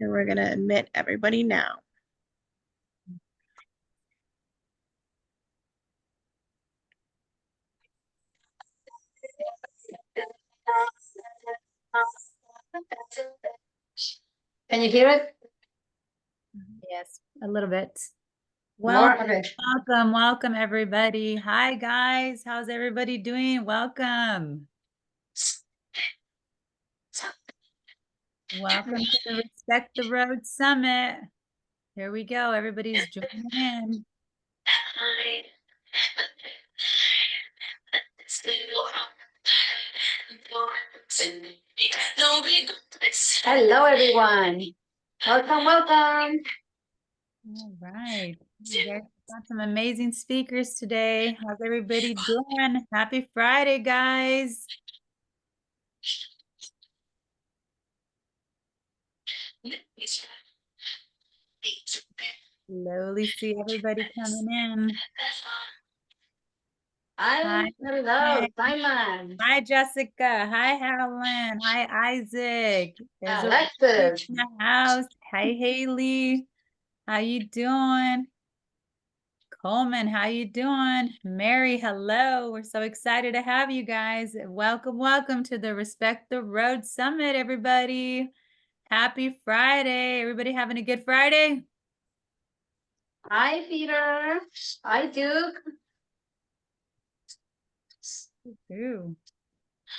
And we're going to admit everybody now. Can you hear it? Yes, a little bit. Welcome, Welcome everybody. Hi guys, how's everybody doing? Welcome. Welcome to the Respect the Road Summit. Here we go. Everybody's joining in. Hello, everyone. Welcome. All right. You guys got some amazing speakers today. How's everybody doing? Happy Friday, guys. Slowly see everybody coming in. Hi, hello, Simon. Hi, Jessica. Hi, Helen. Hi, Isaac. There's Alexis. in the house. Hi, Haley. How you doing? Coleman, how you doing? Mary, hello. We're so excited to have you guys. Welcome to the Respect the Road Summit, everybody. Happy Friday. Everybody having a good Friday? Hi, Peter. Hi, Duke. Ooh.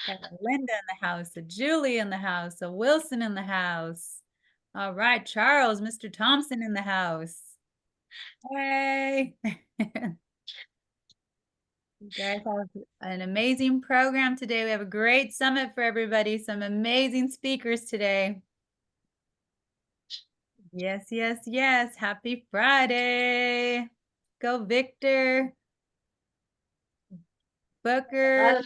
Got a Linda in the house, a Julie in the house, a Wilson in the house. All right, Charles, Mr. Thompson in the house. Hey. You guys have an amazing program today. We have a great summit for everybody. Some amazing speakers today. Yes. Happy Friday. Go Victor. Booker.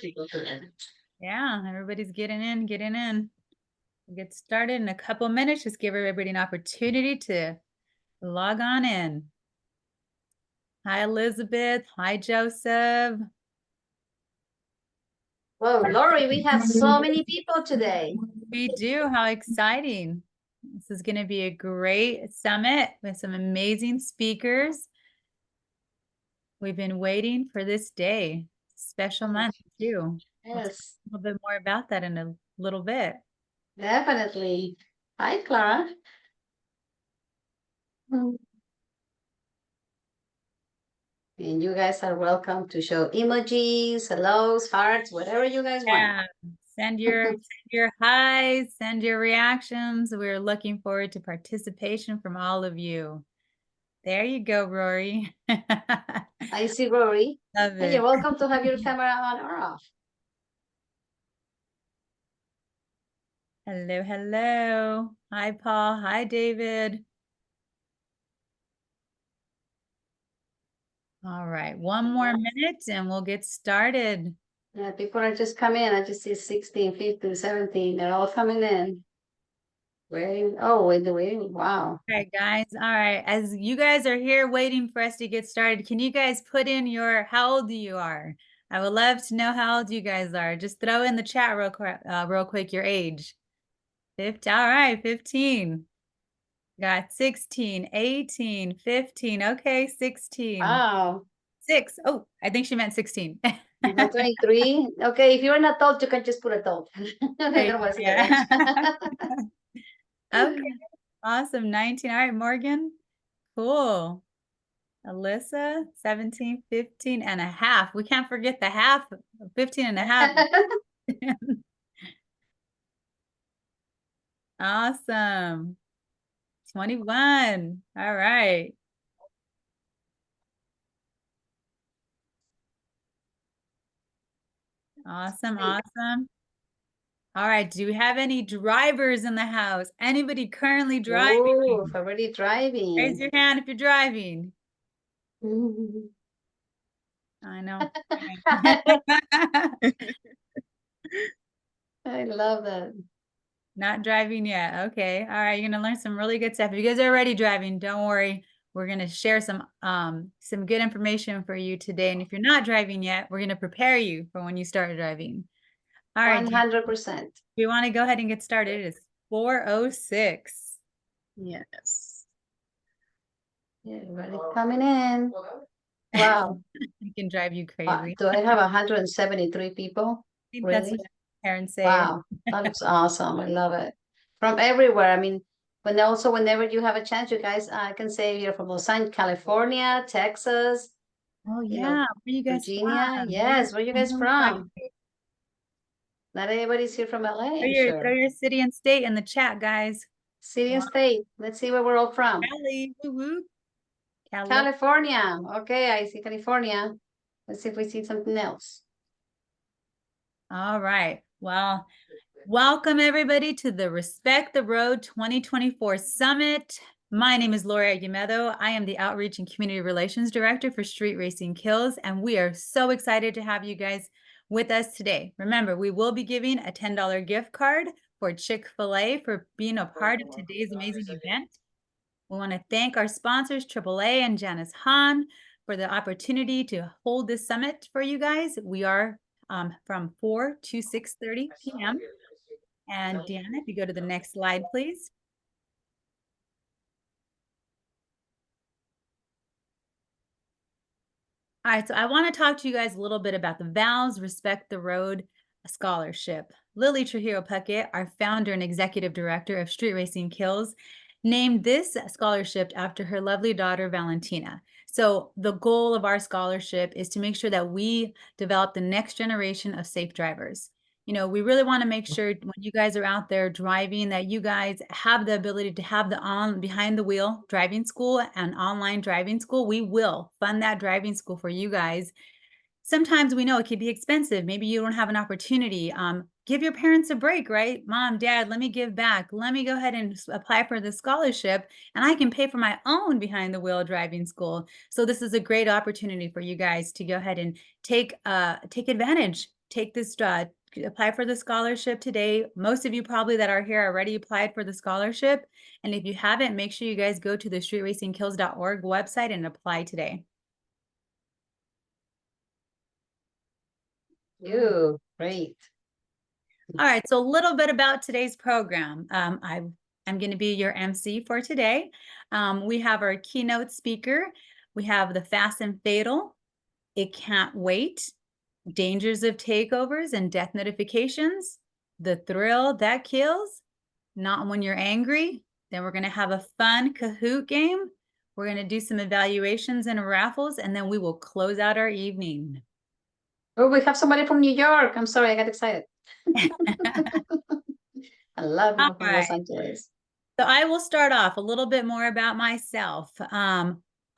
Yeah, everybody's getting in. We'll get started in a couple of minutes. Just give everybody an opportunity to log on in. Hi, Elizabeth. Hi, Joseph. Whoa, Lori, we have so many people today. We do. How exciting. This is going to be a great summit with some amazing speakers. We've been waiting for this day. Special month too. We'll talk Yes, a little bit more about that in a little bit. definitely. Hi, Clara. And you guys are welcome to show emojis, hellos, hearts, whatever you guys want. Yeah. Send your highs, send your reactions. We're looking forward to participation from all of you. There you go, Rory. I see Rory. Love Hey, it. you're welcome to have your camera on or off. Hello. Hi, Paul. Hi, David. All right, one more minute and we'll get started. Yeah, people are just coming in. I just see 16, 15, 17. They're all coming in. Waiting. Oh, waiting. Wow. All right, guys. All right, as you guys are here waiting for us to get started, can you guys put in how old you are? I would love to know how old you guys are. Just throw in the chat real quick your age. 50. All right, 15. Got 16, 18, 15. Okay, 16. Wow. 6. Oh, I think she meant 16. 23. Okay, if you're an adult, you can just put adult. Yeah. Okay, awesome. 19. All right, Morgan. Cool. Alyssa, 17, 15 and a half. We can't forget the half, 15 and a half. Awesome. 21. All right. Awesome. All right. Do we have any drivers in the house? Anybody currently driving? Oh, already driving. Raise your hand if you're driving. I know. I love that. Not driving yet. Okay. All right. You're gonna learn some really good stuff. If you guys are already driving, don't worry. We're gonna share some good information for you today. And if you're not driving yet, we're gonna prepare you for when you start driving. All right. 100%. We want to go ahead and get started. It is 4:06. Yes. Everybody coming in. Wow. It can drive you crazy. Do I have 173 people? I think that's Really? what parents say. Wow, that's awesome. I love it. From everywhere. I mean, but also whenever you have a chance, you guys, I can say you're from Los Angeles, California, Texas, Oh you yeah, know, where you guys Virginia. from? Yes, where you I'm guys really from? excited. Not everybody's here from LA, Throw I'm your, sure. throw your city and state in the chat, guys. City Wow. and state. Let's see where we're all from. Cali, woo woo. Cali. California. Okay, I see California. Let's see if we see something else. All right. Well, welcome everybody to the Respect the Road 2024 Summit. My name is Laura Yamedo. I am the Outreach and Community Relations Director for Street Racing Kills, and we are so excited to have you guys with us today. Remember, we will be giving a $10 gift card for Chick-fil-A for being a part of today's amazing event. We want to thank our sponsors, AAA and Janice Hahn, for the opportunity to hold this summit for you guys. We are from 4 to 6:30 p.m. And Deanna, if you go to the next slide, please. All right, so I want to talk to you guys a little bit about the VALS Respect the Road Scholarship. Lily Trujillo Puckett, our founder and executive director of Street Racing Kills, named this scholarship after her lovely daughter, Valentina. So the goal of our scholarship is to make sure that we develop the next generation of safe drivers. You know, we really want to make sure when you guys are out there driving that you guys have the ability to have the behind the wheel driving school and online driving school. We will fund that driving school for you guys. Sometimes we know it can be expensive. Maybe you don't have an opportunity. Give your parents a break, right? Mom, dad, let me give back. Let me go ahead and apply for the scholarship, and I can pay for my own behind the wheel driving school. So this is a great opportunity for you guys to go ahead and take advantage. Take this apply for the scholarship today. Most of you probably that are here already applied for the scholarship. And if you haven't, make sure you guys go to the streetracingkills.org website and apply today. You great. All right, so a little bit about today's program. I'm going to be your MC for today. We have our keynote speaker. We have the Fast and Fatal, It Can't Wait, Dangers of Takeovers and Death Notifications, The Thrill That Kills, Not When You're Angry. Then we're going to have a fun Kahoot game. We're going to do some evaluations and raffles, and then we will close out our evening. Oh, we have somebody from New York. I'm sorry, I got excited. I love people from Los Angeles. So I will start off a little bit more about myself.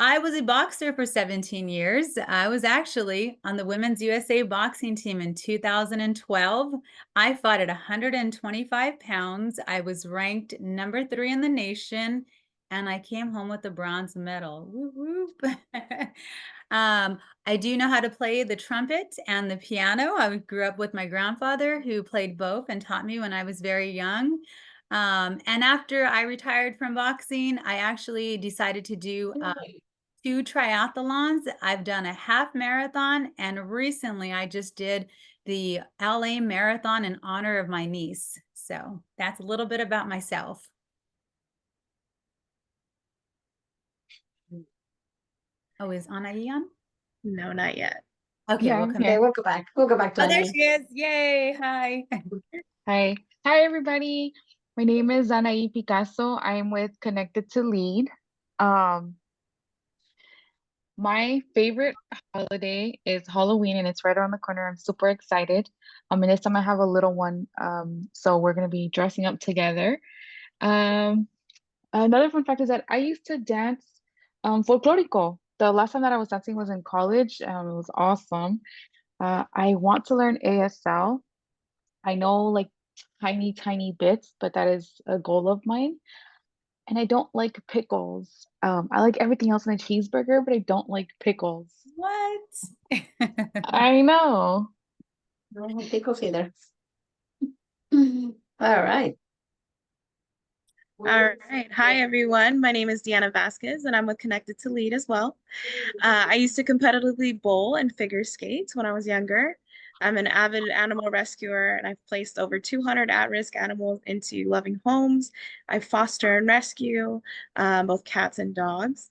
I was a boxer for 17 years. I was actually on the Women's USA boxing team in 2012. I fought at 125 pounds. I was ranked number 3 in the nation, and I came home with a bronze medal. Whoop, whoop. I do know how to play the trumpet and the piano. I grew up with my grandfather who played both and taught me when I was very young. And after I retired from boxing, I actually decided to do 2 triathlons. I've done a half marathon, and recently I just did the LA Marathon in honor of my niece. So that's a little bit about myself. Oh, is Anaí on? No, not yet. Okay, Yeah, we'll come Okay, back. we'll go back. We'll go back to Oh, there Annie. she is. Yay. Hi. Hi. Hi, everybody. My name is Anaí Picasso. I am with Connected to Lead. My favorite holiday is Halloween, and it's right around the corner. I'm super excited. And this time I have a little one, so we're gonna be dressing up together. Another fun fact is that I used to dance folklorico. The last time that I was dancing was in college. It was awesome. I want to learn ASL. I know like tiny, tiny bits, but that is a goal of mine. And I don't like pickles. I like everything else in a cheeseburger, but I don't like pickles. What? I know. No pickles either. All right. All right. Hi, everyone. My name is Deanna Vasquez, and I'm with Connected to Lead as well. I used to competitively bowl and figure skate when I was younger. I'm an avid animal rescuer, and I've placed over 200 at-risk animals into loving homes. I foster and rescue both cats and dogs.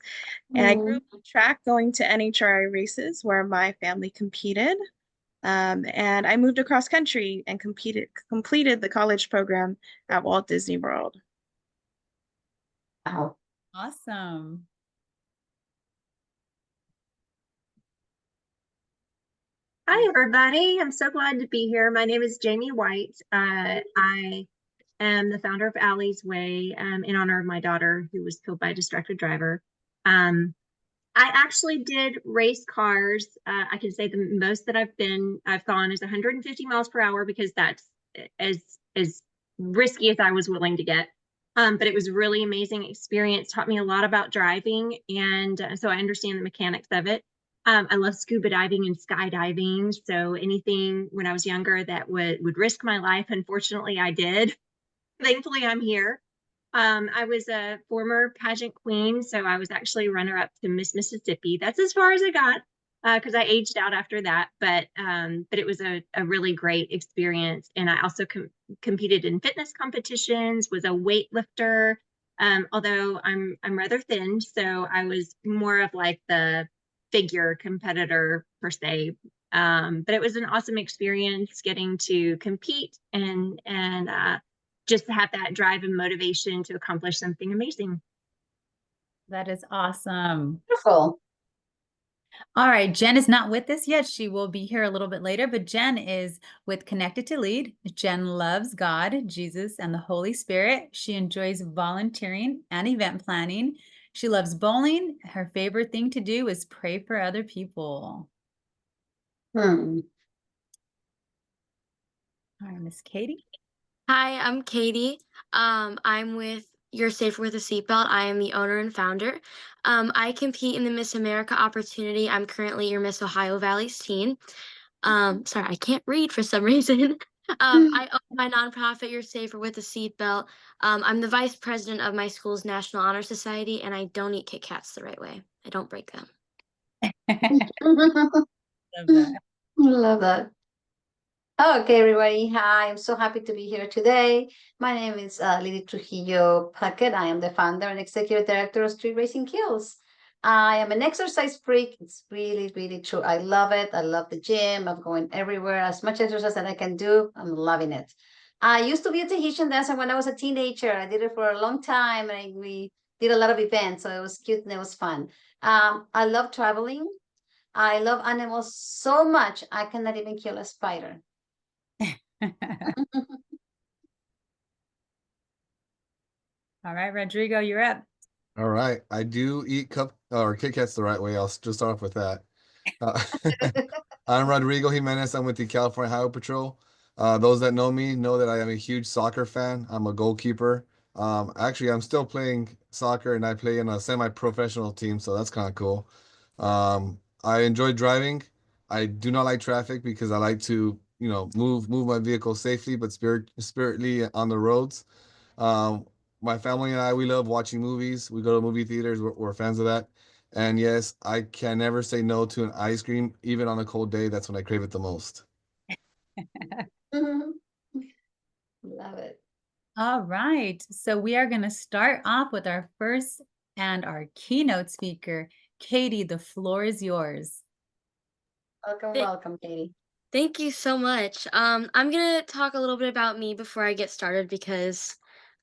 And I grew Mm. up on track going to NHRA races where my family competed. And I moved across country and completed the college program at Walt Disney World. Wow. Awesome. Hi, everybody. I'm so glad to be here. My name is Jamie White. I am the founder of Allie's Way in honor of my daughter who was killed by a distracted driver. I actually did race cars. I can say the most that I've gone is 150 miles per hour because that's as risky as I was willing to get. But it was a really amazing experience, taught me a lot about driving. And so I understand the mechanics of it. I love scuba diving and skydiving. So anything when I was younger that would risk my life, unfortunately, I did. Thankfully, I'm here. I was a former pageant queen, so I was actually runner-up to Miss Mississippi. That's as far as I got because I aged out after that. But it was a really great experience, and I also competed in fitness competitions. Was a weightlifter, although I'm rather thin, so I was more of like the figure competitor per se. But it was an awesome experience getting to compete and just to have that drive and motivation to accomplish something amazing. That is awesome. Beautiful. All right, Jen is not with us yet. She will be here a little bit later, but Jen is with Connected to Lead. Jen loves God, Jesus, and the Holy Spirit. She enjoys volunteering and event planning. She loves bowling. Her favorite thing to do is pray for other people. Hmm. All right, Miss Katie. Hi, I'm Katie. I'm with You're Safer with a Seatbelt. I am the owner and founder. I compete in the Miss America opportunity. I'm currently your Miss Ohio Valley's teen. Sorry, I can't read for some reason. I own my nonprofit, You're Safer with a Seatbelt. I'm the vice president of my school's National Honor Society, and I don't eat Kit Kats the right way. I don't break them. Love that. Love that. Okay, everybody. Hi, I'm so happy to be here today. My name is Lily Trujillo Puckett. I am the founder and executive director of Street Racing Kills. I am an exercise freak. It's really, really true. I love it. I love the gym. I'm going everywhere. As much exercise that I can do, I'm loving it. I used to be a Tahitian dancer when I was a teenager. I did it for a long time, and we did a lot of events, so it was cute and it was fun. I love traveling. I love animals so much, I cannot even kill a spider. All right, Rodrigo, you're up. All right. I do eat cup or Kit Kats the right way. I'll just start off with that. I'm Rodrigo Jimenez. I'm with the California Highway Patrol. Those that know me know that I am a huge soccer fan. I'm a goalkeeper. Actually, I'm still playing soccer and I play in a semi-professional team, so that's kind of cool. I enjoy driving. I do not like traffic because I like to, move my vehicle safely, but spiritly on the roads. Um, my family and I, we love watching movies. We go to movie theaters. We're fans of that. And yes, I can never say no to an ice cream, even on a cold day. That's when I crave it the most. Love it. All right. So we are going to start off with our first and our keynote speaker. Katie, the floor is yours. Welcome, Katie. Thank you so much. I'm gonna talk a little bit about me before I get started because,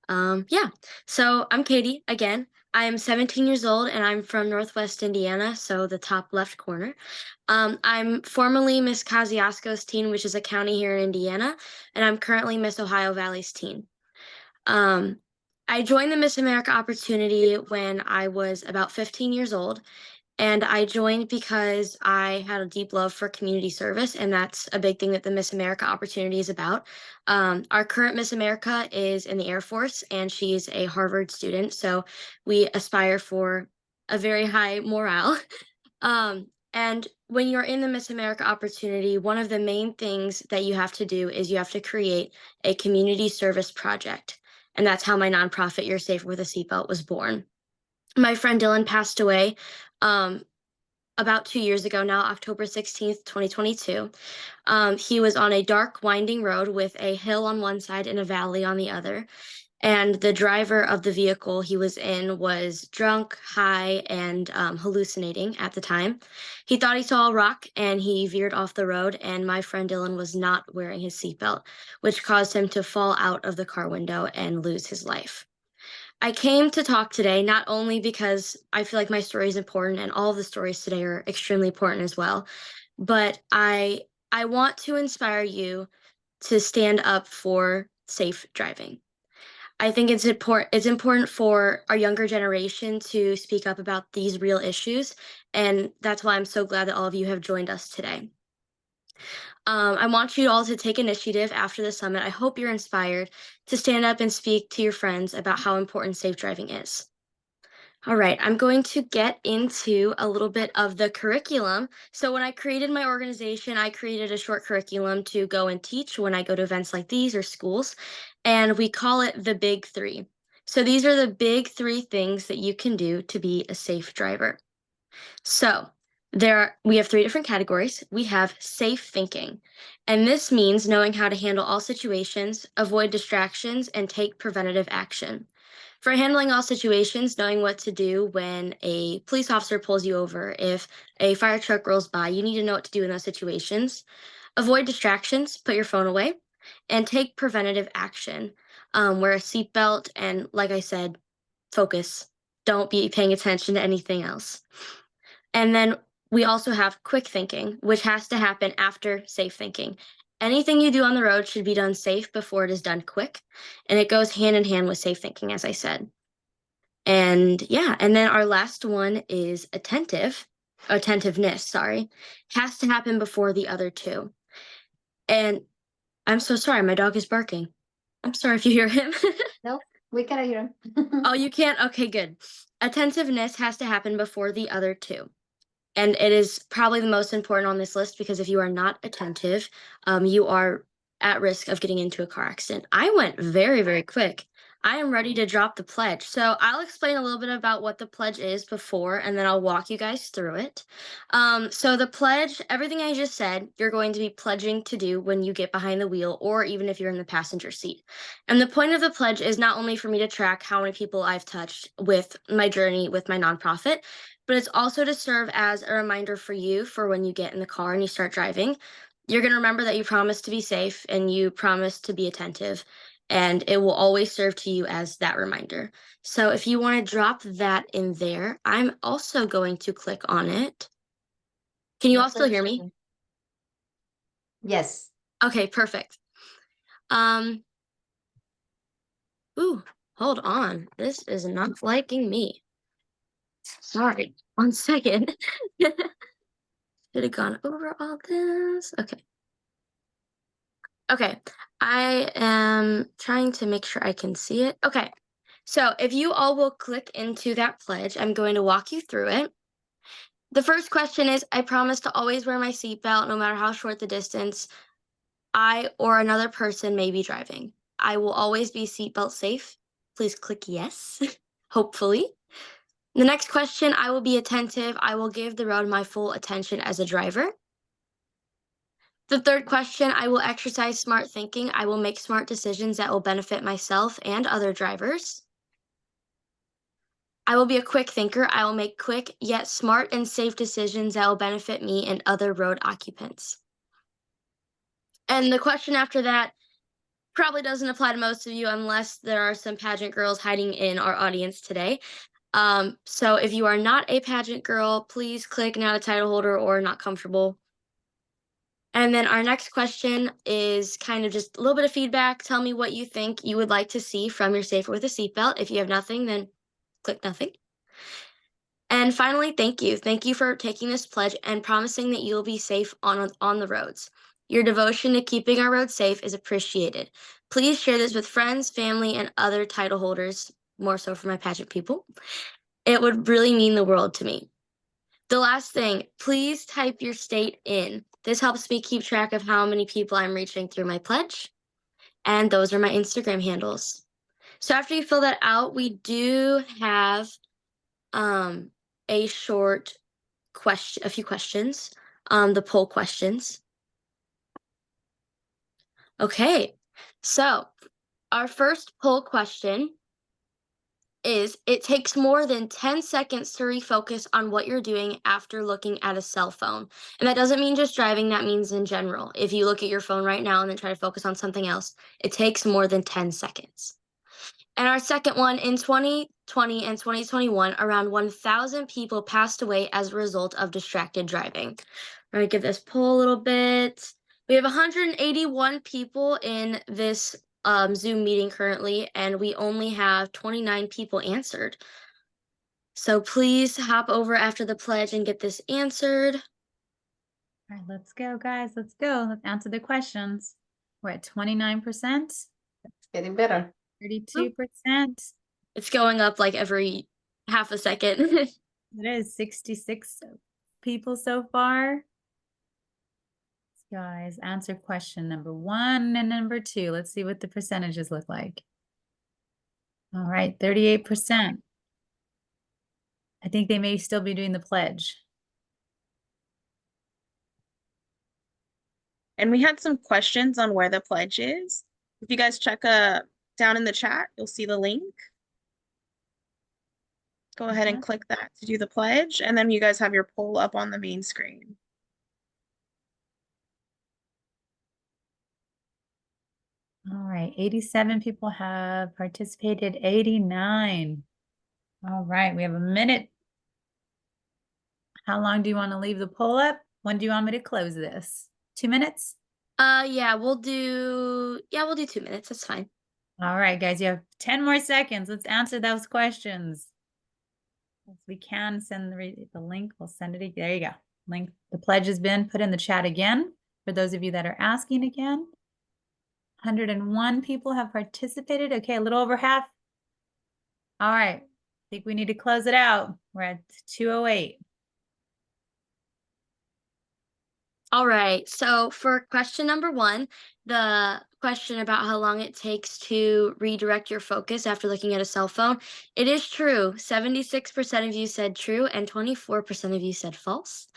yeah. So I'm Katie again. I'm 17 years old and I'm from Northwest Indiana, so the top left corner. I'm formerly Miss Kosciuszko's teen, which is a county here in Indiana, and I'm currently Miss Ohio Valley's teen. I joined the Miss America opportunity when I was about 15 years old. And I joined because I had a deep love for community service, and that's a big thing that the Miss America opportunity is about. Our current Miss America is in the Air Force, and she's a Harvard student, so we aspire for a very high morale. And when you're in the Miss America opportunity, one of the main things that you have to do is you have to create a community service project. And that's how my nonprofit, You're Safer with a Seatbelt, was born. My friend Dylan passed away about 2 years ago now, October 16th, 2022. He was on a dark, winding road with a hill on one side and a valley on the other. And the driver of the vehicle he was in was drunk, high, and hallucinating at the time. He thought he saw a rock and he veered off the road, and my friend Dylan was not wearing his seatbelt, which caused him to fall out of the car window and lose his life. I came to talk today not only because I feel like my story is important, and all of the stories today are extremely important as well, but I want to inspire you to stand up for safe driving. I think it's important for our younger generation to speak up about these real issues, and that's why I'm so glad that all of you have joined us today. I want you all to take initiative after the summit. I hope you're inspired to stand up and speak to your friends about how important safe driving is. All right, I'm going to get into a little bit of the curriculum. So when I created my organization, I created a short curriculum to go and teach when I go to events like these or schools, and we call it the Big Three. So these are the big three things that you can do to be a safe driver. So we have three different categories. We have safe thinking, and this means knowing how to handle all situations, avoid distractions, and take preventative action. For handling all situations, knowing what to do when a police officer pulls you over, if a fire truck rolls by, you need to know what to do in those situations. Avoid distractions, put your phone away, and take preventative action. Wear a seatbelt, and like I said, focus. Don't be paying attention to anything else. And then we also have quick thinking, which has to happen after safe thinking. Anything you do on the road should be done safe before it is done quick. And it goes hand in hand with safe thinking, as I said. And yeah, and then our last one is attentiveness, sorry, has to happen before the other two. And I'm so sorry, my dog is barking. I'm sorry if you hear him. Nope, we cannot hear him. Oh, you can't? Okay, good. Attentiveness has to happen before the other two. And it is probably the most important on this list because if you are not attentive, you are at risk of getting into a car accident. I went very, very quick. I am ready to drop the pledge. So I'll explain a little bit about what the pledge is before, and then I'll walk you guys through it. So the pledge, everything I just said, you're going to be pledging to do when you get behind the wheel, or even if you're in the passenger seat. And the point of the pledge is not only for me to track how many people I've touched with my journey with my nonprofit, but it's also to serve as a reminder for you for when you get in the car and you start driving. You're going to remember that you promised to be safe and you promised to be attentive, and it will always serve to you as that reminder. So if you want to drop that in there, I'm also going to click on it. Can you all still hear me? Yes. Okay, perfect. Ooh, hold on. This is not liking me. Sorry, 1 second. Should have gone over all this. Okay. Okay, I am trying to make sure I can see it. Okay, so if you all will click into that pledge, I'm going to walk you through it. The first question is, I promise to always wear my seatbelt no matter how short the distance I or another person may be driving. I will always be seatbelt safe. Please click yes, hopefully. The next question, I will be attentive. I will give the road my full attention as a driver. The third question, I will exercise smart thinking. I will make smart decisions that will benefit myself and other drivers. I will be a quick thinker. I will make quick yet smart and safe decisions that will benefit me and other road occupants. And the question after that probably doesn't apply to most of you unless there are some pageant girls hiding in our audience today. So if you are not a pageant girl, please click not a title holder or not comfortable. And then our next question is kind of just a little bit of feedback. Tell me what you think you would like to see from your Safer with a Seatbelt. If you have nothing, then click nothing. And finally, thank you. Thank you for taking this pledge and promising that you'll be safe on the roads. Your devotion to keeping our roads safe is appreciated. Please share this with friends, family, and other title holders, more so for my pageant people. It would really mean the world to me. The last thing, please type your state in. This helps me keep track of how many people I'm reaching through my pledge. And those are my Instagram handles. So after you fill that out, we do have a short a few questions, the poll questions. Okay, so our first poll question is, it takes more than 10 seconds to refocus on what you're doing after looking at a cell phone. And that doesn't mean just driving, that means in general. If you look at your phone right now and then try to focus on something else, it takes more than 10 seconds. And our second one, in 2020 and 2021, around 1,000 people passed away as a result of distracted driving. I'm going to give this poll a little bit. We have 181 people in this Zoom meeting currently, and we only have 29 people answered. So please hop over after the pledge and get this answered. All right, let's go, guys. Let's go. Let's answer the questions. We're at 29%, Getting better. 32%. It's going up like every half a second. It is 66 people so far. Guys, answer question number 1 and number 2. Let's see what the percentages look like. All right, 38%. I think they may still be doing the pledge. And we had some questions on where the pledge is. If you guys check down in the chat, you'll see the link. Go ahead and click that to do the pledge, and then you guys have your poll up on the main screen. All right, 87 people have participated, 89. All right, we have a minute. How long do you want to leave the poll up? When do you want me to close this? 2 minutes? Yeah, we'll do 2 minutes. That's fine. All right, guys, you have 10 more seconds. Let's answer those questions. If we can send the link, we'll send it. There you go. Link. The pledge has been put in the chat again. For those of you that are asking again, 101 people have participated. Okay, a little over half. All right, I think we need to close it out. We're at 2:08. All right, so for question number 1, the question about how long it takes to redirect your focus after looking at a cell phone, it is true. 76% of you said true and 24% of you said false.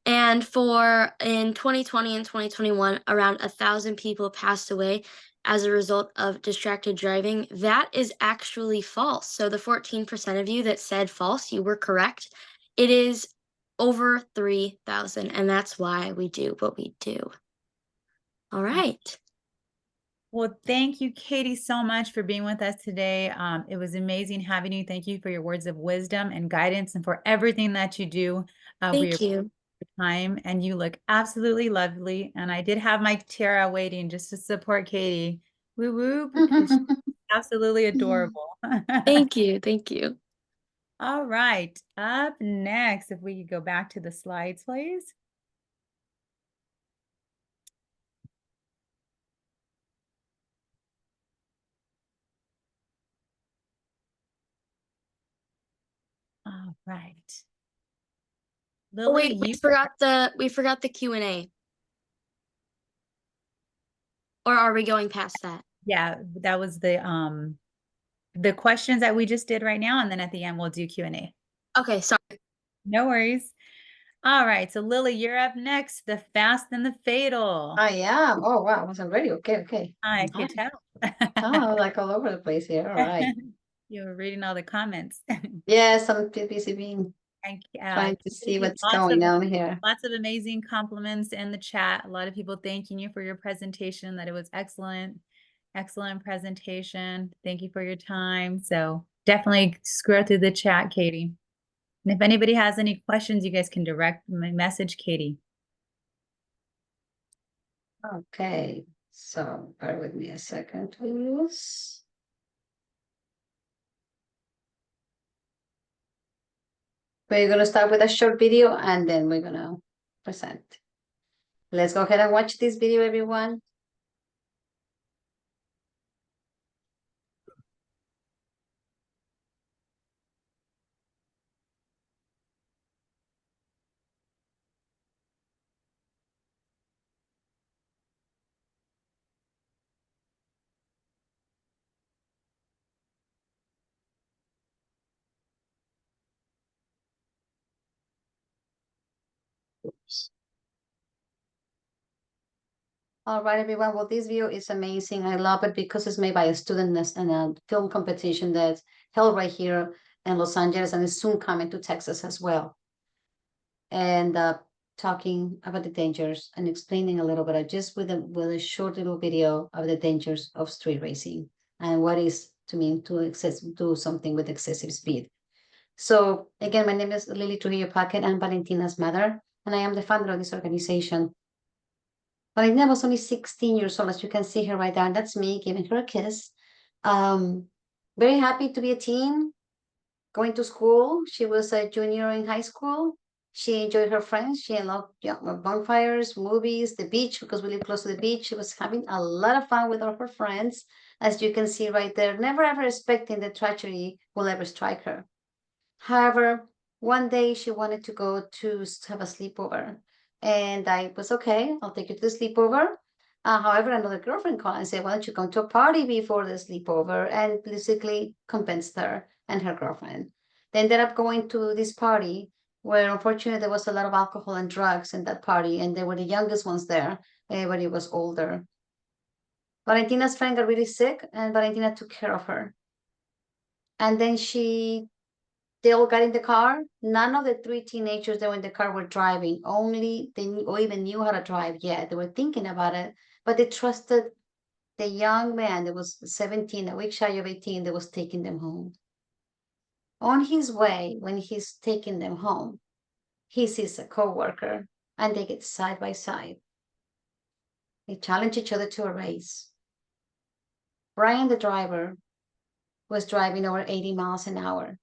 And in 2020 and 2021, around 1,000 people passed away as a result of distracted driving. That is actually false. So the 14% of you that said false, you were correct. It is over 3,000, and that's why we do what we do. All right. Well, thank you, Katie, so much for being with us today. It was amazing having you. Thank you for your words of wisdom and guidance and for everything that you do. Thank you. Time, and you look absolutely lovely. And I did have my tiara waiting just to support Katie. Woo woo, because she's absolutely adorable. Thank you. Thank you. All right, up next, if we could go back to the slides, please. All right. Oh, Lily, wait, we forgot the Q&A. Or are we going past that? Yeah, that was the questions that we just did right now, and then at the end we'll do Q&A. Okay, sorry. No worries. All right, so Lily, you're up next. The Fast and the Fatal. I am. Oh, wow. I wasn't ready. Okay. I can tell. Oh, like all over the place here. All right. You were reading all the comments. Yes, I'm too busy being trying to see what's going on here. Lots of amazing compliments in the chat. A lot of people thanking you for your presentation, that it was excellent. Excellent presentation. Thank you for your time. So definitely scroll through the chat, Katie. And if anybody has any questions, you guys can direct my message, Katie. Okay, so bear with me a second, please. We're going to start with a short video and then we're going to present. Let's go ahead and watch this video, everyone. All right, everyone. Well, this video is amazing. I love it because it's made by a student in a film competition that's held right here in Los Angeles and is soon coming to Texas as well. And talking about the dangers and explaining a little bit, just with a short little video of the dangers of street racing and what is to mean to do something with excessive speed. So again, my name is Lily Trujillo Paquet. I'm Valentina's mother, and I am the founder of this organization. Valentina was only 16 years old, as you can see her right there, and that's me giving her a kiss. Very happy to be a teen, going to school. She was a junior in high school. She enjoyed her friends. She loved bonfires, movies, the beach, because we live close to the beach. She was having a lot of fun with all her friends, as you can see right there, never ever expecting that tragedy will ever strike her. However, one day she wanted to go to have a sleepover, and I was okay, I'll take you to the sleepover. However, another girlfriend called and said, why don't you come to a party before the sleepover? And basically convinced her and her girlfriend. They ended up going to this party where unfortunately there was a lot of alcohol and drugs in that party, and they were the youngest ones there. Everybody was older. Valentina's friend got really sick, and Valentina took care of her. And then they all got in the car. None of the three teenagers that were in the car were driving. Only they or even knew how to drive yet. They were thinking about it, but they trusted the young man that was 17, a week shy of 18, that was taking them home. On his way, when he's taking them home, he sees a coworker and they get side by side. They challenge each other to a race. Brian, the driver, was driving over 80 miles an hour.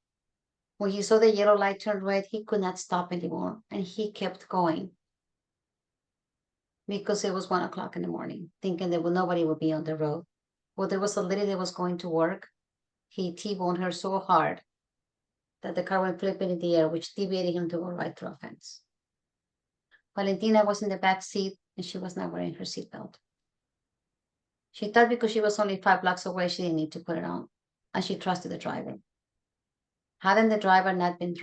When he saw the yellow light turn red, he could not stop anymore, and he kept going because it was 1 o'clock in the morning, thinking that nobody would be on the road. Well, there was a lady that was going to work. He T-boned her so hard that the car went flipping in the air, which deviated him to go right through a fence. Valentina was in the back seat, and she was not wearing her seatbelt. She thought because she was only 5 blocks away, she didn't need to put it on, and she trusted the driver. Hadn't the driver not been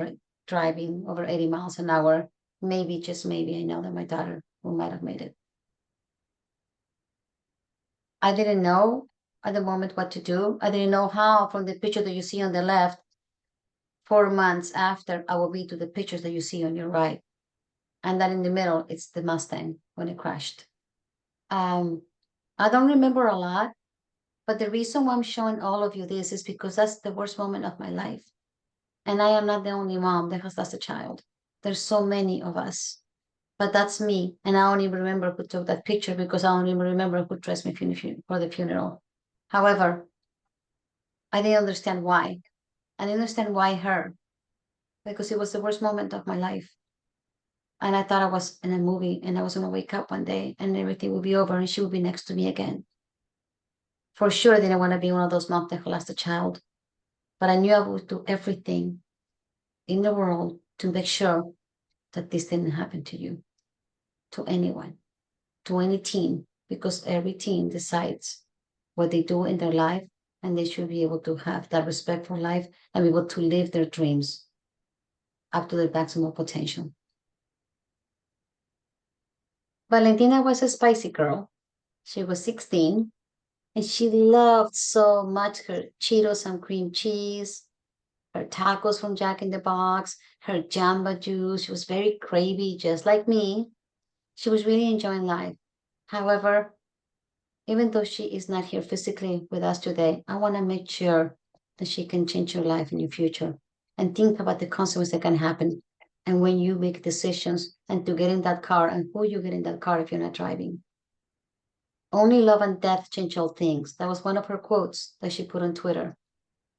driving over 80 miles an hour, maybe, just maybe, I know that my daughter might have made it. I didn't know at the moment what to do. I didn't know how, from the picture that you see on the left, 4 months after, I will be to the pictures that you see on your right. And then in the middle, it's the Mustang when it crashed. I don't remember a lot, but the reason why I'm showing all of you this is because that's the worst moment of my life. And I am not the only mom that has lost a child. There's so many of us, but that's me. And I don't even remember who took that picture because I don't even remember who dressed me for the funeral. However, I didn't understand why. I didn't understand why her, because it was the worst moment of my life. And I thought I was in a movie and I was going to wake up one day and everything would be over and she would be next to me again. For sure, I didn't want to be one of those moms that lost a child, but I knew I would do everything in the world to make sure that this didn't happen to you, to anyone, to any teen, because every teen decides what they do in their life, and they should be able to have that respect for life and be able to live their dreams up to their maximum potential. Valentina was a spicy girl. She was 16, and she loved so much her Cheetos and cream cheese, her tacos from Jack in the Box, her Jamba Juice. She was very cravey, just like me. She was really enjoying life. However, even though she is not here physically with us today, I want to make sure that she can change your life in your future and think about the consequences that can happen. And when you make decisions and to get in that car and who you get in that car if you're not driving. Only love and death change all things. That was one of her quotes that she put on Twitter.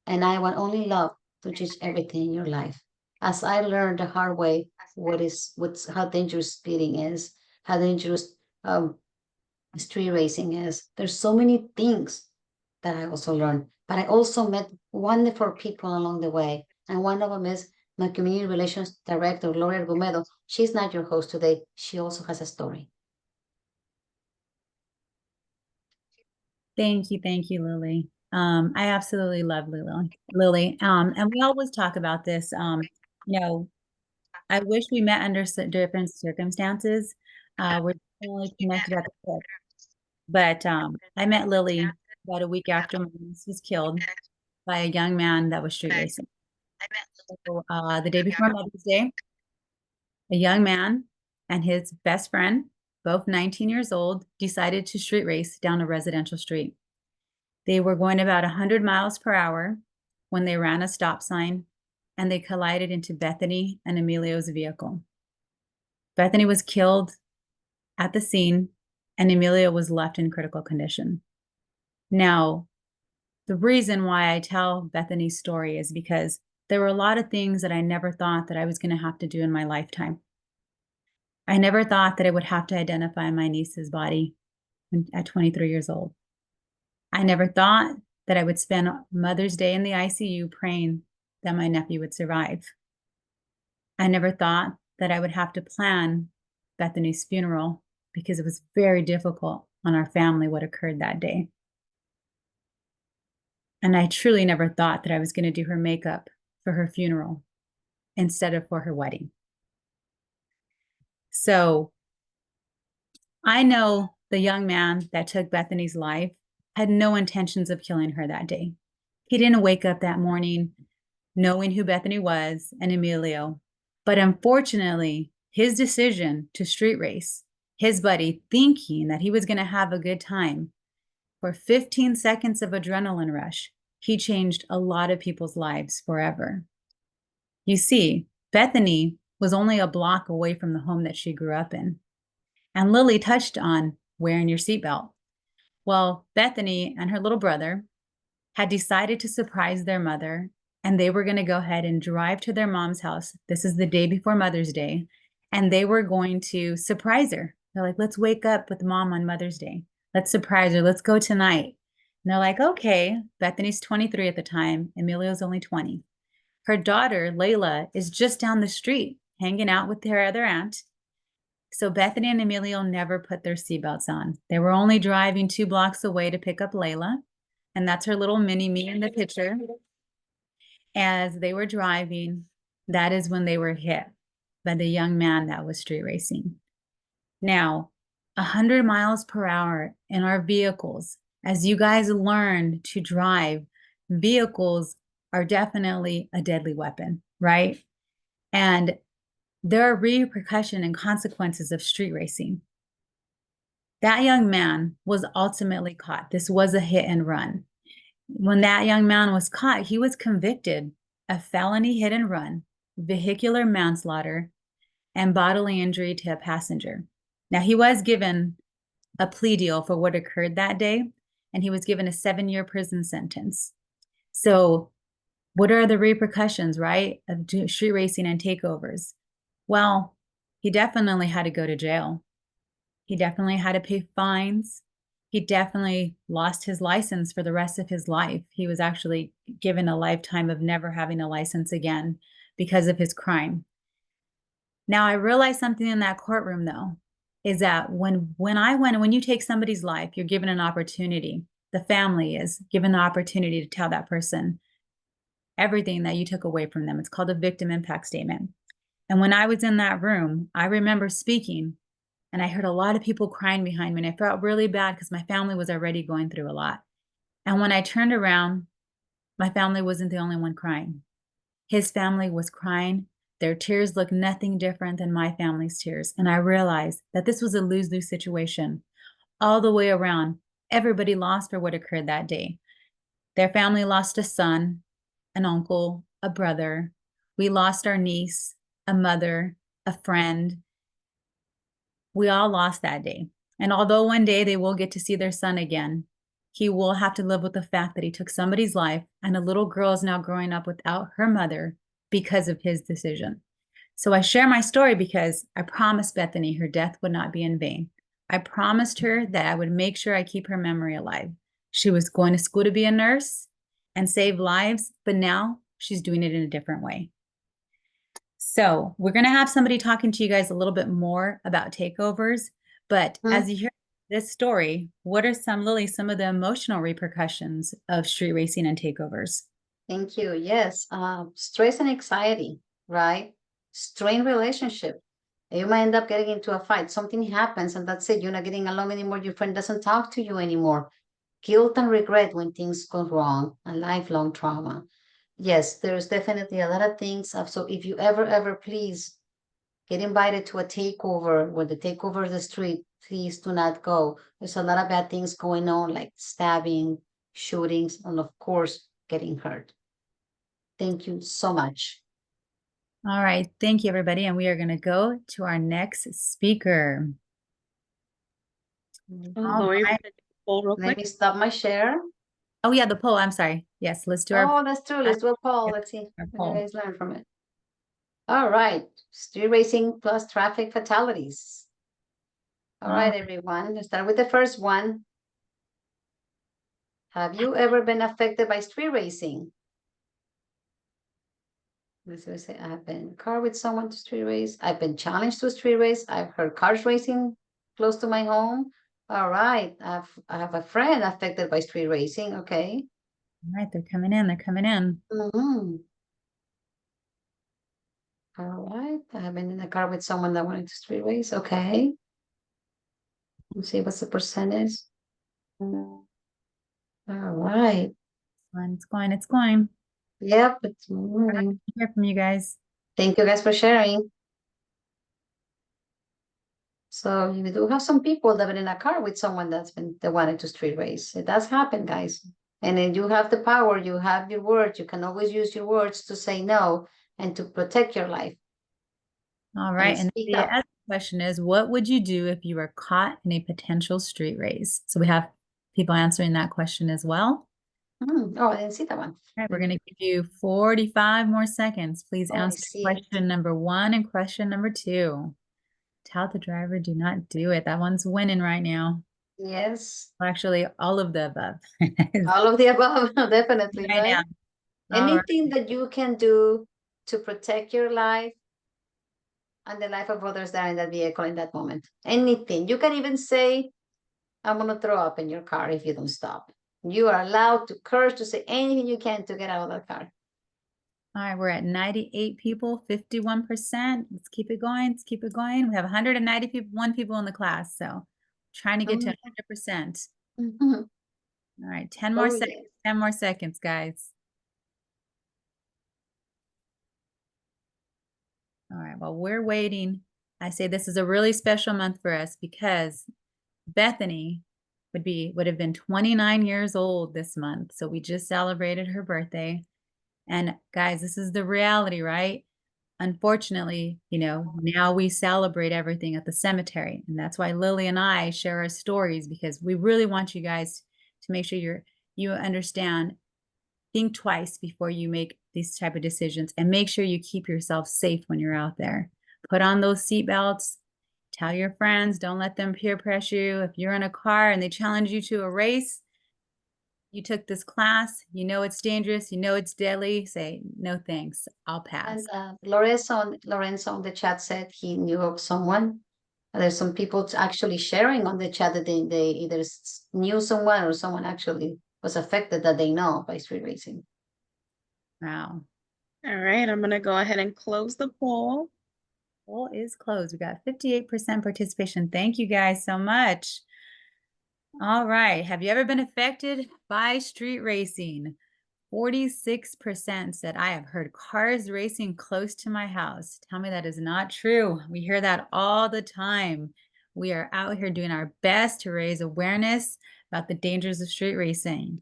And I want only love to change everything in your life. As I learned the hard way, how dangerous speeding is, how dangerous street racing is. There's so many things that I also learned, but I also met wonderful people along the way. And one of them is my community relations director, Gloria Gomedo. She's not your host today. She also has a story. Thank you, Lily. I absolutely love Lily. And we always talk about this. You know, I wish we met under different circumstances. We're definitely connected at the hip. But I met Lily about a week after my niece was killed by a young man that was street racing. So, the day before Mother's Day, a young man and his best friend, both 19 years old, decided to street race down a residential street. They were going about 100 miles per hour when they ran a stop sign and they collided into Bethany and Emilio's vehicle. Bethany was killed at the scene and Emilio was left in critical condition. Now, the reason why I tell Bethany's story is because there were a lot of things that I never thought that I was going to have to do in my lifetime. I never thought that I would have to identify my niece's body at 23 years old. I never thought that I would spend Mother's Day in the ICU praying that my nephew would survive. I never thought that I would have to plan Bethany's funeral because it was very difficult on our family what occurred that day. And I truly never thought that I was going to do her makeup for her funeral instead of for her wedding. So I know the young man that took Bethany's life had no intentions of killing her that day. He didn't wake up that morning knowing who Bethany was and Emilio. But unfortunately, his decision to street race, his buddy thinking that he was going to have a good time, for 15 seconds of adrenaline rush, he changed a lot of people's lives forever. You see, Bethany was only a block away from the home that she grew up in. And Lily touched on wearing your seatbelt. Well, Bethany and her little brother had decided to surprise their mother, and they were going to go ahead and drive to their mom's house. This is the day before Mother's Day, and they were going to surprise her. They're like, let's wake up with Mom on Mother's Day. Let's surprise her. Let's go tonight. And they're like, okay. Bethany's 23 at the time. Emilio's only 20. Her daughter, Layla, is just down the street hanging out with her other aunt. So Bethany and Emilio never put their seatbelts on. They were only driving 2 blocks away to pick up Layla. And that's her little mini me in the picture. As they were driving, that is when they were hit by the young man that was street racing. Now, 100 miles per hour in our vehicles, as you guys learn to drive, vehicles are definitely a deadly weapon, right? And there are repercussions and consequences of street racing. That young man was ultimately caught. This was a hit and run. When that young man was caught, he was convicted of felony hit and run, vehicular manslaughter, and bodily injury to a passenger. Now, he was given a plea deal for what occurred that day, and he was given a 7-year prison sentence. So what are the repercussions, right, of street racing and takeovers? Well, he definitely had to go to jail. He definitely had to pay fines. He definitely lost his license for the rest of his life. He was actually given a lifetime of never having a license again because of his crime. Now, I realized something in that courtroom, though, is that when you take somebody's life, you're given an opportunity. The family is given the opportunity to tell that person everything that you took away from them. It's called a victim impact statement. And when I was in that room, I remember speaking, and I heard a lot of people crying behind me, and I felt really bad because my family was already going through a lot. And when I turned around, my family wasn't the only one crying. His family was crying. Their tears looked nothing different than my family's tears. And I realized that this was a lose-lose situation all the way around. Everybody lost for what occurred that day. Their family lost a son, an uncle, a brother. We lost our niece, a mother, a friend. We all lost that day. And although one day they will get to see their son again, he will have to live with the fact that he took somebody's life, and a little girl is now growing up without her mother because of his decision. So I share my story because I promised Bethany her death would not be in vain. I promised her that I would make sure I keep her memory alive. She was going to school to be a nurse and save lives, but now she's doing it in a different way. So we're going to have somebody talking to you guys a little bit more about takeovers. But as you hear this story, what are Lily, some of the emotional repercussions of street racing and takeovers? Thank you. Yes. Stress and anxiety, right? Strained relationship, And you might end up getting into a fight. Something happens and that's it. You're not getting along anymore. Your friend doesn't talk to you anymore. Guilt and regret when things go wrong, and lifelong trauma. Yes, there's definitely a lot of things. So if you ever please get invited to a takeover, when the takeover is the street, please do not go. There's a lot of bad things going on, like stabbing, shootings, and of course, getting hurt. Thank you so much. All right. Thank you, everybody. And we are going to go to our next speaker. All Lori, right. we're gonna do a poll real Let quick. me stop my share. Oh, yeah, the poll. I'm sorry. Yes, let's do our Oh, that's true. Let's do a poll. Let's see our what you poll. guys learn from it. All right. Street racing plus traffic fatalities. All right, everyone. Let's start with the first one. Have you ever been affected by street racing? Let's say I have been in a car with someone to street race. I've been challenged to street race. I've heard cars racing close to my home. All right. I have a friend affected by street racing. Okay. All right, they're coming in. They're coming in. Mm-hmm. All right. I have been in a car with someone that wanted to street race. Okay. Let's see what's the percentage. All right. It's going. It's going. Yep, it's moving. Hear from you guys. Thank you guys for sharing. So you do have some people that been in a car with someone that wanted to street race. It does happen, guys. And then you have the power, you have your words. You can always use your words to say no and to protect your life. All right. And speak the up. other question is, what would you do if you were caught in a potential street race? So we have people answering that question as well. Oh, I didn't see that one. All right, we're going to give you 45 more seconds. Please Oh, I answer see it. question number 1 and question number 2. Tell the driver, do not do it. That one's winning right now. Yes. Well, actually, all of the above. All of the above, definitely, Right right? now. All right. Anything that you can do to protect your life and the life of others that are in that vehicle in that moment. Anything. You can even say, I'm going to throw up in your car if you don't stop. You are allowed to curse, to say anything you can to get out of that car. All right, we're at 98 people, 51%. Let's keep it going. Let's keep it going. We have 191 people in the class, so trying to get to 100%. Mm-hmm. All right, 10 more Oh, seconds. yes. 10 more seconds, guys. All right, while we're waiting, I say this is a really special month for us because Bethany would have been 29 years old this month. So we just celebrated her birthday. And guys, this is the reality, right? Unfortunately, now we celebrate everything at the cemetery. And that's why Lily and I share our stories, because we really want you guys to make sure you understand. Think twice before you make these type of decisions, and make sure you keep yourself safe when you're out there. Put on those seatbelts. Tell your friends, don't let them peer pressure you. If you're in a car and they challenge you to a race, you took this class, you know it's dangerous, you know it's deadly, say, no thanks, I'll pass. And Lorenzo on the chat said he knew of someone. There's some people actually sharing on the chat that they either knew someone or someone actually was affected that they know by street racing. Wow. All right, I'm gonna go ahead and close the poll. Poll is closed. We got 58% participation. Thank you guys so much. All right. Have you ever been affected by street racing? 46% said, I have heard cars racing close to my house. Tell me that is not true. We hear that all the time. We are out here doing our best to raise awareness about the dangers of street racing.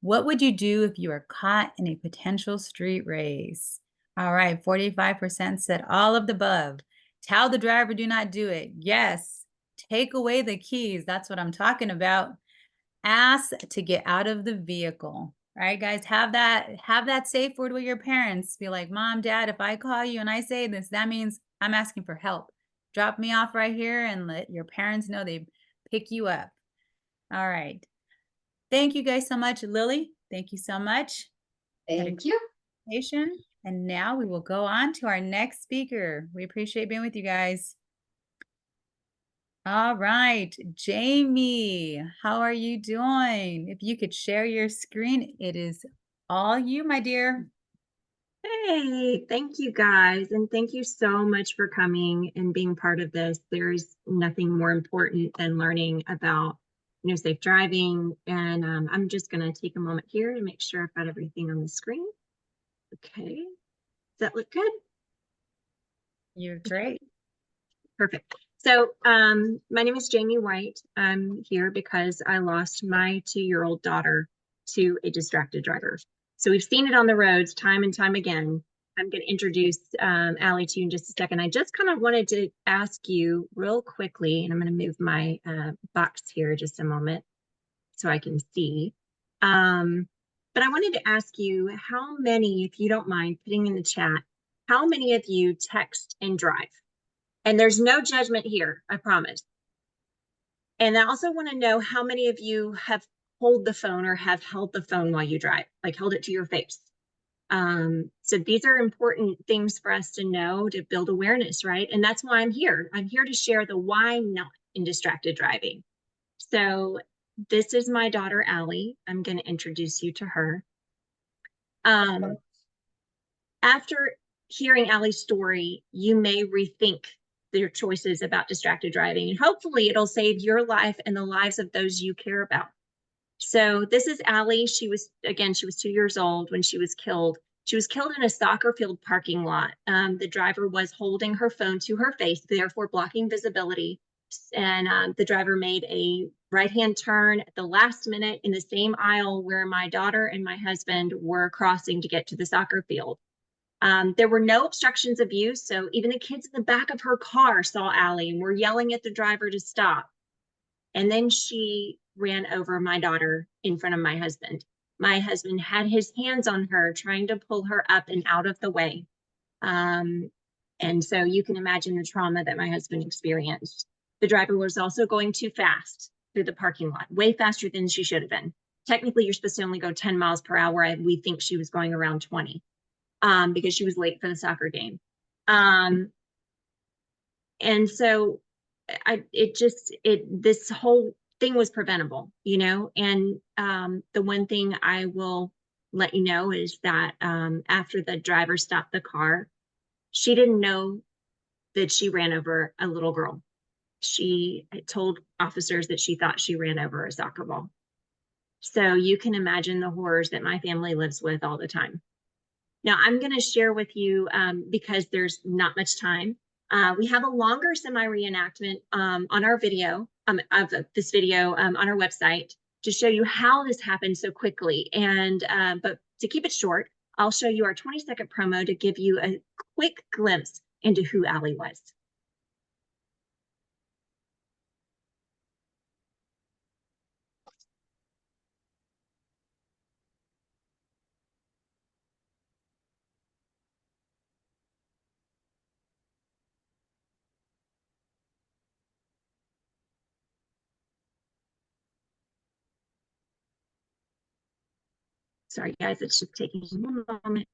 What would you do if you were caught in a potential street race? All right, 45% said all of the above. Tell the driver, do not do it. Yes, take away the keys. That's what I'm talking about. Ask to get out of the vehicle. All right, guys, have that safe word with your parents. Be like, Mom, Dad, if I call you and I say this, that means I'm asking for help. Drop me off right here and let your parents know they pick you up. All right. Thank you guys so much. Lily, thank you so much. Thank you. And now we will go on to our next speaker. We appreciate being with you guys. All right, Jamie, how are you doing? If you could share your screen, it is all you, my dear. Hey, thank you guys. And thank you so much for coming and being part of this. There's nothing more important than learning about, safe driving. And I'm just going to take a moment here to make sure I've got everything on the screen. Okay. Does that look good? You're great. Perfect. So my name is Jamie White. I'm here because I lost my 2-year-old daughter to a distracted driver. So we've seen it on the roads time and time again. I'm going to introduce Allie to you in just a second. I just kind of wanted to ask you real quickly, and I'm going to move my box here just a moment so I can see. But I wanted to ask you how many, if you don't mind putting in the chat, how many of you text and drive? And there's no judgment here, I promise. And I also want to know how many of you have hold the phone or have held the phone while you drive, like held it to your face. So these are important things for us to know to build awareness, right? And that's why I'm here. I'm here to share the why not in distracted driving. So this is my daughter, Allie. I'm going to introduce you to her. After hearing Allie's story, you may rethink your choices about distracted driving, and hopefully it'll save your life and the lives of those you care about. So this is Allie. She was 2 years old when she was killed. She was killed in a soccer field parking lot. The driver was holding her phone to her face, therefore blocking visibility. And the driver made a right-hand turn at the last minute in the same aisle where my daughter and my husband were crossing to get to the soccer field. There were no obstructions of view, so even the kids in the back of her car saw Allie and were yelling at the driver to stop. And then she ran over my daughter in front of my husband. My husband had his hands on her, trying to pull her up and out of the way. And so you can imagine the trauma that my husband experienced. The driver was also going too fast through the parking lot, way faster than she should have been. Technically, you're supposed to only go 10 miles per hour. And we think she was going around 20. Because she was late for the soccer game. And so this whole thing was preventable, and the one thing I will let you know is that after the driver stopped the car, she didn't know that she ran over a little girl. She told officers that she thought she ran over a soccer ball. So you can imagine the horrors that my family lives with all the time. Now, I'm going to share with you, because there's not much time, we have a longer semi-reenactment on our video, of this video on our website to show you how this happened so quickly. And but to keep it short, I'll show you our 20-second promo to give you a quick glimpse into who Allie was. Sorry, guys, it's just taking one moment.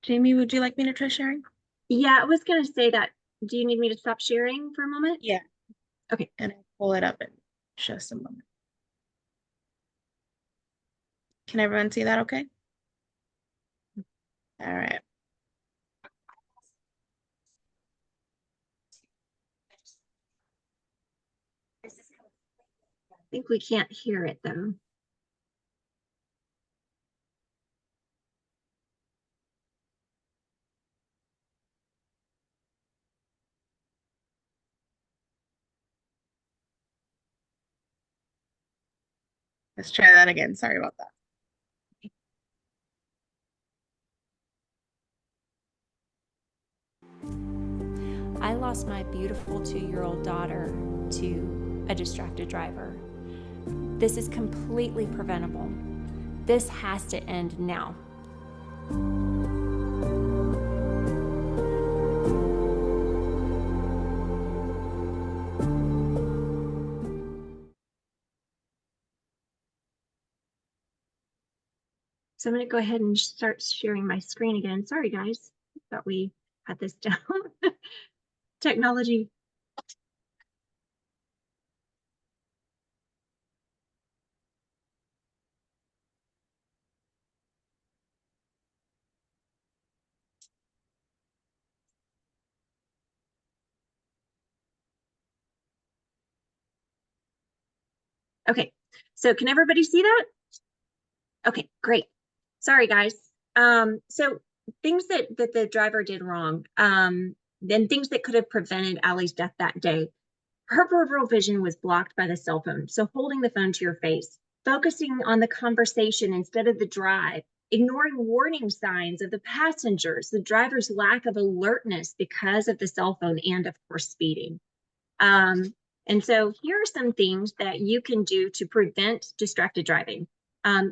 Jamie, would you like me to try sharing? Yeah, I was going to say that. Do you need me to stop sharing for a moment? Yeah. Okay. And I'll pull it up in just a moment. Can everyone see that okay? All right. I think we can't hear it though. Let's try that again. Sorry about that. I lost my beautiful 2-year-old daughter to a distracted driver. This is completely preventable. This has to end now. So I'm going to go ahead and start sharing my screen again. Sorry, guys. Thought we had this down. Technology. Okay, so can everybody see that? Okay, great. Sorry, guys. So things that the driver did wrong, then things that could have prevented Allie's death that day. Her peripheral vision was blocked by the cell phone. So holding the phone to your face, focusing on the conversation instead of the drive, ignoring warning signs of the passengers, the driver's lack of alertness because of the cell phone, and of course, speeding. And so here are some things that you can do to prevent distracted driving.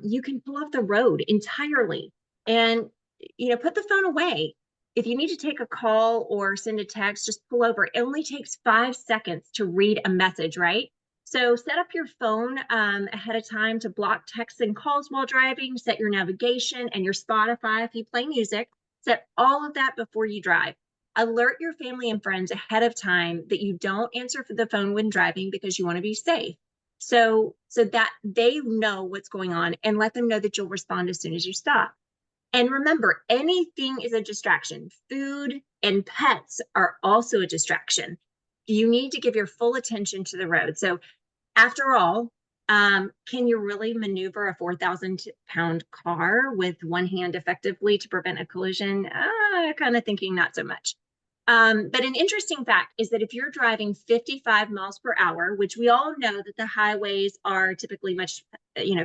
You can pull off the road entirely and, put the phone away. If you need to take a call or send a text, just pull over. It only takes 5 seconds to read a message, right? So set up your phone ahead of time to block texts and calls while driving, set your navigation and your Spotify if you play music, set all of that before you drive. Alert your family and friends ahead of time that you don't answer for the phone when driving because you want to be safe. So that they know what's going on, and let them know that you'll respond as soon as you stop. And remember, anything is a distraction. Food and pets are also a distraction. You need to give your full attention to the road. So after all, can you really maneuver a 4,000-pound car with one hand effectively to prevent a collision? Kind of thinking not so much. But an interesting fact is that if you're driving 55 miles per hour, which we all know that the highways are typically much,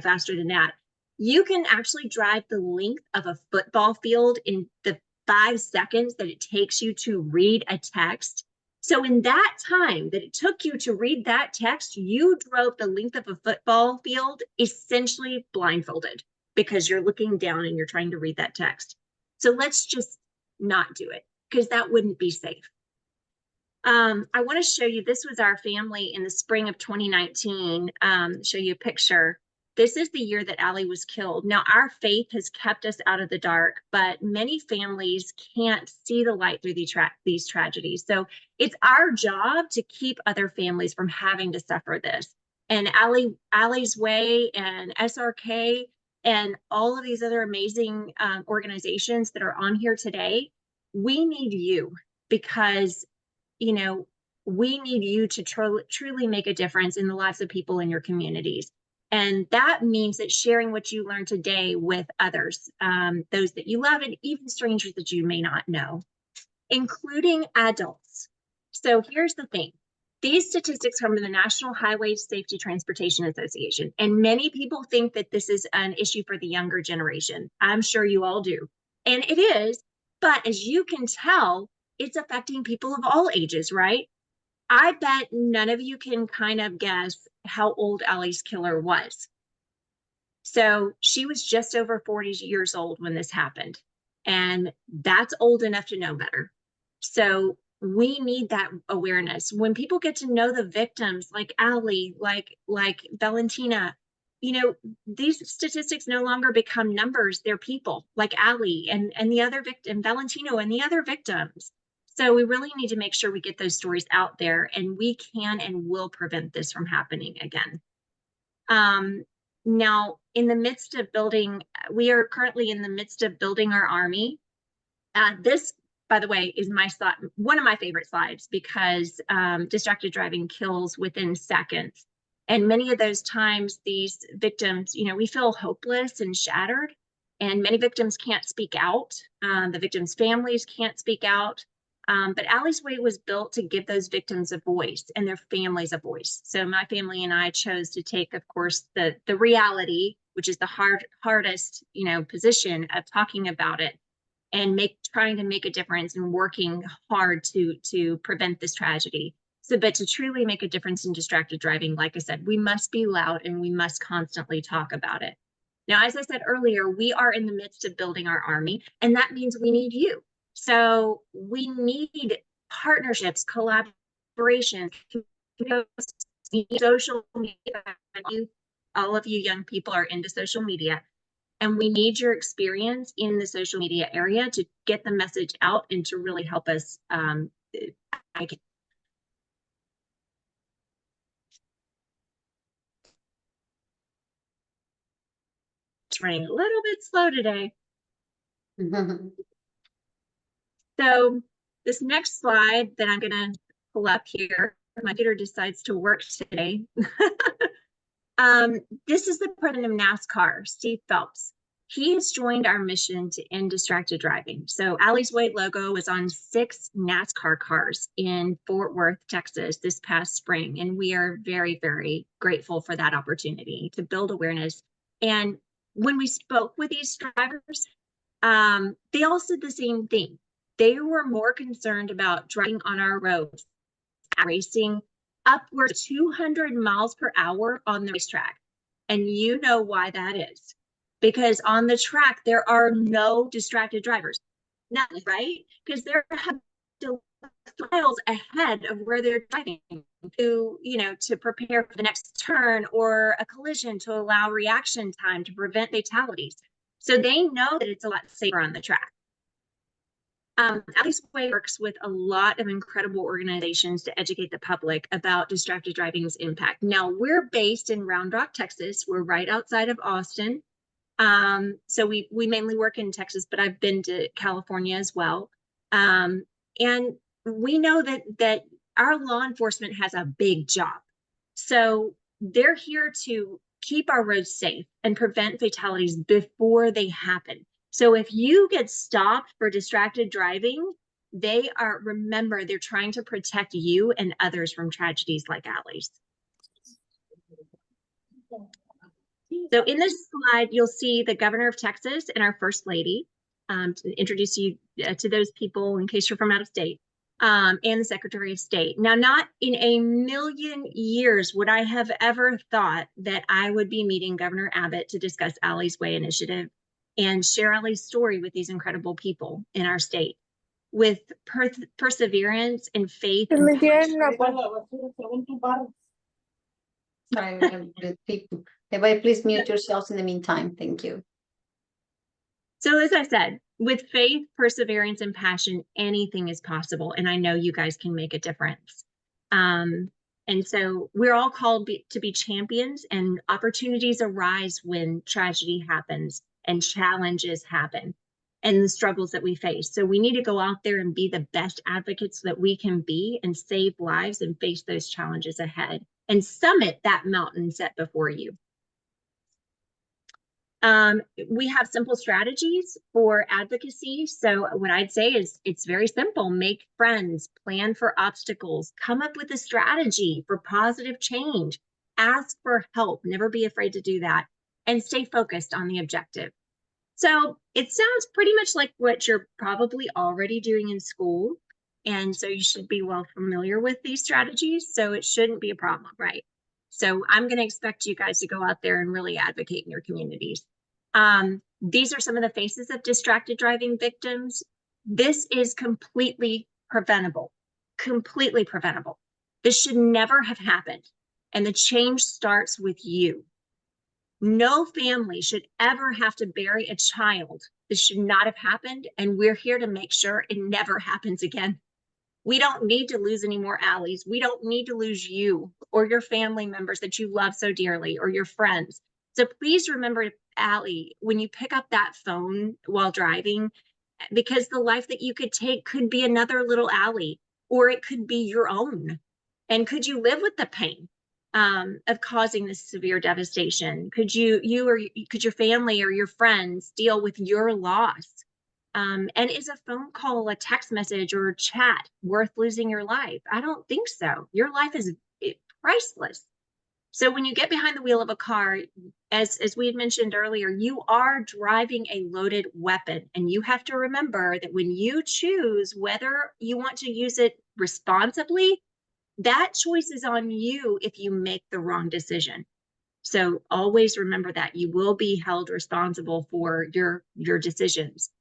faster than that, you can actually drive the length of a football field in the 5 seconds that it takes you to read a text. So in that time that it took you to read that text, you drove the length of a football field essentially blindfolded because you're looking down and you're trying to read that text. So let's just not do it, because that wouldn't be safe. I want to show you, this was our family in the spring of 2019, show you a picture. This is the year that Allie was killed. Now, our faith has kept us out of the dark, but many families can't see the light through these tragedies. So it's our job to keep other families from having to suffer this. And Allie's Way and SRK and all of these other amazing organizations that are on here today, we need you, because we need you to truly make a difference in the lives of people in your communities. And that means that sharing what you learned today with others, those that you love, and even strangers that you may not know, including adults. So here's the thing. These statistics come from the National Highway Safety Transportation Association, and many people think that this is an issue for the younger generation. I'm sure you all do. And it is, but as you can tell, it's affecting people of all ages, right? I bet none of you can kind of guess how old Allie's killer was. So she was just over 40 years old when this happened, and that's old enough to know better. So we need that awareness. When people get to know the victims, like Allie, like Valentina, these statistics no longer become numbers. They're people, like Allie and the other victim, Valentino and the other victims. So we really need to make sure we get those stories out there, and we can and will prevent this from happening again. Now, in the midst of building, we are currently in the midst of building our army. This, by the way, is one of my favorite slides, because distracted driving kills within seconds. And many of those times, these victims, we feel hopeless and shattered, and many victims can't speak out. The victims' families can't speak out. But Allie's Way was built to give those victims a voice and their families a voice. So my family and I chose to take, of course, the reality, which is the hardest, position of talking about it. and trying to make a difference and working hard to prevent this tragedy. So, but to truly make a difference in distracted driving, like I said, we must be loud and we must constantly talk about it. Now, as I said earlier, we are in the midst of building our army, and that means we need you. So we need partnerships, collaboration, social media. All of you young people are into social media, and we need your experience in the social media area to get the message out and to really help us. It's running a little bit slow today. So this next slide that I'm going to pull up here, my computer decides to work today. This is the president of NASCAR, Steve Phelps. He has joined our mission to end distracted driving. So Allie's Way logo was on 6 NASCAR cars in Fort Worth, Texas this past spring. And we are very, very grateful for that opportunity to build awareness. And when we spoke with these drivers, they all said the same thing. They were more concerned about driving on our roads, racing upwards of 200 miles per hour on the racetrack. And you know why that is. Because on the track, there are no distracted drivers. None, right? Because they're miles ahead of where they're driving to prepare for the next turn or a collision to allow reaction time to prevent fatalities. So they know that it's a lot safer on the track. Allie's Way works with a lot of incredible organizations to educate the public about distracted driving's impact. Now, we're based in Round Rock, Texas. We're right outside of Austin. So we mainly work in Texas, but I've been to California as well. And we know that our law enforcement has a big job. So they're here to keep our roads safe and prevent fatalities before they happen. So if you get stopped for distracted driving, remember, they're trying to protect you and others from tragedies like Allie's. So in this slide, you'll see the governor of Texas and our first lady, to introduce you to those people in case you're from out of state, and the Secretary of State. Now, not in a million years would I have ever thought that I would be meeting Governor Abbott to discuss Allie's Way initiative and share Allie's story with these incredible people in our state. With perseverance and faith. Everybody, please mute yourselves in the meantime. Thank you. So as I said, with faith, perseverance, and passion, anything is possible. And I know you guys can make a difference. And so we're all called to be champions, and opportunities arise when tragedy happens and challenges happen and the struggles that we face. So we need to go out there and be the best advocates that we can be and save lives and face those challenges ahead and summit that mountain set before you. We have simple strategies for advocacy. So what I'd say is it's very simple. Make friends, plan for obstacles, come up with a strategy for positive change, ask for help, never be afraid to do that, and stay focused on the objective. So it sounds pretty much like what you're probably already doing in school. And so you should be well familiar with these strategies. So it shouldn't be a problem, right? So I'm going to expect you guys to go out there and really advocate in your communities. These are some of the faces of distracted driving victims. This is completely preventable, completely preventable. This should never have happened. And the change starts with you. No family should ever have to bury a child. This should not have happened. And we're here to make sure it never happens again. We don't need to lose any more Allies. We don't need to lose you or your family members that you love so dearly or your friends. So please remember, Allie, when you pick up that phone while driving, because the life that you could take could be another little Allie, or it could be your own. And could you live with the pain of causing this severe devastation? Could could your family or your friends deal with your loss? And is a phone call, a text message, or a chat worth losing your life? I don't think so. Your life is priceless. So when you get behind the wheel of a car, as we had mentioned earlier, you are driving a loaded weapon, and you have to remember that when you choose whether you want to use it responsibly, that choice is on you if you make the wrong decision. So always remember that you will be held responsible for your decisions.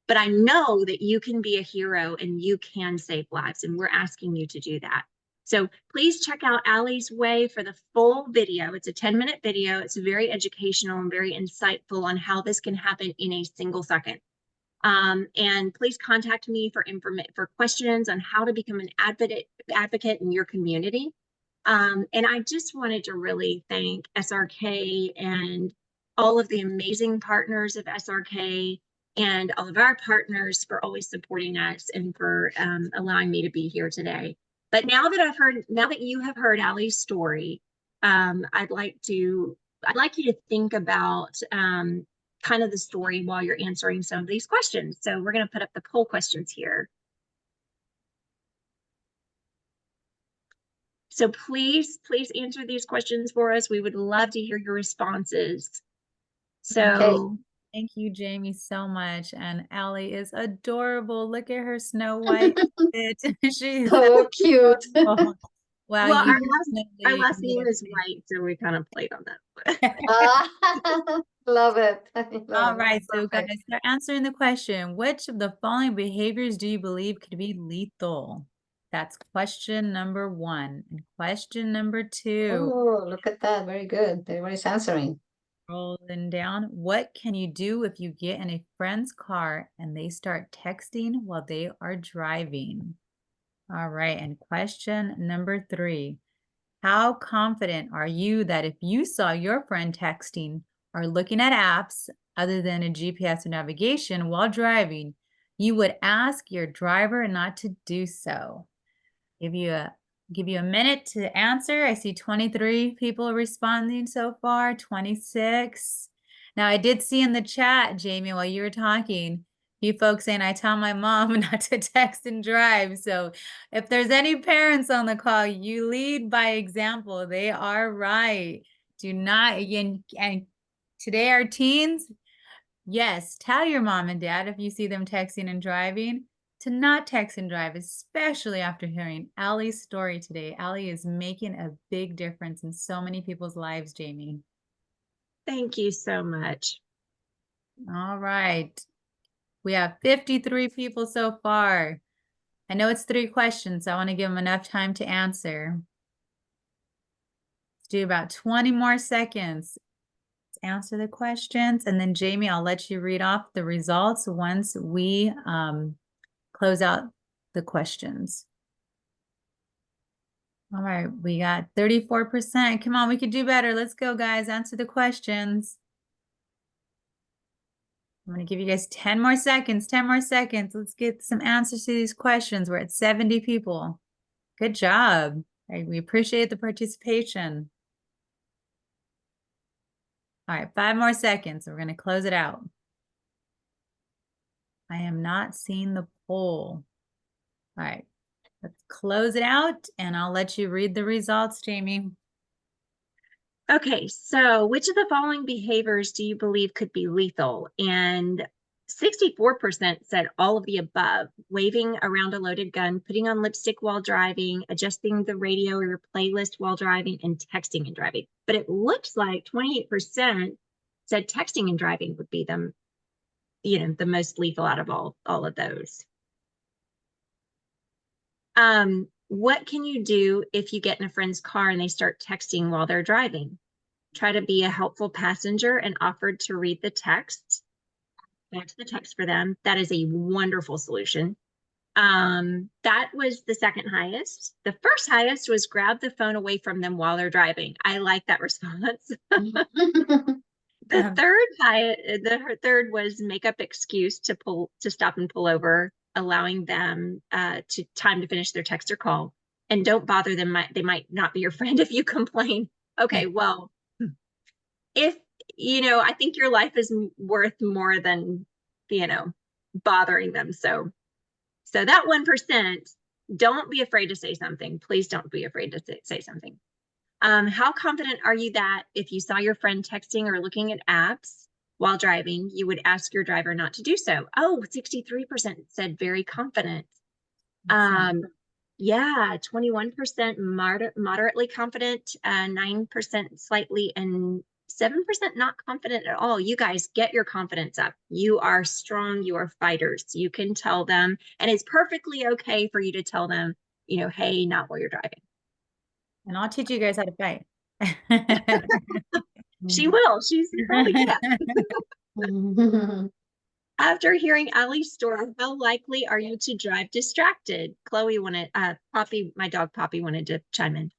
But I know that you can be a hero and you can save lives, and we're asking you to do that. So please check out Allie's Way for the full video. It's a 10-minute video. It's very educational and very insightful on how this can happen in a single second. And please contact me for questions on how to become an advocate in your community. And I just wanted to really thank SRK and all of the amazing partners of SRK and all of our partners for always supporting us and for allowing me to be here today. But now that you have heard Allie's story, I'd like you to think about kind of the story while you're answering some of these questions. So we're going to put up the poll questions here. So please answer these questions for us. We would love to hear your responses. So Okay. Thank you, Jamie, so much. And Allie is adorable. Look at her Snow White. She's So cute. adorable. Wow, well, you our definitely last made name it. is White, so we kind of played on that. Love it. All right, so guys, Perfect. they're answering the question, which of the following behaviors do you believe could be lethal? That's question number 1. And question number 2, Oh, look at that. Very good. Everybody's answering. rolling down. What can you do if you get in a friend's car and they start texting while they are driving? All right, and question number 3, how confident are you that if you saw your friend texting or looking at apps other than a GPS or navigation while driving, you would ask your driver not to do so? Give you a minute to answer. I see 23 people responding so far, 26. Now I did see in the chat, Jamie, while you were talking, you folks saying I tell my mom not to text and drive. So if there's any parents on the call, you lead by example. They are right. Do not, and today our teens, yes, tell your mom and dad if you see them texting and driving to not text and drive, especially after hearing Allie's story today. Allie is making a big difference in so many people's lives, Jamie. Thank you so much. All right. We have 53 people so far. I know it's 3 questions, so I want to give them enough time to answer. Let's do about 20 more seconds. Let's answer the questions. And then Jamie, I'll let you read off the results once we close out the questions. All right, we got 34%. Come on, we could do better. Let's go, guys. Answer the questions. I'm going to give you guys 10 more seconds, 10 more seconds. Let's get some answers to these questions. We're at 70 people. Good job. We appreciate the participation. All right, 5 more seconds. We're going to close it out. I am not seeing the poll. All right, let's close it out and I'll let you read the results, Jamie. Okay, so which of the following behaviors do you believe could be lethal? And 64% said all of the above: waving around a loaded gun, putting on lipstick while driving, adjusting the radio or your playlist while driving, and texting and driving. But it looks like 28% said texting and driving would be the most lethal out of all of those. What can you do if you get in a friend's car and they start texting while they're driving? Try to be a helpful passenger and offered to read the text. Back to the text for them. That is a wonderful solution. That was the second highest. The first highest was grab the phone away from them while they're driving. I like that response. The third was make up excuse to stop and pull over, allowing them time to finish their text or call, and don't bother them. They might not be your friend if you complain. Okay, well, if I think your life is worth more than bothering them. So that 1%, don't be afraid to say something. Please don't be afraid to say something. How confident are you that if you saw your friend texting or looking at apps while driving, you would ask your driver not to do so? Oh, 63% said very confident. Yeah, 21% moderately confident, 9% slightly, and 7% not confident at all. You guys get your confidence up. You are strong. You are fighters. You can tell them, and it's perfectly okay for you to tell them, hey, not while you're driving. And I'll teach you guys how to fight. She will. She's probably good at it. After hearing Allie's story, how likely are you to drive distracted? Chloe wanted, Poppy, my dog Poppy wanted to chime in.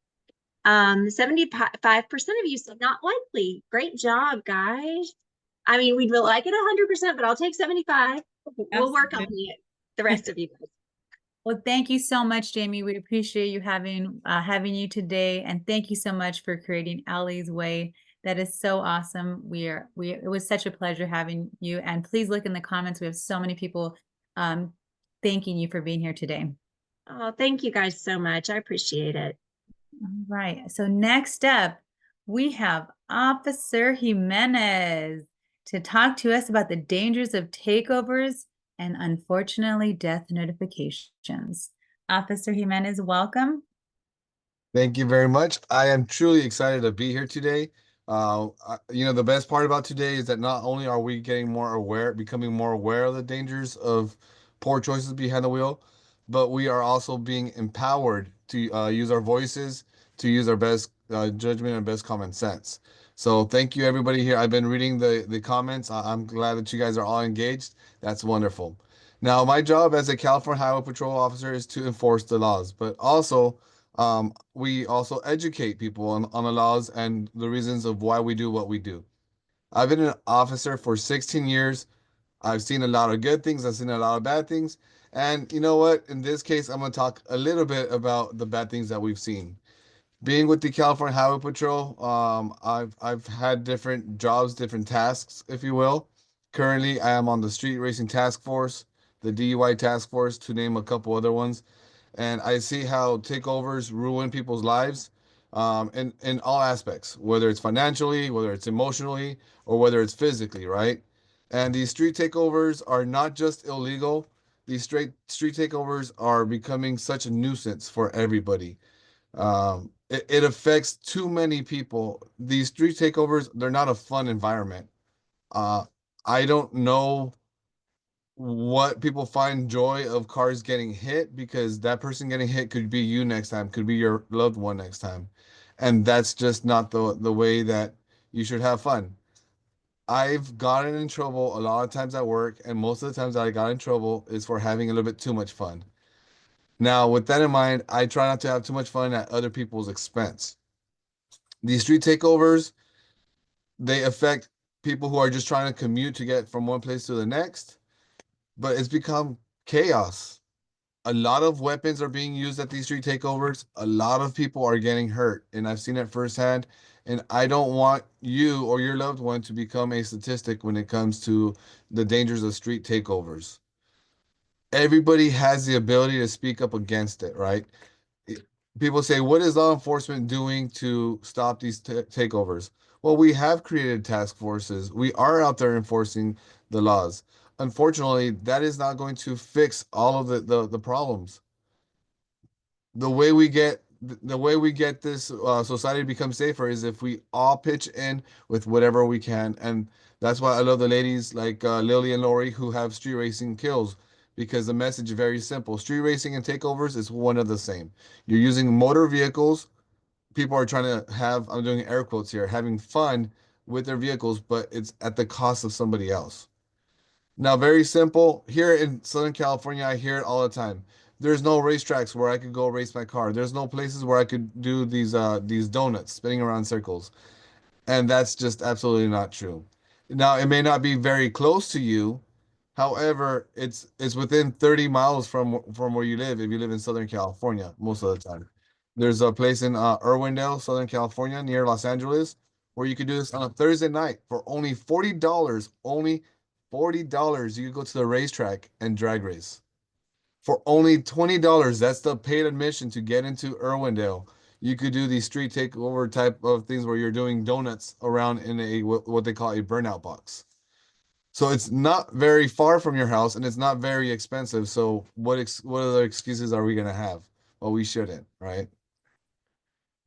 75% of you said not likely. Great job, guys. I mean, we'd like it 100%, but I'll take 75. We'll work on it. The rest of you guys. Well, thank you so much, Jamie. We appreciate you having you today, and thank you so much for creating Allie's Way. That is so awesome. It was such a pleasure having you. And please look in the comments. We have so many people thanking you for being here today. Oh, thank you guys so much. I appreciate it. All right. So next up, we have Officer Jimenez to talk to us about the dangers of takeovers and unfortunately death notifications. Officer Jimenez, welcome. Thank you very much. I am truly excited to be here today. The best part about today is that not only are we becoming more aware of the dangers of poor choices behind the wheel, but we are also being empowered to use our voices, to use our best judgment and best common sense. So thank you, everybody here. I've been reading the comments. I'm glad that you guys are all engaged. That's wonderful. Now, my job as a California Highway Patrol officer is to enforce the laws, but also we also educate people on the laws and the reasons of why we do what we do. I've been an officer for 16 years. I've seen a lot of good things. I've seen a lot of bad things. And you know what? In this case, I'm going to talk a little bit about the bad things that we've seen. Being with the California Highway Patrol, I've had different jobs, different tasks, if you will. Currently, I am on the Street Racing Task Force, the DUI Task Force, to name a couple other ones. And I see how takeovers ruin people's lives, in all aspects, whether it's financially, whether it's emotionally, or whether it's physically, right? And these street takeovers are not just illegal. These street takeovers are becoming such a nuisance for everybody. It affects too many people. These street takeovers, they're not a fun environment. Uh, I don't know what people find joy of cars getting hit, because that person getting hit could be you next time, could be your loved one next time. And that's just not the way that you should have fun. I've gotten in trouble a lot of times at work, and most of the times that I got in trouble is for having a little bit too much fun. Now, with that in mind, I try not to have too much fun at other people's expense. These street takeovers, they affect people who are just trying to commute to get from one place to the next, but it's become chaos. A lot of weapons are being used at these street takeovers. A lot of people are getting hurt, and I've seen it firsthand. And I don't want you or your loved one to become a statistic when it comes to the dangers of street takeovers. Everybody has the ability to speak up against it, right? People say, what is law enforcement doing to stop these takeovers? Well, we have created task forces. We are out there enforcing the laws. Unfortunately, that is not going to fix all of the problems. The way we get this society to become safer is if we all pitch in with whatever we can. And that's why I love the ladies like Lily and Lori who have Street Racing Kills, because the message is very simple. Street racing and takeovers is one of the same. You're using motor vehicles. People are trying to have, I'm doing air quotes here, having fun with their vehicles, but it's at the cost of somebody else. Now, very simple. Here in Southern California, I hear it all the time. There's no racetracks where I could go race my car. There's no places where I could do these donuts spinning around in circles. And that's just absolutely not true. Now, it may not be very close to you. However, it's within 30 miles from where you live if you live in Southern California most of the time. There's a place in Irwindale, Southern California, near Los Angeles, where you could do this on a Thursday night for only $40. Only $40, you could go to the racetrack and drag race. For only $20, that's the paid admission to get into Irwindale. You could do these street takeover type of things where you're doing donuts around in a what they call a burnout box. So it's not very far from your house and it's not very expensive. So what other excuses are we gonna have? Well, we shouldn't, right?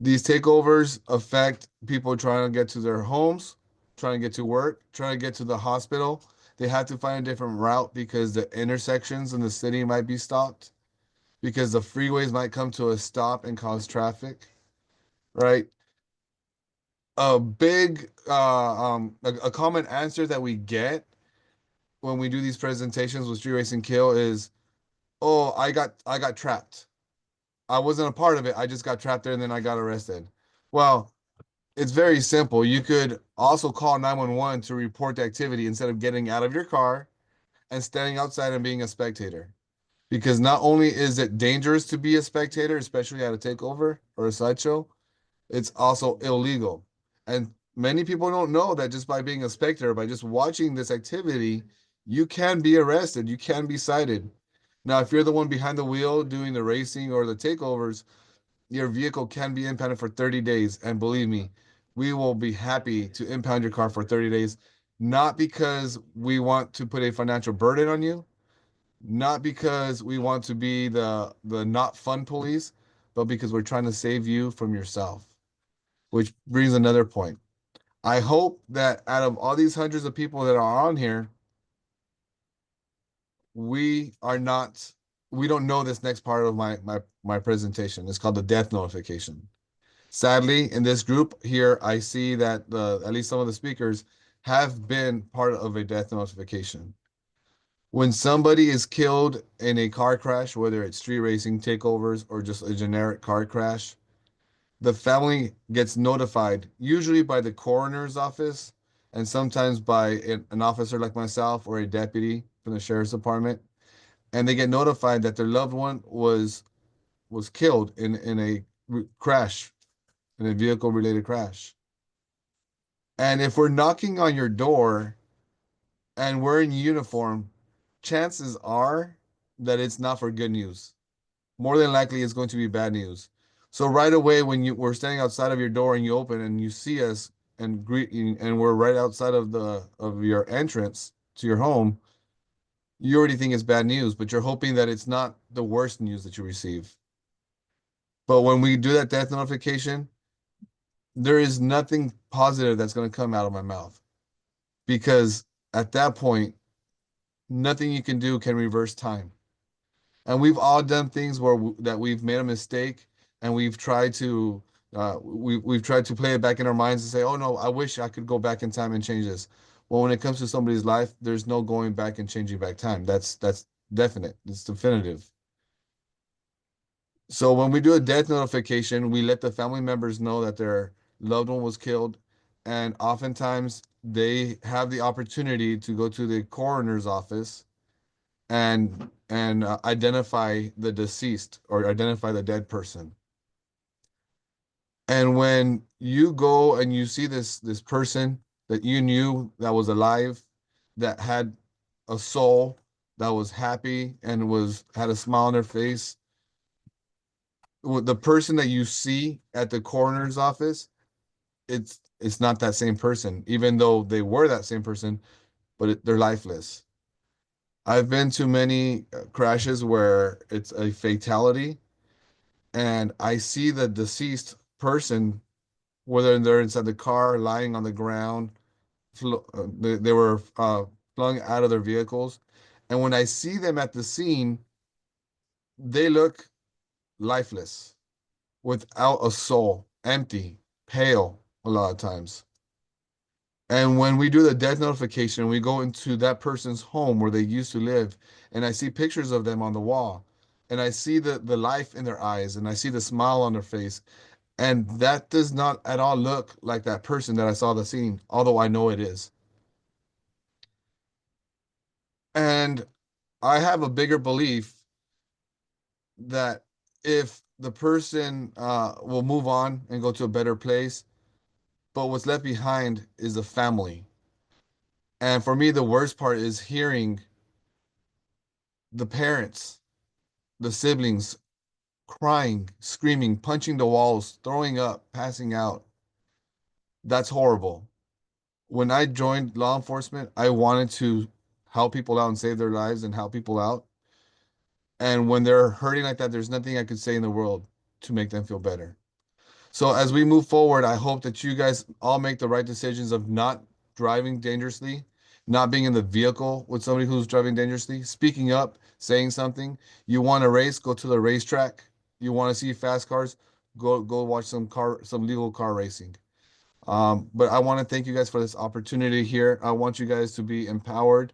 These takeovers affect people trying to get to their homes, trying to get to work, trying to get to the hospital. They have to find a different route because the intersections in the city might be stopped, because the freeways might come to a stop and cause traffic, right? A big a common answer that we get when we do these presentations with Street Racing Kill is, oh, I got trapped. I wasn't a part of it. I just got trapped there and then I got arrested. Well, it's very simple. You could also call 911 to report the activity instead of getting out of your car and standing outside and being a spectator. Because not only is it dangerous to be a spectator, especially at a takeover or a sideshow, it's also illegal. And many people don't know that just by being a spectator, by just watching this activity, you can be arrested, you can be cited. Now, if you're the one behind the wheel doing the racing or the takeovers, your vehicle can be impounded for 30 days. And believe me, we will be happy to impound your car for 30 days, not because we want to put a financial burden on you, not because we want to be the not fun police, but because we're trying to save you from yourself. Which brings another point. I hope that out of all these hundreds of people that are on here, we are not, we don't know this next part of my presentation. It's called the death notification. Sadly, in this group here, I see that at least some of the speakers have been part of a death notification. When somebody is killed in a car crash, whether it's street racing, takeovers, or just a generic car crash, the family gets notified, usually by the coroner's office and sometimes by an officer like myself or a deputy from the sheriff's department. And they get notified that their loved one was killed in a crash, in a vehicle related crash. And if we're knocking on your door and we're in uniform, chances are that it's not for good news. More than likely, it's going to be bad news. So right away, when you we're standing outside of your door and you open and you see us and greet and we're right outside of your entrance to your home, you already think it's bad news, but you're hoping that it's not the worst news that you receive. But when we do that death notification, there is nothing positive that's going to come out of my mouth, because at that point, nothing you can do can reverse time. And we've all done things where that we've made a mistake and we've tried to we've tried to play it back in our minds and say, oh no, I wish I could go back in time and change this. Well, when it comes to somebody's life, there's no going back and changing back time. That's definite. It's definitive. So when we do a death notification, we let the family members know that their loved one was killed, and oftentimes they have the opportunity to go to the coroner's office and identify the deceased or identify the dead person. And when you go and you see this person that you knew that was alive, that had a soul, that was happy and had a smile on their face, the person that you see at the coroner's office, it's not that same person, even though they were that same person, but they're lifeless. I've been to many crashes where it's a fatality, and I see the deceased person, whether they're inside the car, lying on the ground, they were flung out of their vehicles. And when I see them at the scene, they look lifeless, without a soul, empty, pale a lot of times. And when we do the death notification, we go into that person's home where they used to live, and I see pictures of them on the wall, and I see the life in their eyes, and I see the smile on their face, and that does not at all look like that person that I saw the scene, although I know it is. And I have a bigger belief that if the person will move on and go to a better place, but what's left behind is the family. And for me, the worst part is hearing the parents, the siblings crying, screaming, punching the walls, throwing up, passing out. That's horrible. When I joined law enforcement, I wanted to help people out and save their lives and help people out. And when they're hurting like that, there's nothing I could say in the world to make them feel better. So as we move forward, I hope that you guys all make the right decisions of not driving dangerously, not being in the vehicle with somebody who's driving dangerously, speaking up, saying something. You want to race, go to the racetrack. You want to see fast cars, go watch some legal car racing. But I want to thank you guys for this opportunity here. I want you guys to be empowered,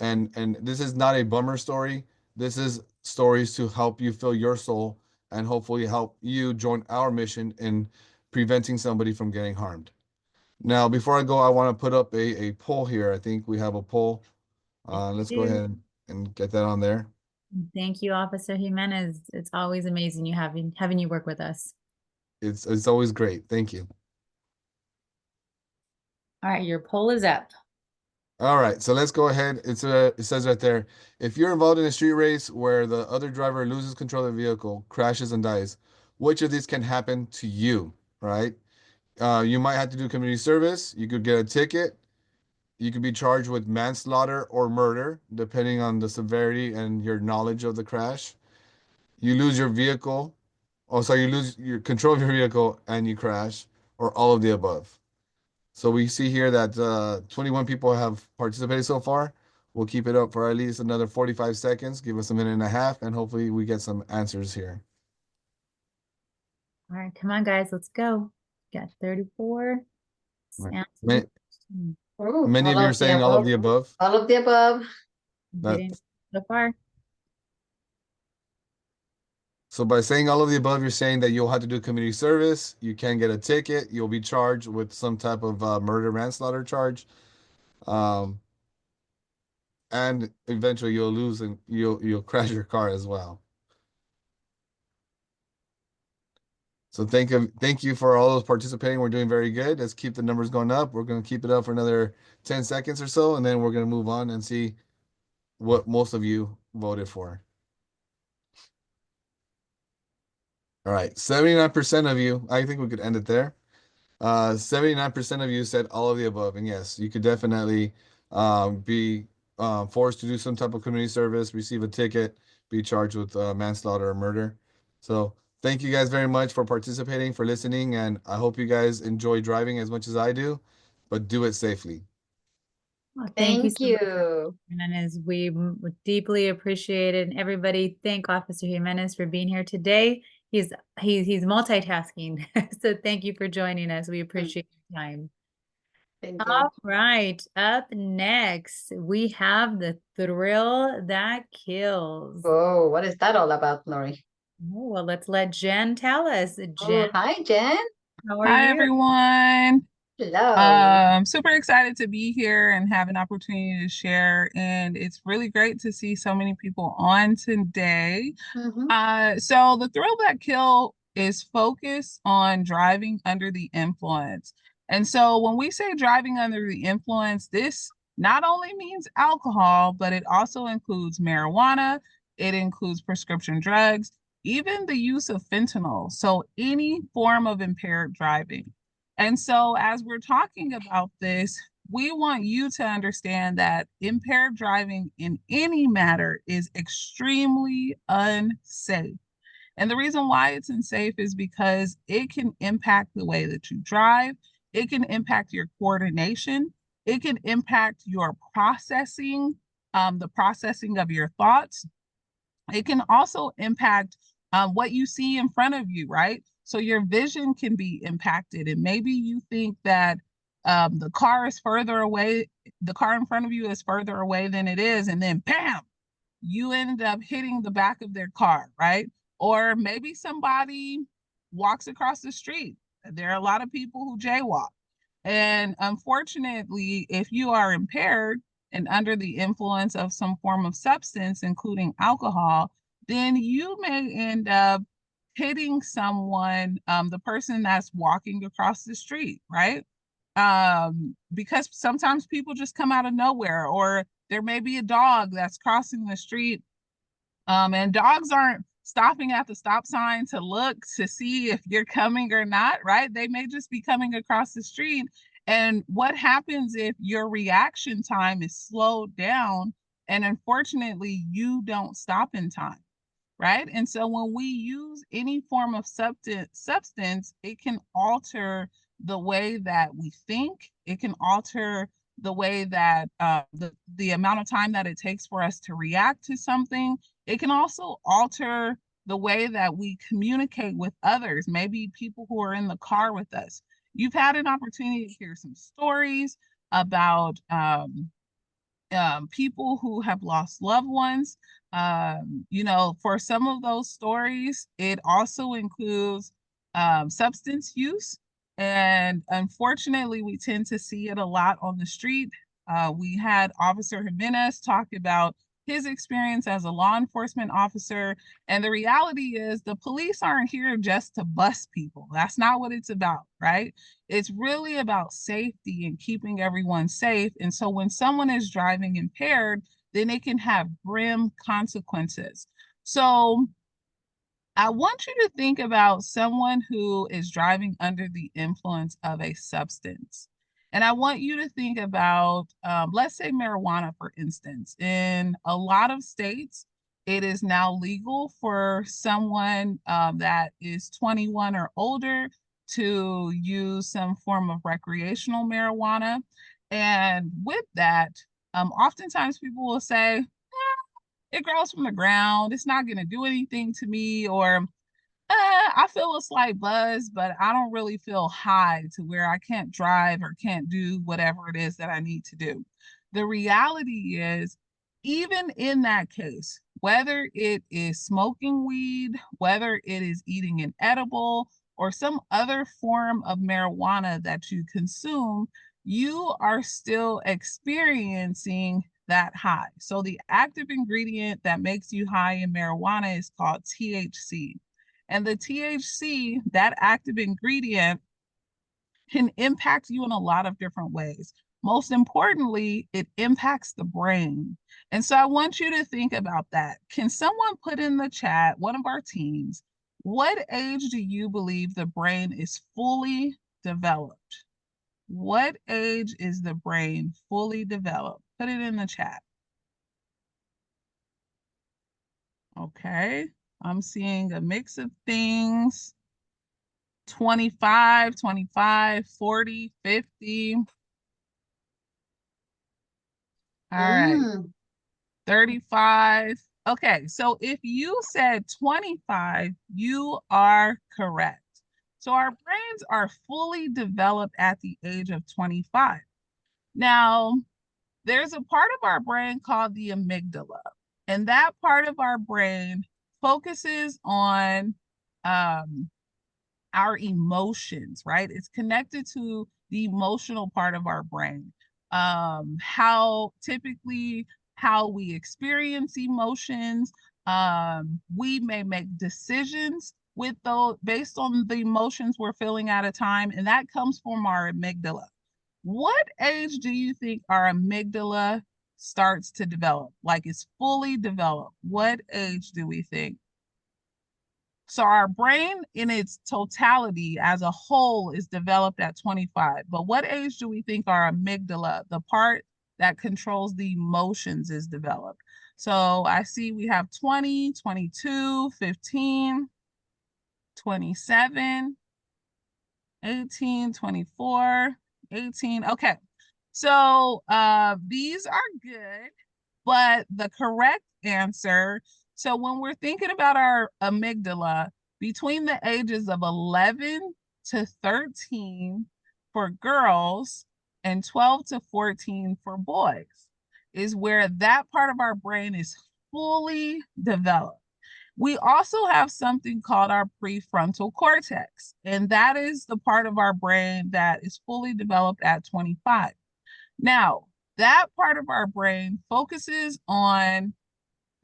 and this is not a bummer story. This is stories to help you fill your soul and hopefully help you join our mission in preventing somebody from getting harmed. Now, before I go, I want to put up a poll here. I think we have a poll. Let's go ahead and get that on there. Thank you, Officer Jimenez. It's always amazing having you work with us. It's always great. Thank you. All right, your poll is up. All right, so let's go ahead. It says right there, if you're involved in a street race where the other driver loses control of the vehicle, crashes and dies, which of these can happen to you, right? You might have to do community service. You could get a ticket. You could be charged with manslaughter or murder, depending on the severity and your knowledge of the crash. You lose your vehicle. Oh, sorry, you lose your control of your vehicle and you crash, or all of the above. So we see here that 21 people have participated so far. We'll keep it up for at least another 45 seconds. Give us a minute and a half, and hopefully we get some answers here. All right, come on, guys, let's go. Got 34. Right. Ooh, Many of you are saying all of the above. All of the above. Getting so far. So by saying all of the above, you're saying that you'll have to do community service. You can get a ticket. You'll be charged with some type of murder manslaughter charge. And eventually you'll lose and you'll crash your car as well. So thank you for all those participating. We're doing very good. Let's keep the numbers going up. We're going to keep it up for another 10 seconds or so, and then we're going to move on and see what most of you voted for. All right, 79% of you, I think we could end it there. 79% of you said all of the above. And yes, you could definitely be forced to do some type of community service, receive a ticket, be charged with manslaughter or murder. So thank you guys very much for participating, for listening, and I hope you guys enjoy driving as much as I do, but do it safely. Well, Thank so you. Jimenez. We deeply appreciate it. And everybody, thank Officer Jimenez for being here today. He's multitasking. So thank you for joining us. We appreciate your time. Thank you. All right, up next, we have the thrill that kills. Oh, what is that all about, Nori? Oh, well, let's let Jen tell us. Oh, Jen, hi, Jen. how are Hi, you? everyone. Hello. Super excited to be here and have an opportunity to share. And it's really great to see so many people on today. So the thrill that kill is focused on driving under the influence. And so when we say driving under the influence, this not only means alcohol, but it also includes marijuana, it includes prescription drugs, even the use of fentanyl. So any form of impaired driving. And so as we're talking about this, we want you to understand that impaired driving in any matter is extremely unsafe. And the reason why it's unsafe is because it can impact the way that you drive. It can impact your coordination. It can impact your processing, the processing of your thoughts. It can also impact what you see in front of you, right? So your vision can be impacted. And maybe you think that the car is further away, the car in front of you is further away than it is. And then bam, you end up hitting the back of their car, right? Or maybe somebody walks across the street. There are a lot of people who jaywalk. And unfortunately, if you are impaired and under the influence of some form of substance, including alcohol, then you may end up hitting someone, the person that's walking across the street, right? Because sometimes people just come out of nowhere, or there may be a dog that's crossing the street. And dogs aren't stopping at the stop sign to look to see if you're coming or not, right? They may just be coming across the street. And what happens if your reaction time is slowed down and unfortunately you don't stop in time, right? And so when we use any form of substance, it can alter the way that we think. It can alter the way that the amount of time that it takes for us to react to something. It can also alter the way that we communicate with others, maybe people who are in the car with us. You've had an opportunity to hear some stories about people who have lost loved ones. You know, for some of those stories, it also includes substance use. And unfortunately, we tend to see it a lot on the street. We had Officer Jimenez talk about his experience as a law enforcement officer. And the reality is the police aren't here just to bust people. That's not what it's about, right? It's really about safety and keeping everyone safe. And so when someone is driving impaired, then it can have grim consequences. So I want you to think about someone who is driving under the influence of a substance. And I want you to think about, let's say marijuana, for instance. In a lot of states, it is now legal for someone that is 21 or older to use some form of recreational marijuana. And with that, oftentimes people will say, it grows from the ground. It's not going to do anything to me. Or I feel a slight buzz, but I don't really feel high to where I can't drive or can't do whatever it is that I need to do. The reality is, even in that case, whether it is smoking weed, whether it is eating an edible, or some other form of marijuana that you consume, you are still experiencing that high. So the active ingredient that makes you high in marijuana is called THC. And the THC, that active ingredient, can impact you in a lot of different ways. Most importantly, it impacts the brain. And so I want you to think about that. Can someone put in the chat, one of our teams, what age do you believe the brain is fully developed? What age is the brain fully developed? Put it in the chat. Okay, I'm seeing a mix of things. 25, 25, 40, 50. All right, 35. Okay, so if you said 25, you are correct. So our brains are fully developed at the age of 25. Now, there's a part of our brain called the amygdala, and that part of our brain focuses on our emotions, right? It's connected to the emotional part of our brain. How we experience emotions. We may make decisions with those based on the emotions we're feeling at a time, and that comes from our amygdala. What age do you think our amygdala starts to develop? Like it's fully developed. What age do we think? So our brain in its totality as a whole is developed at 25. But what age do we think our amygdala, the part that controls the emotions, is developed? So I see we have 20, 22, 15, 27, 18, 24, 18. Okay. So these are good, but the correct answer, so when we're thinking about our amygdala, between the ages of 11 to 13 for girls and 12 to 14 for boys is where that part of our brain is fully developed. We also have something called our prefrontal cortex, and that is the part of our brain that is fully developed at 25. Now, that part of our brain focuses on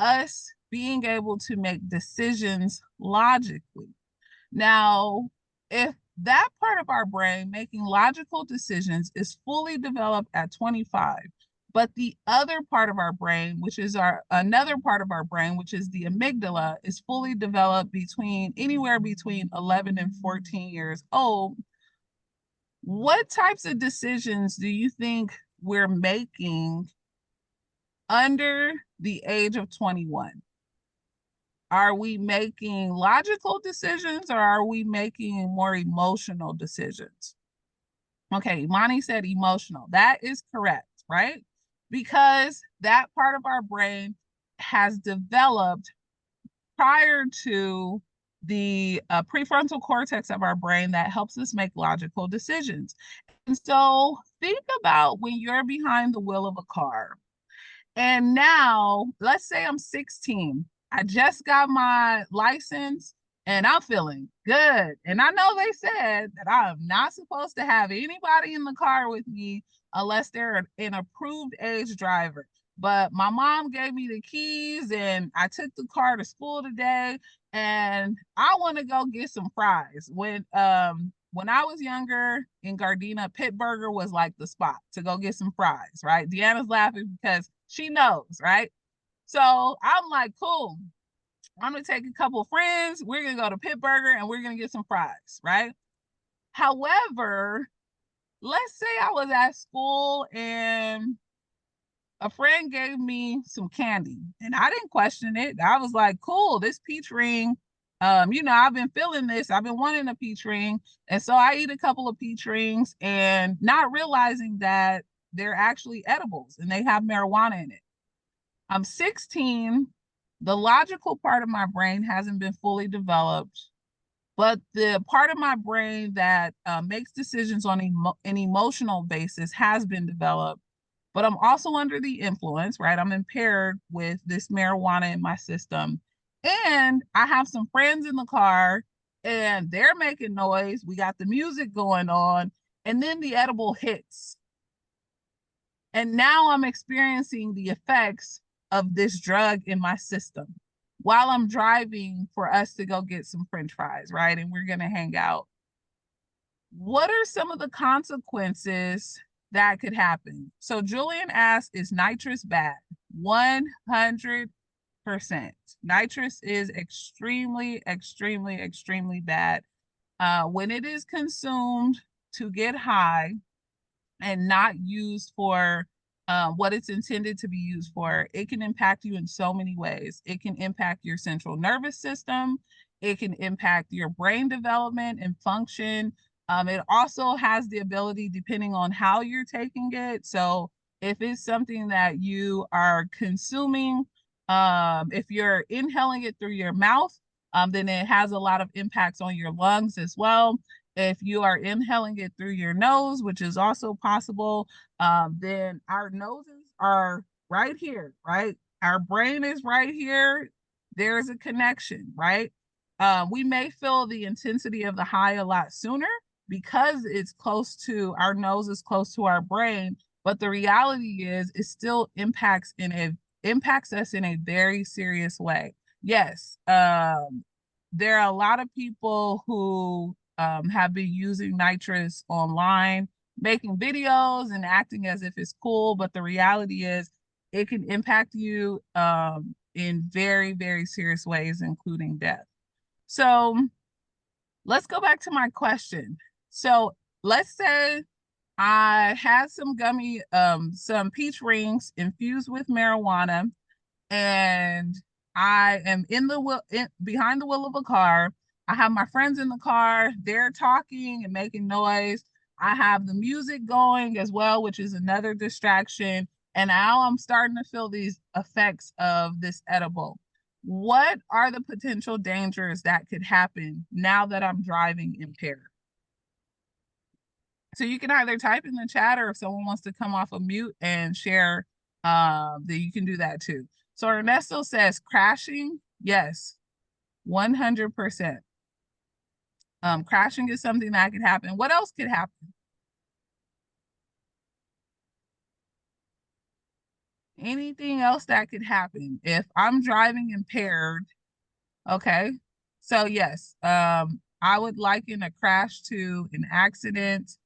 us being able to make decisions logically. Now, if that part of our brain making logical decisions is fully developed at 25, But the other part of our brain, which is another part of our brain, which is the amygdala, is fully developed anywhere between 11 and 14 years old. What types of decisions do you think we're making under the age of 21? Are we making logical decisions or are we making more emotional decisions? Okay, Imani said emotional. That is correct, right? Because that part of our brain has developed prior to the prefrontal cortex of our brain that helps us make logical decisions. And so think about when you're behind the wheel of a car. And now, let's say I'm 16. I just got my license and I'm feeling good. And I know they said that I'm not supposed to have anybody in the car with me unless they're an approved age driver. But my mom gave me the keys and I took the car to school today and I want to go get some fries. When I was younger in Gardena, Pit Burger was like the spot to go get some fries, right? Deanna's laughing because she knows, right? So I'm like, cool. I'm gonna take a couple of friends. We're gonna go to Pit Burger and we're gonna get some fries, right? However, let's say I was at school and a friend gave me some candy and I didn't question it. I was like, cool, this peach ring. I've been feeling this. I've been wanting a peach ring. And so I eat a couple of peach rings and not realizing that they're actually edibles and they have marijuana in it. I'm 16. The logical part of my brain hasn't been fully developed, but the part of my brain that makes decisions on an emotional basis has been developed. But I'm also under the influence, right? I'm impaired with this marijuana in my system. And I have some friends in the car and they're making noise. We got the music going on. And then the edible hits. And now I'm experiencing the effects of this drug in my system while I'm driving for us to go get some French fries, right? And we're going to hang out. What are some of the consequences that could happen? So Julian asked, is nitrous bad? 100%. Nitrous is extremely, extremely, extremely bad. When it is consumed to get high and not used for what it's intended to be used for, it can impact you in so many ways. It can impact your central nervous system. It can impact your brain development and function. It also has the ability, depending on how you're taking it. So if it's something that you are consuming, if you're inhaling it through your mouth, then it has a lot of impacts on your lungs as well. If you are inhaling it through your nose, which is also possible, then our noses are right here, right? Our brain is right here. There's a connection, right? We may feel the intensity of the high a lot sooner because it's close to our nose is close to our brain. But the reality is it still impacts us in a very serious way. Yes, there are a lot of people who have been using nitrous online, making videos and acting as if it's cool. But the reality is it can impact you in very, very serious ways, including death. So let's go back to my question. So let's say I had some peach rings infused with marijuana, and I am behind the wheel of a car. I have my friends in the car. They're talking and making noise. I have the music going as well, which is another distraction. And now I'm starting to feel these effects of this edible. What are the potential dangers that could happen now that I'm driving impaired? So you can either type in the chat, or if someone wants to come off of mute and share, then you can do that too. So Ernesto says crashing. Yes, 100%. Crashing is something that could happen. What else could happen? Anything else that could happen if I'm driving impaired? Okay, so yes, I would liken a crash to an accident.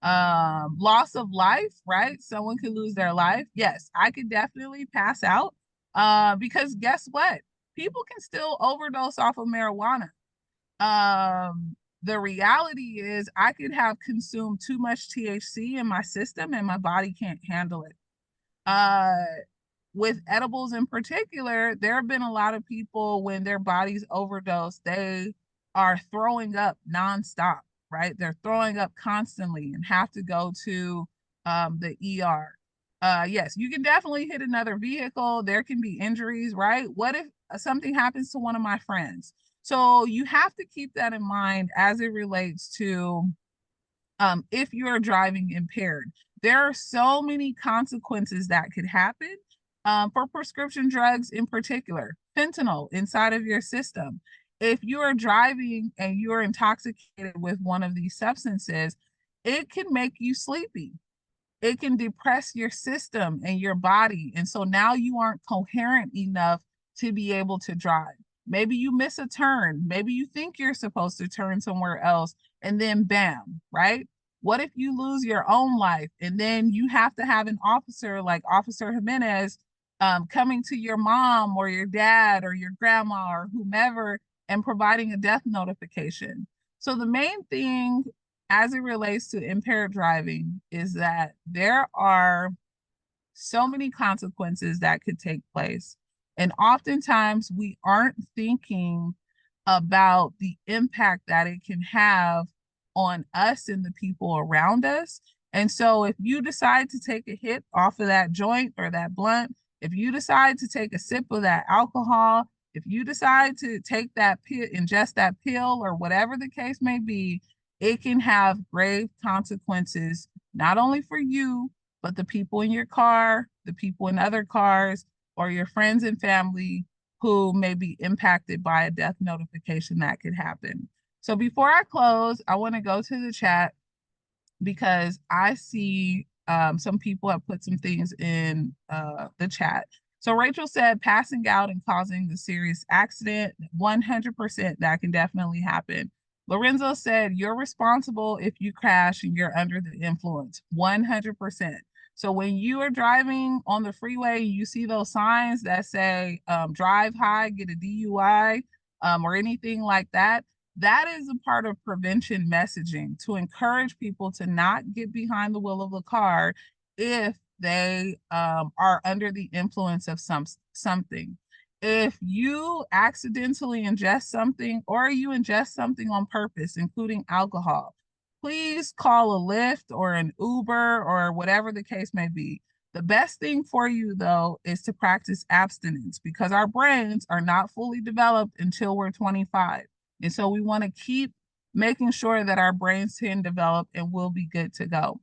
Loss of life, right? Someone could lose their life. Yes, I could definitely pass out. Because guess what? People can still overdose off of marijuana. The reality is I could have consumed too much THC in my system and my body can't handle it. With edibles in particular, there have been a lot of people when their bodies overdose, they are throwing up nonstop, right? They're throwing up constantly and have to go to the ER. Yes, you can definitely hit another vehicle. There can be injuries, right? What if something happens to one of my friends? So you have to keep that in mind as it relates to if you are driving impaired. There are so many consequences that could happen for prescription drugs in particular, fentanyl inside of your system. If you are driving and you are intoxicated with one of these substances, it can make you sleepy. It can depress your system and your body. And so now you aren't coherent enough to be able to drive. Maybe you miss a turn. Maybe you think you're supposed to turn somewhere else and then bam, right? What if you lose your own life and then you have to have an officer like Officer Jimenez coming to your mom or your dad or your grandma or whomever and providing a death notification? So the main thing as it relates to impaired driving is that there are so many consequences that could take place. And oftentimes we aren't thinking about the impact that it can have on us and the people around us. And so if you decide to take a hit off of that joint or that blunt, if you decide to take a sip of that alcohol, if you decide to take that pill, ingest that pill, or whatever the case may be, it can have grave consequences, not only for you, but the people in your car, the people in other cars, or your friends and family who may be impacted by a death notification that could happen. So before I close, I want to go to the chat because I see some people have put some things in the chat. So Rachel said passing out and causing a serious accident, 100% that can definitely happen. Lorenzo said you're responsible if you crash and you're under the influence, 100%. So when you are driving on the freeway, you see those signs that say drive high, get a DUI, or anything like that. That is a part of prevention messaging to encourage people to not get behind the wheel of a car if they are under the influence of something. If you accidentally ingest something or you ingest something on purpose, including alcohol, please call a Lyft or an Uber or whatever the case may be. The best thing for you, though, is to practice abstinence because our brains are not fully developed until we're 25. And so we want to keep making sure that our brains can develop and we'll be good to go.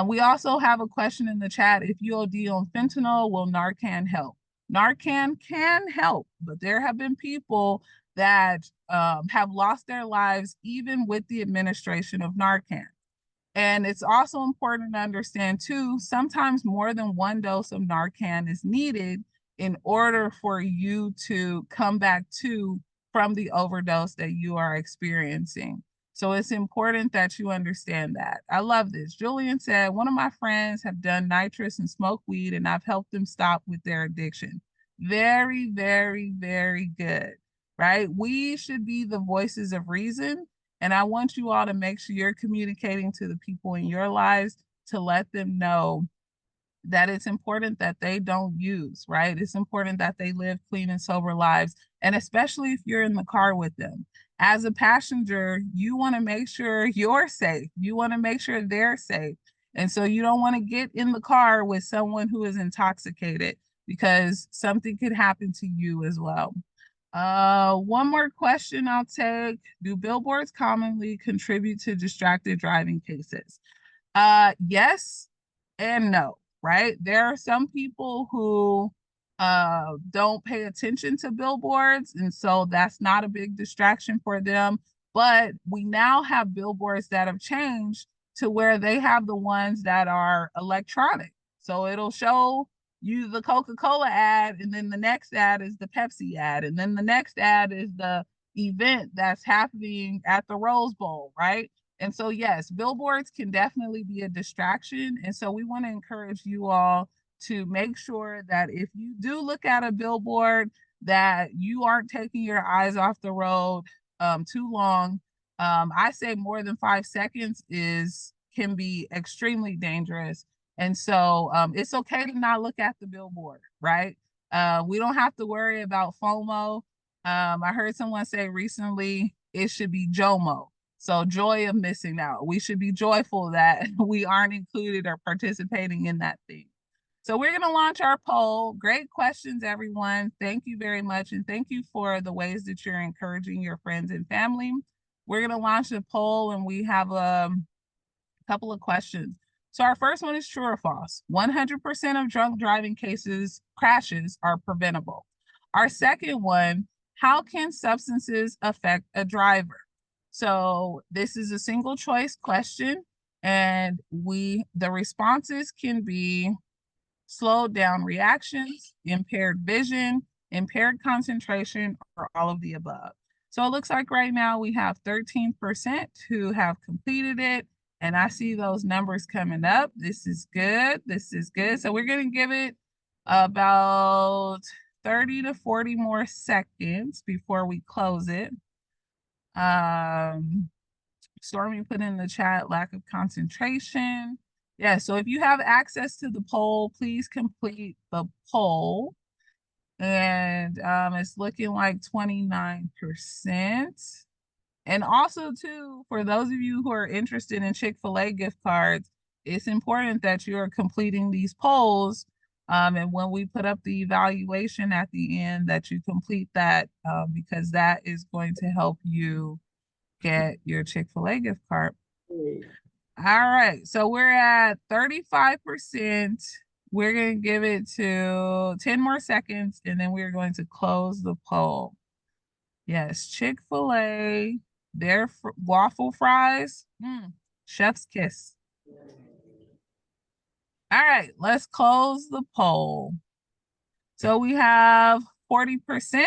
We also have a question in the chat. If you OD on fentanyl, will Narcan help? Narcan can help, but there have been people that have lost their lives even with the administration of Narcan. And it's also important to understand too, sometimes more than one dose of Narcan is needed in order for you to come back to from the overdose that you are experiencing. So it's important that you understand that. I love this. Julian said, one of my friends have done nitrous and smoked weed and I've helped them stop with their addiction. Very, very, very good, right? We should be the voices of reason. And I want you all to make sure you're communicating to the people in your lives to let them know that it's important that they don't use, right? It's important that they live clean and sober lives. And especially if you're in the car with them. As a passenger, you want to make sure you're safe. You want to make sure they're safe. And so you don't want to get in the car with someone who is intoxicated because something could happen to you as well. One more question I'll take. Do billboards commonly contribute to distracted driving cases? Yes and no, right? There are some people who don't pay attention to billboards, and so that's not a big distraction for them. But we now have billboards that have changed to where they have the ones that are electronic. So it'll show you the Coca-Cola ad, and then the next ad is the Pepsi ad, and then the next ad is the event that's happening at the Rose Bowl, right? And so, yes, billboards can definitely be a distraction. And so we want to encourage you all to make sure that if you do look at a billboard, that you aren't taking your eyes off the road too long. I say more than 5 seconds can be extremely dangerous. And so it's okay to not look at the billboard, right? We don't have to worry about FOMO. I heard someone say recently it should be JOMO. So joy of missing out. We should be joyful that we aren't included or participating in that thing. So we're going to launch our poll. Great questions, everyone. Thank you very much. And thank you for the ways that you're encouraging your friends and family. We're going to launch the poll and we have a couple of questions. So our first one is true or false. 100% of drunk driving crashes are preventable. Our second one, how can substances affect a driver? So this is a single choice question and the responses can be slowed down reactions, impaired vision, impaired concentration, or all of the above. So it looks like right now we have 13% who have completed it. And I see those numbers coming up. This is good. This is good. So we're going to give it about 30 to 40 more seconds before we close it. Stormy put in the chat, lack of concentration. Yeah, so if you have access to the poll, please complete the poll. And it's looking like 29%. And also, too, for those of you who are interested in Chick-fil-A gift cards, it's important that you are completing these polls. And when we put up the evaluation at the end, that you complete that because that is going to help you get your Chick-fil-A gift card. All right, so we're at 35%. We're going to give it to 10 more seconds, and then we're going to close the poll. Yes, Chick-fil-A, their waffle fries, chef's kiss. All right, let's close the poll. So we have 40%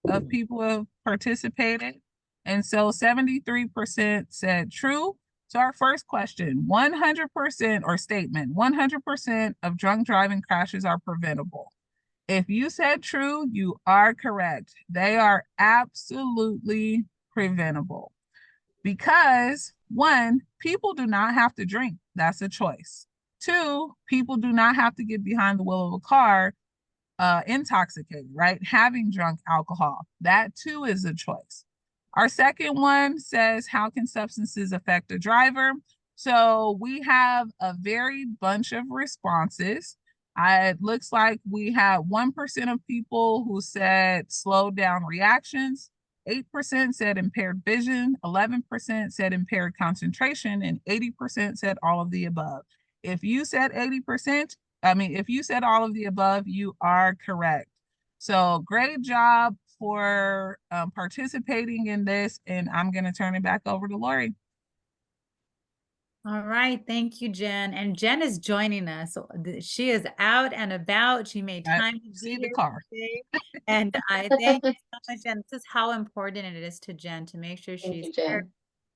of people have participated. And so 73% said true. So our first question, 100% or statement, 100% of drunk driving crashes are preventable. If you said true, you are correct. They are absolutely preventable. Because 1, people do not have to drink. That's a choice. 2, people do not have to get behind the wheel of a car intoxicated, right? Having drunk alcohol. That too is a choice. Our second one says, how can substances affect a driver? So we have a very bunch of responses. It looks like we have 1% of people who said slow down reactions, 8% said impaired vision, 11% said impaired concentration, and 80% said all of the above. If you said 80%, if you said all of the above, you are correct. So great job for participating in this, and I'm going to turn it back over to Lori. All right, thank you, Jen. And Jen is joining us. She is out and about. She made time to see be the here car. today. And I thank you so much, Jen. This is how important it is to Jen to make sure she's here,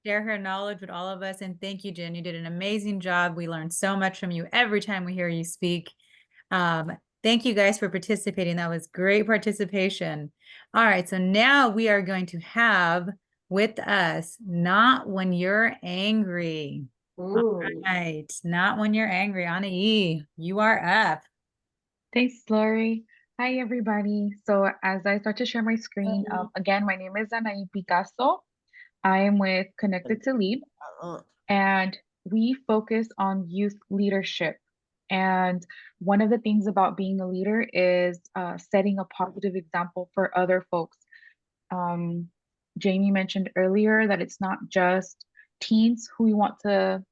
share her knowledge with all of us. And thank you, Jen. You did an amazing job. We learned so much from you every time we hear you speak. Thank you guys for participating. That was great participation. All right, so now we are going to have with us, Not When You're Angry. All right, Not When You're Angry. Anna E, you are up. Thanks, Lori. Hi, everybody. So as I start to share my screen, again, my name is Anaí Picasso. I am with Connected to Lead, and we focus on youth leadership. And one of the things about being a leader is setting a positive example for other folks. Jamie mentioned earlier that it's not just teens who we want to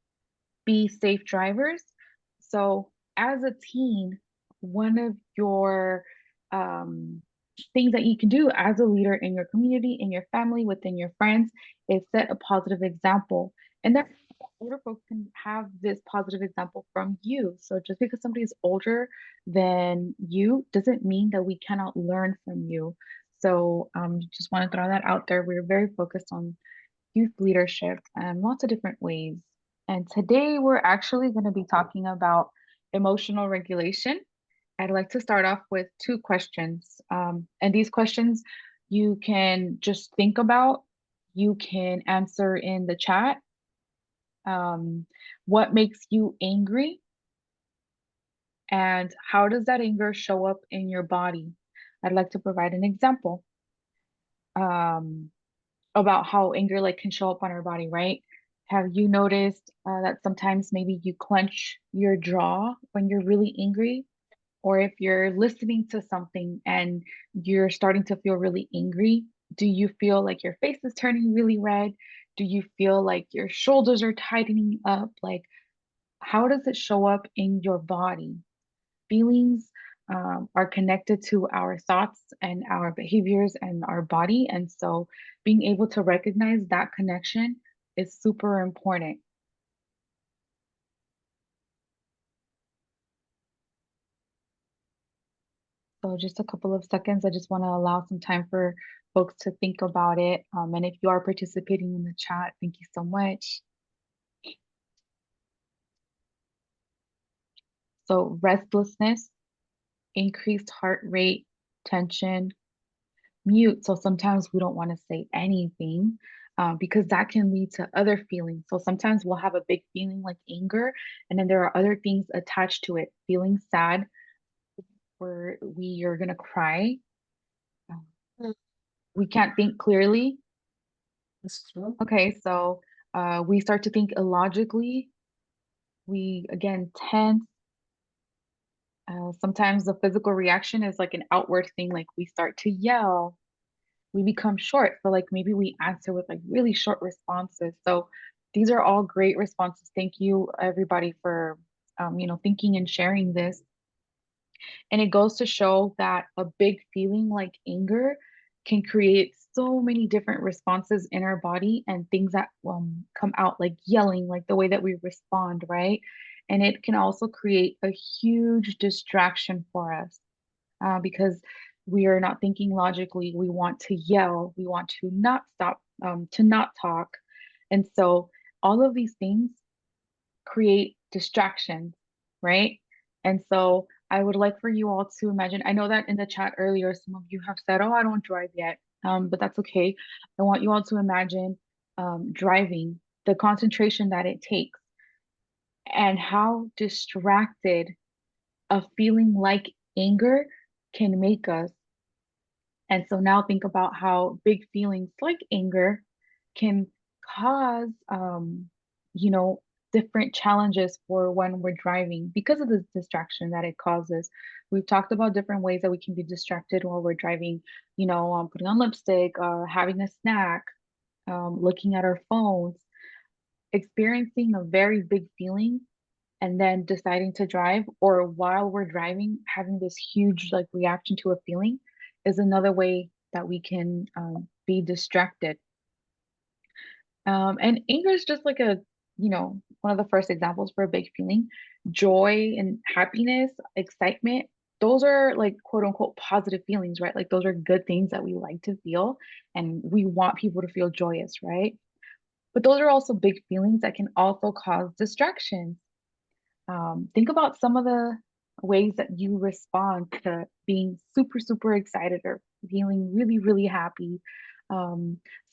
be safe drivers. So as a teen, one of your things that you can do as a leader in your community, in your family, within your friends, is set a positive example. And that older folks can have this positive example from you. So just because somebody is older than you doesn't mean that we cannot learn from you. So just want to throw that out there. We're very focused on youth leadership, and lots of different ways. And today we're actually going to be talking about emotional regulation. I'd like to start off with two questions. And these questions you can just think about, you can answer in the chat. What makes you angry? And how does that anger show up in your body? I'd like to provide an example about how anger like can show up on our body, right? Have you noticed that sometimes maybe you clench your jaw when you're really angry? Or if you're listening to something and you're starting to feel really angry, do you feel like your face is turning really red? Do you feel like your shoulders are tightening up? Like, how does it show up in your body? Feelings are connected to our thoughts and our behaviors and our body. And so being able to recognize that connection is super important. So just a couple of seconds, I just want to allow some time for folks to think about it. And if you are participating in the chat, thank you so much. So restlessness, increased heart rate, tension, mute. So sometimes we don't want to say anything because that can lead to other feelings. So sometimes we'll have a big feeling like anger, and then there are other things attached to it, feeling sad, where we are going to cry. We can't think clearly. That's true. Okay, so we start to think illogically. We, again, tense. Sometimes the physical reaction is like an outward thing, like we start to yell. We become short. So like maybe we answer with like really short responses. So these are all great responses. Thank you everybody for thinking and sharing this. And it goes to show that a big feeling like anger can create so many different responses in our body and things that come out like yelling, like the way that we respond, right? And it can also create a huge distraction for us because we are not thinking logically. We want to yell, we want to not stop, to not talk. And so all of these things create distractions, right? And so I would like for you all to imagine. I know that in the chat earlier, some of you have said, oh, I don't drive yet, but that's okay. I want you all to imagine driving, the concentration that it takes, and how distracted a feeling like anger can make us. And so now think about how big feelings like anger can cause, different challenges for when we're driving because of the distraction that it causes. We've talked about different ways that we can be distracted while we're driving, putting on lipstick, having a snack, looking at our phones, experiencing a very big feeling and then deciding to drive, or while we're driving having this huge like reaction to a feeling, is another way that we can be distracted. And anger is just like one of the first examples for a big feeling. Joy and happiness, excitement, those are like quote unquote positive feelings, right? Like those are good things that we like to feel and we want people to feel joyous, right? But those are also big feelings that can also cause distractions. Think about some of the ways that you respond to being super, super excited or feeling really, really happy.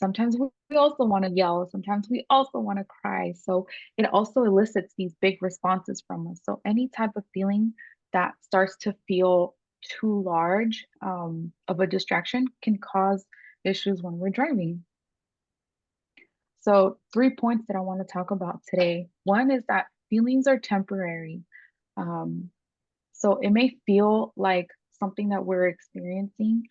Sometimes we also want to yell. Sometimes we also want to cry. So it also elicits these big responses from us. So any type of feeling that starts to feel too large of a distraction can cause issues when we're driving. So 3 points that I want to talk about today. One is that feelings are temporary. So it may feel like something that we're experiencing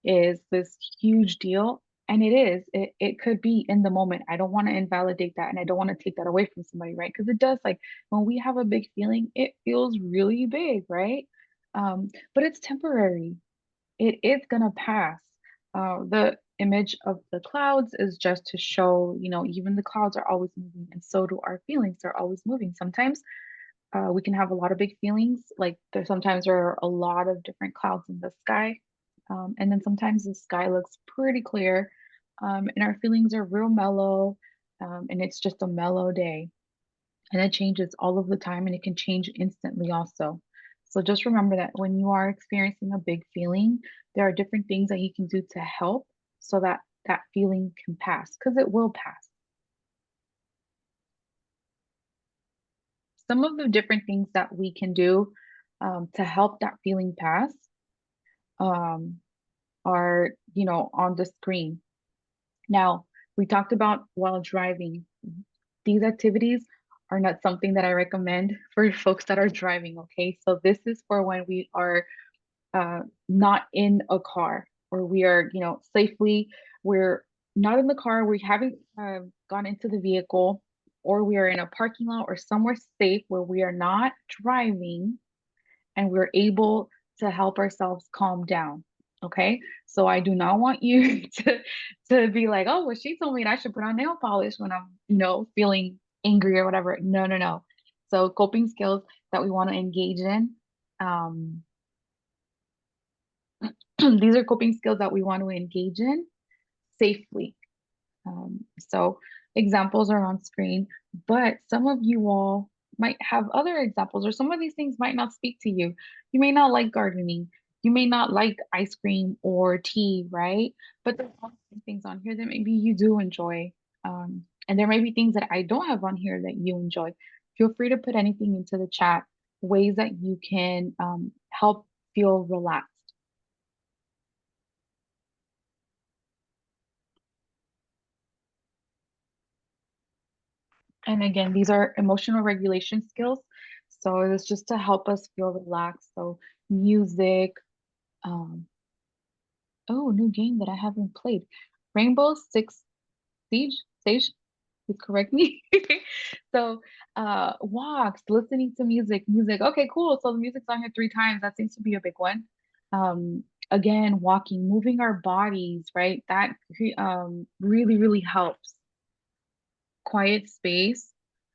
is this huge deal, and it is. It could be in the moment. I don't want to invalidate that, and I don't want to take that away from somebody, right? Because it does, like when we have a big feeling, it feels really big, right? But it's temporary. It is gonna pass. The image of the clouds is just to show, even the clouds are always moving, and so do our feelings. They're always moving. Sometimes we can have a lot of big feelings, like sometimes there are a lot of different clouds in the sky. And then sometimes the sky looks pretty clear. and our feelings are real mellow, and it's just a mellow day. And it changes all of the time, and it can change instantly also. So just remember that when you are experiencing a big feeling, there are different things that you can do to help so that that feeling can pass, because it will pass. Some of the different things that we can do to help that feeling pass um, are, on the screen. Now, we talked about while driving. These activities are not something that I recommend for folks that are driving, okay? So this is for when we are not in a car, or we are, safely, we're not in the car, we haven't gone into the vehicle, or we are in a parking lot or somewhere safe where we are not driving, and we're able to help ourselves calm down. Okay, so I do not want you to be like, oh, well, she told me that I should put on nail polish when I'm, feeling angry or whatever. No, no, no. So coping skills that we want to engage in. These are coping skills that we want to engage in safely. So examples are on screen, but some of you all might have other examples, or some of these things might not speak to you. You may not like gardening. You may not like ice cream or tea, right? But there's also things on here that maybe you do enjoy. And there may be things that I don't have on here that you enjoy. Feel free to put anything into the chat, ways that you can help feel relaxed. And again, these are emotional regulation skills. So it's just to help us feel relaxed. So music, oh, new game that I haven't played. Rainbow Six Sage, please correct me. So walks, listening to music. Okay, cool. So the music's on here 3 times. That seems to be a big one. Again, walking, moving our bodies, right? That really, really helps. Quiet space.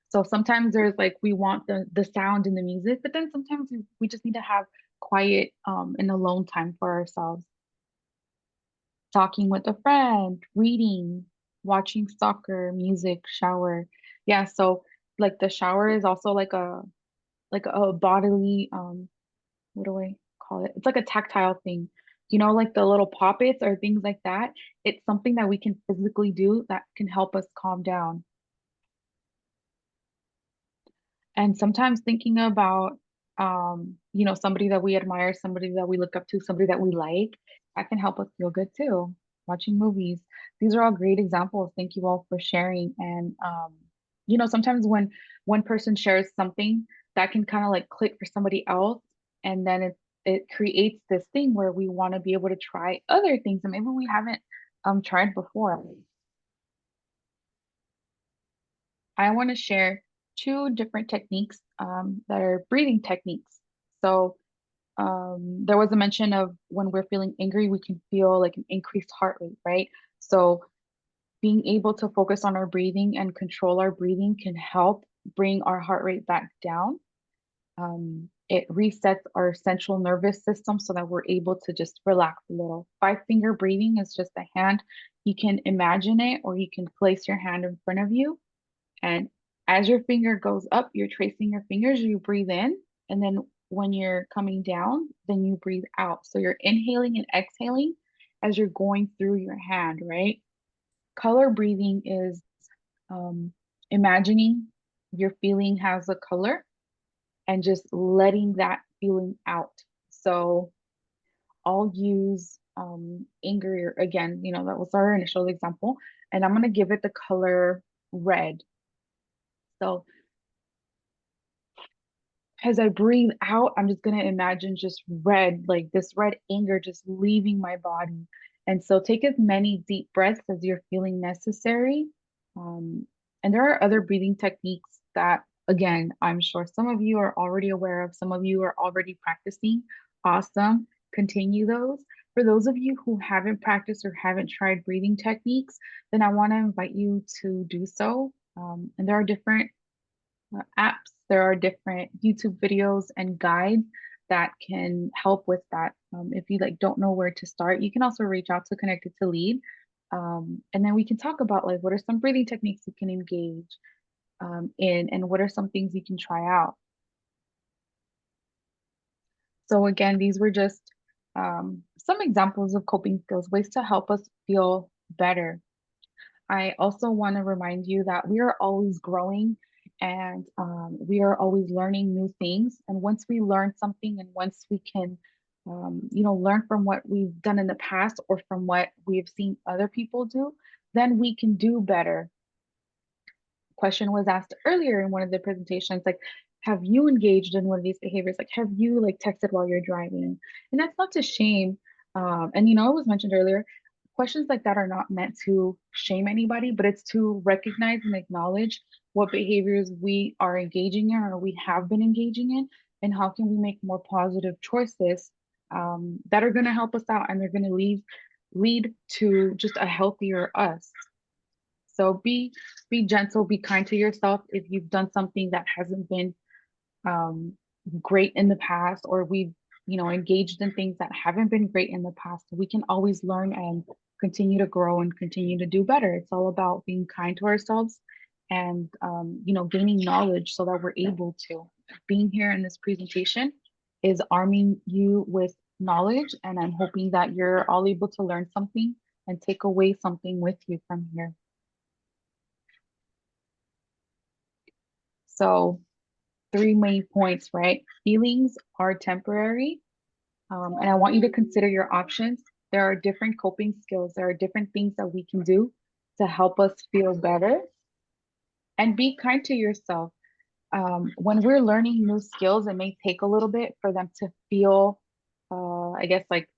So sometimes there's like we want the sound in the music, but then sometimes we just need to have quiet and alone time for ourselves. Talking with a friend, reading, watching soccer, music, shower. Yeah, so like the shower is also like a bodily what do I call it? It's like a tactile thing. Like the little poppets or things like that. It's something that we can physically do that can help us calm down. And sometimes thinking about somebody that we admire, somebody that we look up to, somebody that we like, that can help us feel good too. Watching movies, these are all great examples. Thank you all for sharing. And sometimes when one person shares something, that can kind of like click for somebody else, and then it creates this thing where we want to be able to try other things that maybe we haven't tried before. I want to share 2 different techniques that are breathing techniques. So there was a mention of when we're feeling angry, we can feel like an increased heart rate, right? So being able to focus on our breathing and control our breathing can help bring our heart rate back down. It resets our central nervous system so that we're able to just relax a little. 5-finger breathing is just a hand. You can imagine it, or you can place your hand in front of you. And as your finger goes up, you're tracing your fingers, you breathe in. And then when you're coming down, then you breathe out. So you're inhaling and exhaling as you're going through your hand, right? Color breathing is imagining your feeling has a color and just letting that feeling out. So I'll use anger again, that was our initial example. And I'm going to give it the color red. So as I breathe out, I'm just going to imagine just red, like this red anger just leaving my body. And so take as many deep breaths as you're feeling necessary. And there are other breathing techniques that, again, I'm sure some of you are already aware of, some of you are already practicing. Awesome. Continue those. For those of you who haven't practiced or haven't tried breathing techniques, then I want to invite you to do so. And there are different apps, there are different YouTube videos and guides that can help with that. If you don't know where to start, you can also reach out to Connected to Lead. And then we can talk about like what are some breathing techniques you can engage in, and what are some things you can try out. So again, these were just some examples of coping skills, ways to help us feel better. I also want to remind you that we are always growing, and we are always learning new things. And once we learn something, and once we can, learn from what we've done in the past or from what we've seen other people do, then we can do better. Question was asked earlier in one of the presentations, like, have you engaged in one of these behaviors? Like, have you like texted while you're driving? And that's not to shame. And it was mentioned earlier, questions like that are not meant to shame anybody, but it's to recognize and acknowledge what behaviors we are engaging in or we have been engaging in, and how can we make more positive choices that are going to help us out, and they're going to lead to just a healthier us. So be gentle, be kind to yourself. If you've done something that hasn't been great in the past, or we've engaged in things that haven't been great in the past, we can always learn and continue to grow and continue to do better. It's all about being kind to ourselves and gaining knowledge so that we're able to. Being here in this presentation is arming you with knowledge, and I'm hoping that you're all able to learn something and take away something with you from here. So 3 main points, right? Feelings are temporary. And I want you to consider your options. There are different coping skills. There are different things that we can do to help us feel better. And be kind to yourself. When we're learning new skills, it may take a little bit for them to feel, I guess, like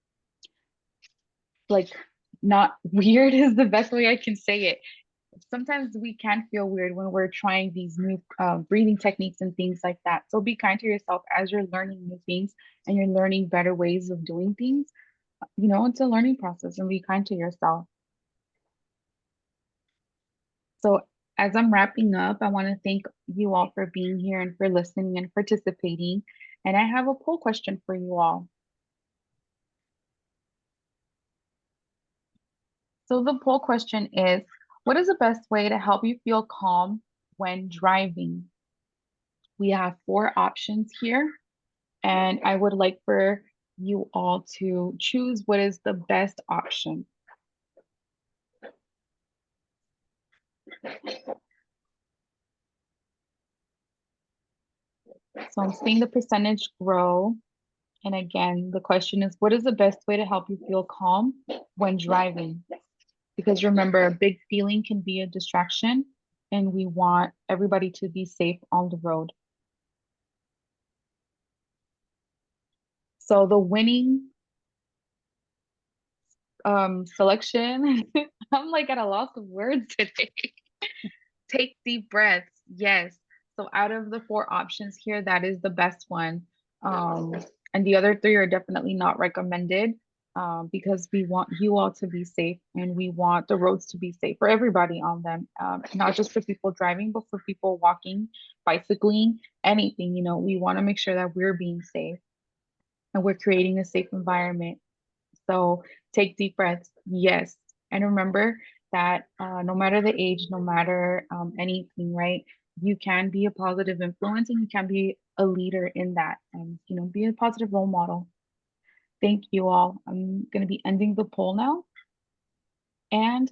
not weird is the best way I can say it. Sometimes we can feel weird when we're trying these new breathing techniques and things like that. So be kind to yourself as you're learning new things and you're learning better ways of doing things. It's a learning process, and be kind to yourself. So as I'm wrapping up, I want to thank you all for being here and for listening and participating. And I have a poll question for you all. So the poll question is, what is the best way to help you feel calm when driving? We have 4 options here, and I would like for you all to choose what is the best option. So I'm seeing the percentage grow. And again, the question is, what is the best way to help you feel calm when driving? Because remember, a big feeling can be a distraction, and we want everybody to be safe on the road. So the winning selection, I'm like at a loss of words today. Take deep breaths. Yes. So out of the 4 options here, that is the best one. And the other 3 are definitely not recommended because we want you all to be safe, and we want the roads to be safe for everybody on them, not just for people driving, but for people walking, bicycling, anything. We want to make sure that we're being safe and we're creating a safe environment. So take deep breaths. Yes. And remember that no matter the age, no matter anything, right? You can be a positive influence, and you can be a leader in that, and be a positive role model. Thank you all. I'm going to be ending the poll now. And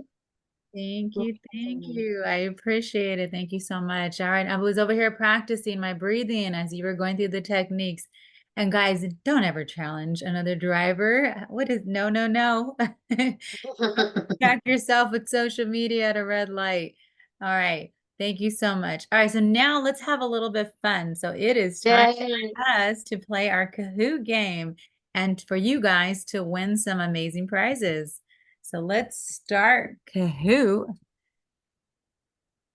Thank you. I appreciate it. Thank you so much. All right. I was over here practicing my breathing as you were going through the techniques. And guys, don't ever challenge another driver. What is no. Distract yourself with social media at a red light. All right. Thank you so much. All right. So now let's have a little bit of fun. So it is time for us to play our Kahoot game and for you guys to win some amazing prizes. So let's start Kahoot.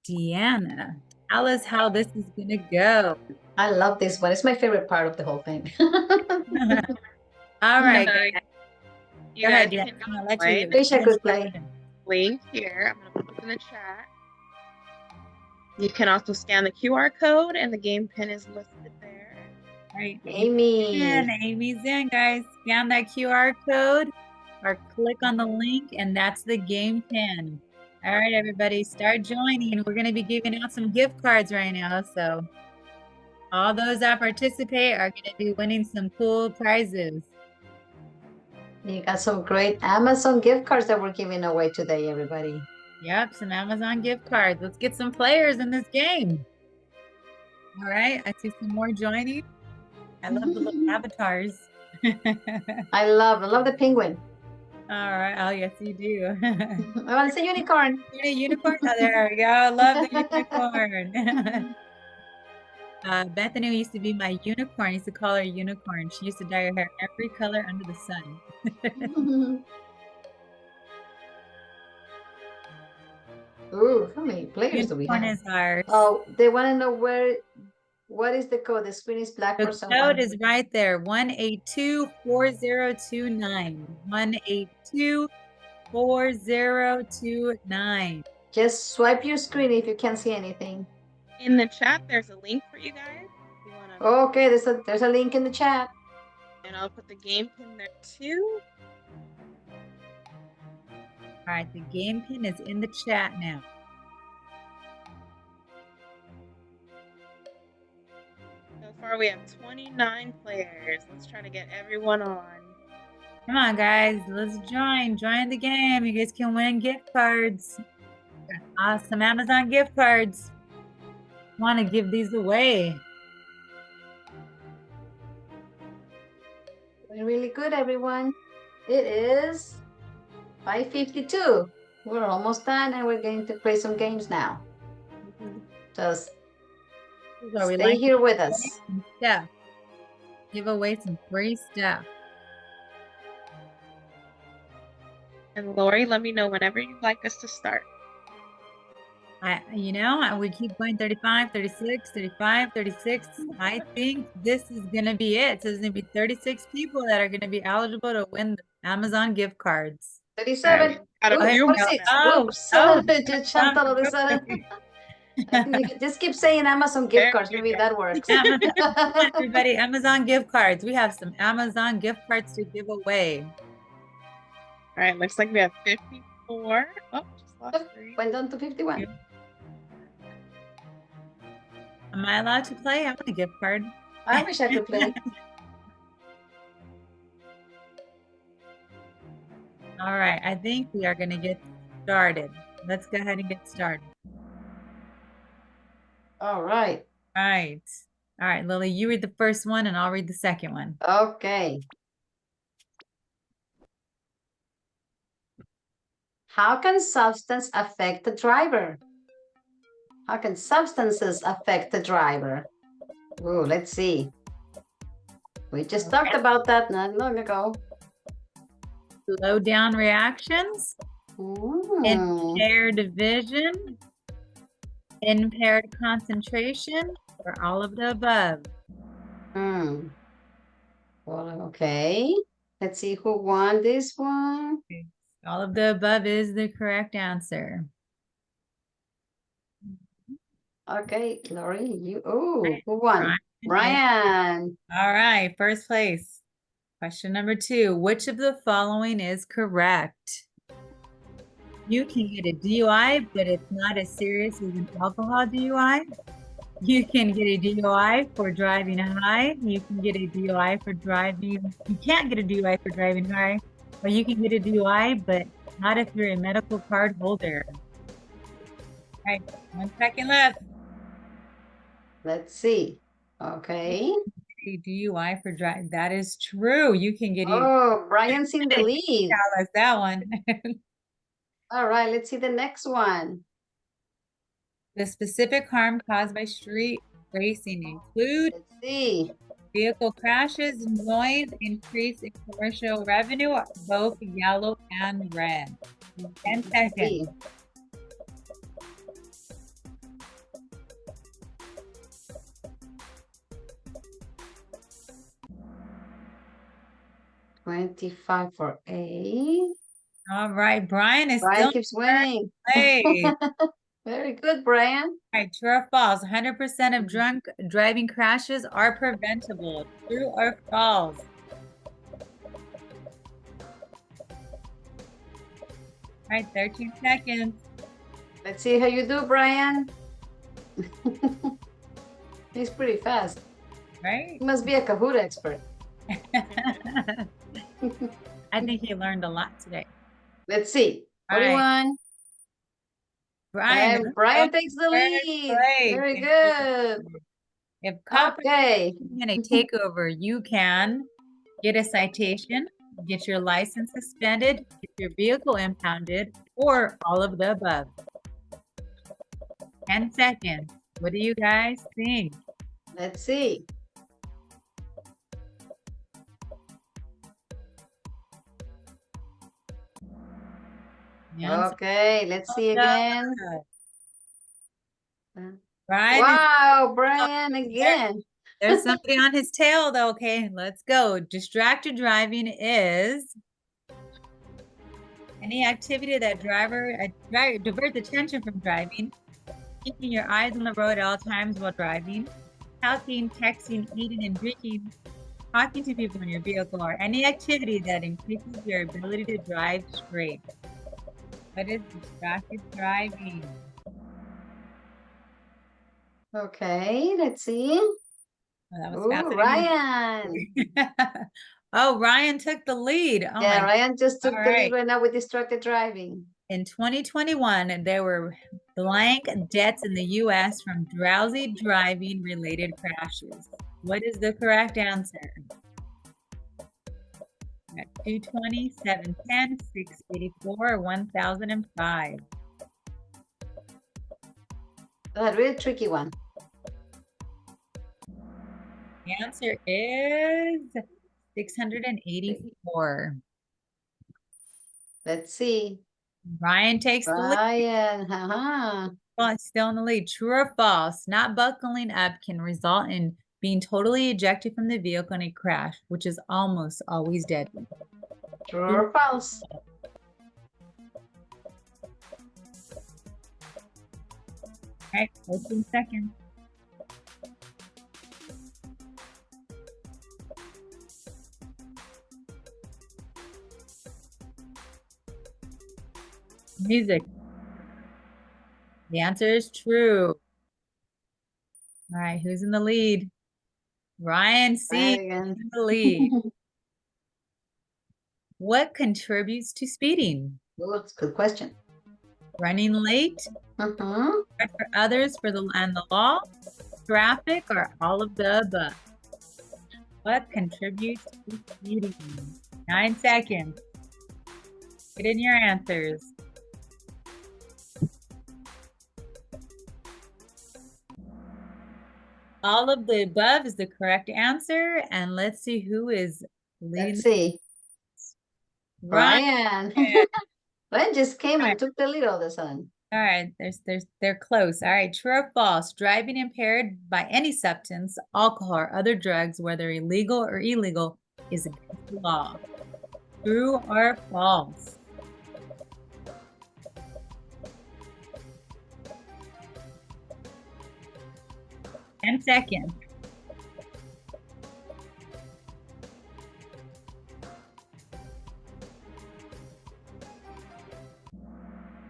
Deanna, tell us how this is going to go. I love this one. It's my favorite part of the whole thing. All right. You Go guys ahead, can Deanna. I'll let join. you Wish I could play. Link here. I'm going to put this in the chat. You can also scan the QR code, and the game pin is listed there. All right. Amy. Amy's in, guys. Scan that QR code. or click on the link, and that's the game pin. All right, everybody, start joining. We're going to be giving out some gift cards right now. So all those that participate are going to be winning some cool prizes. You got some great Amazon gift cards that we're giving away today, everybody. Yep, some Amazon gift cards. Let's get some players in this game. All right, I see some more joining. I love the little avatars. I love the penguin. All right. Oh, yes, you do. I want to say unicorn. A unicorn? Oh, there we go. I love the unicorn. Bethany used to be my unicorn. I used to call her unicorn. She used to dye her hair every color under the sun. Ooh, how many players do we Unicorn have? is ours. Oh, they want to know what is the code? The screen is black The for someone. code is right there, 1824029. 1824029. Just swipe your screen if you can't see anything. In the chat, there's a link for you guys. If you wanna... Okay, there's a link in the chat. And I'll put the game pin there too. All right, the game pin is in the chat now. So far, we have 29 players. Let's try to get everyone on. Come on, guys. Let's join. Join the game. You guys can win gift cards. Awesome Amazon gift cards. Want to give these away. Doing really good, everyone. It is 5:52. We're almost done, and we're going to play some games now. Just stay here with us. Yeah. Give away some free stuff. And Lori, let me know whenever you'd like us to start. We keep going 35, 36, 35, 36. I think this is going to be it. So there's going to be 36 people that are going to be eligible to win the Amazon gift cards. 37. Oops. Just jumped all of a sudden. Just keep saying Amazon gift cards. Maybe that works. Everybody, Amazon gift cards. We have some Amazon gift cards to give away. All right, looks like we have 54. Oh, just lost 3. Went down to 51. Am I allowed to play? I want a gift card. I wish I could play. All right, I think we are going to get started. Let's go ahead and get started. All right. All right, Lily, you read the first one and I'll read the second one. Okay. How can substance affect the driver? How can substances affect the driver? Ooh, let's see. We just talked about that not long ago. Slow down reactions, impaired vision, impaired concentration, or all of the above. Well, okay. Let's see who won this one. Okay. All of the above is the correct answer. Okay, Lori, who won? Brian. All right, first place. Question number 2. Which of the following is correct? You can get a DUI, but it's not as serious as an alcohol DUI. You can get a DUI for driving high. You can get a DUI for driving. You can't get a DUI for driving high. Or you can get a DUI, but not if you're a medical card holder. All right, 1 second left. Let's see. Okay. A DUI for driving. That is true. You can get Oh, Brian's in the lead. I like that one. All right, let's see the next one. The specific harm caused by street racing include Let's see. vehicle crashes, noise, increase in commercial revenue, both yellow and red. 10 seconds. 25 for A. All right, Brian is Brian still keeps winning. Hey. Very good, Brian. All right, true or false? 100% of drunk driving crashes are preventable. True or false? right, 13 seconds. Let's see how you do, Brian. He's pretty fast. Right? He must be a Kahoot expert. I think he learned a lot today. Let's see. All right. 41. Brian, And Brian takes the third lead. place. Very good. If copyright Okay. is in a takeover, you can get a citation, get your license suspended, get your vehicle impounded, or all of the above. 10 seconds. What do you guys think? Let's see. Answer Okay, let's see again. Brian, Wow, Brian again. there's somebody on his tail though. Okay, let's go. Distracted driving is any activity that diverts attention from driving, keeping your eyes on the road at all times while driving, talking, texting, eating, and drinking, talking to people in your vehicle, or any activity that increases your ability to drive straight. What is distracted driving? Okay, let's see. Oh, that was Ooh, faster than Ryan. you. Oh, Ryan took the lead. Oh Yeah, my. Ryan just took All the right. lead right now with distracted driving. In 2021, there were blank deaths in the U.S. from drowsy driving related crashes. What is the correct answer? 220, 710, 684, or 1005. That's a really tricky one. The answer is 684. Let's see. Ryan takes the lead. Ryan, haha. Well, still in the lead. True or false? Not buckling up can result in being totally ejected from the vehicle in a crash, which is almost always deadly. True or false? All right, 14 seconds. Music. The answer is true. All right, who's in the lead? Ryan C. Ryan is in the lead. What contributes to speeding? Oh, that's a good question. Running late, regard for others and the law, traffic, or all of the above? What contributes to speeding? 9 seconds. Get in your answers. All of the above is the correct answer. And let's see who is leading. Let's see. Ryan. Ryan just came and took the lead all of a sudden. All right, they're close. All right, true or false? Driving impaired by any substance, alcohol, or other drugs, whether illegal or illegal, is against the law. True or false? Ten seconds.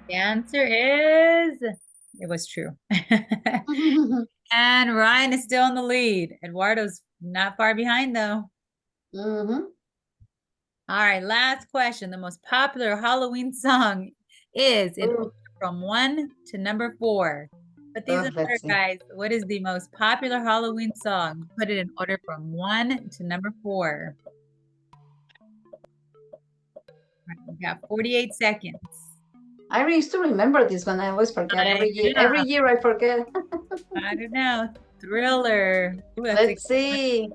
The answer is, it was true. And Ryan is still in the lead. Eduardo's not far behind though. All right, last question. The most popular Halloween song is in order from 1 to number 4. But these in order, guys. What is the most popular Halloween song? Put it in order from 1 to number 4. All right, we got 48 seconds. I used to remember this one. I always forget. Every year I forget. I don't know. Thriller. Ooh, Let's see.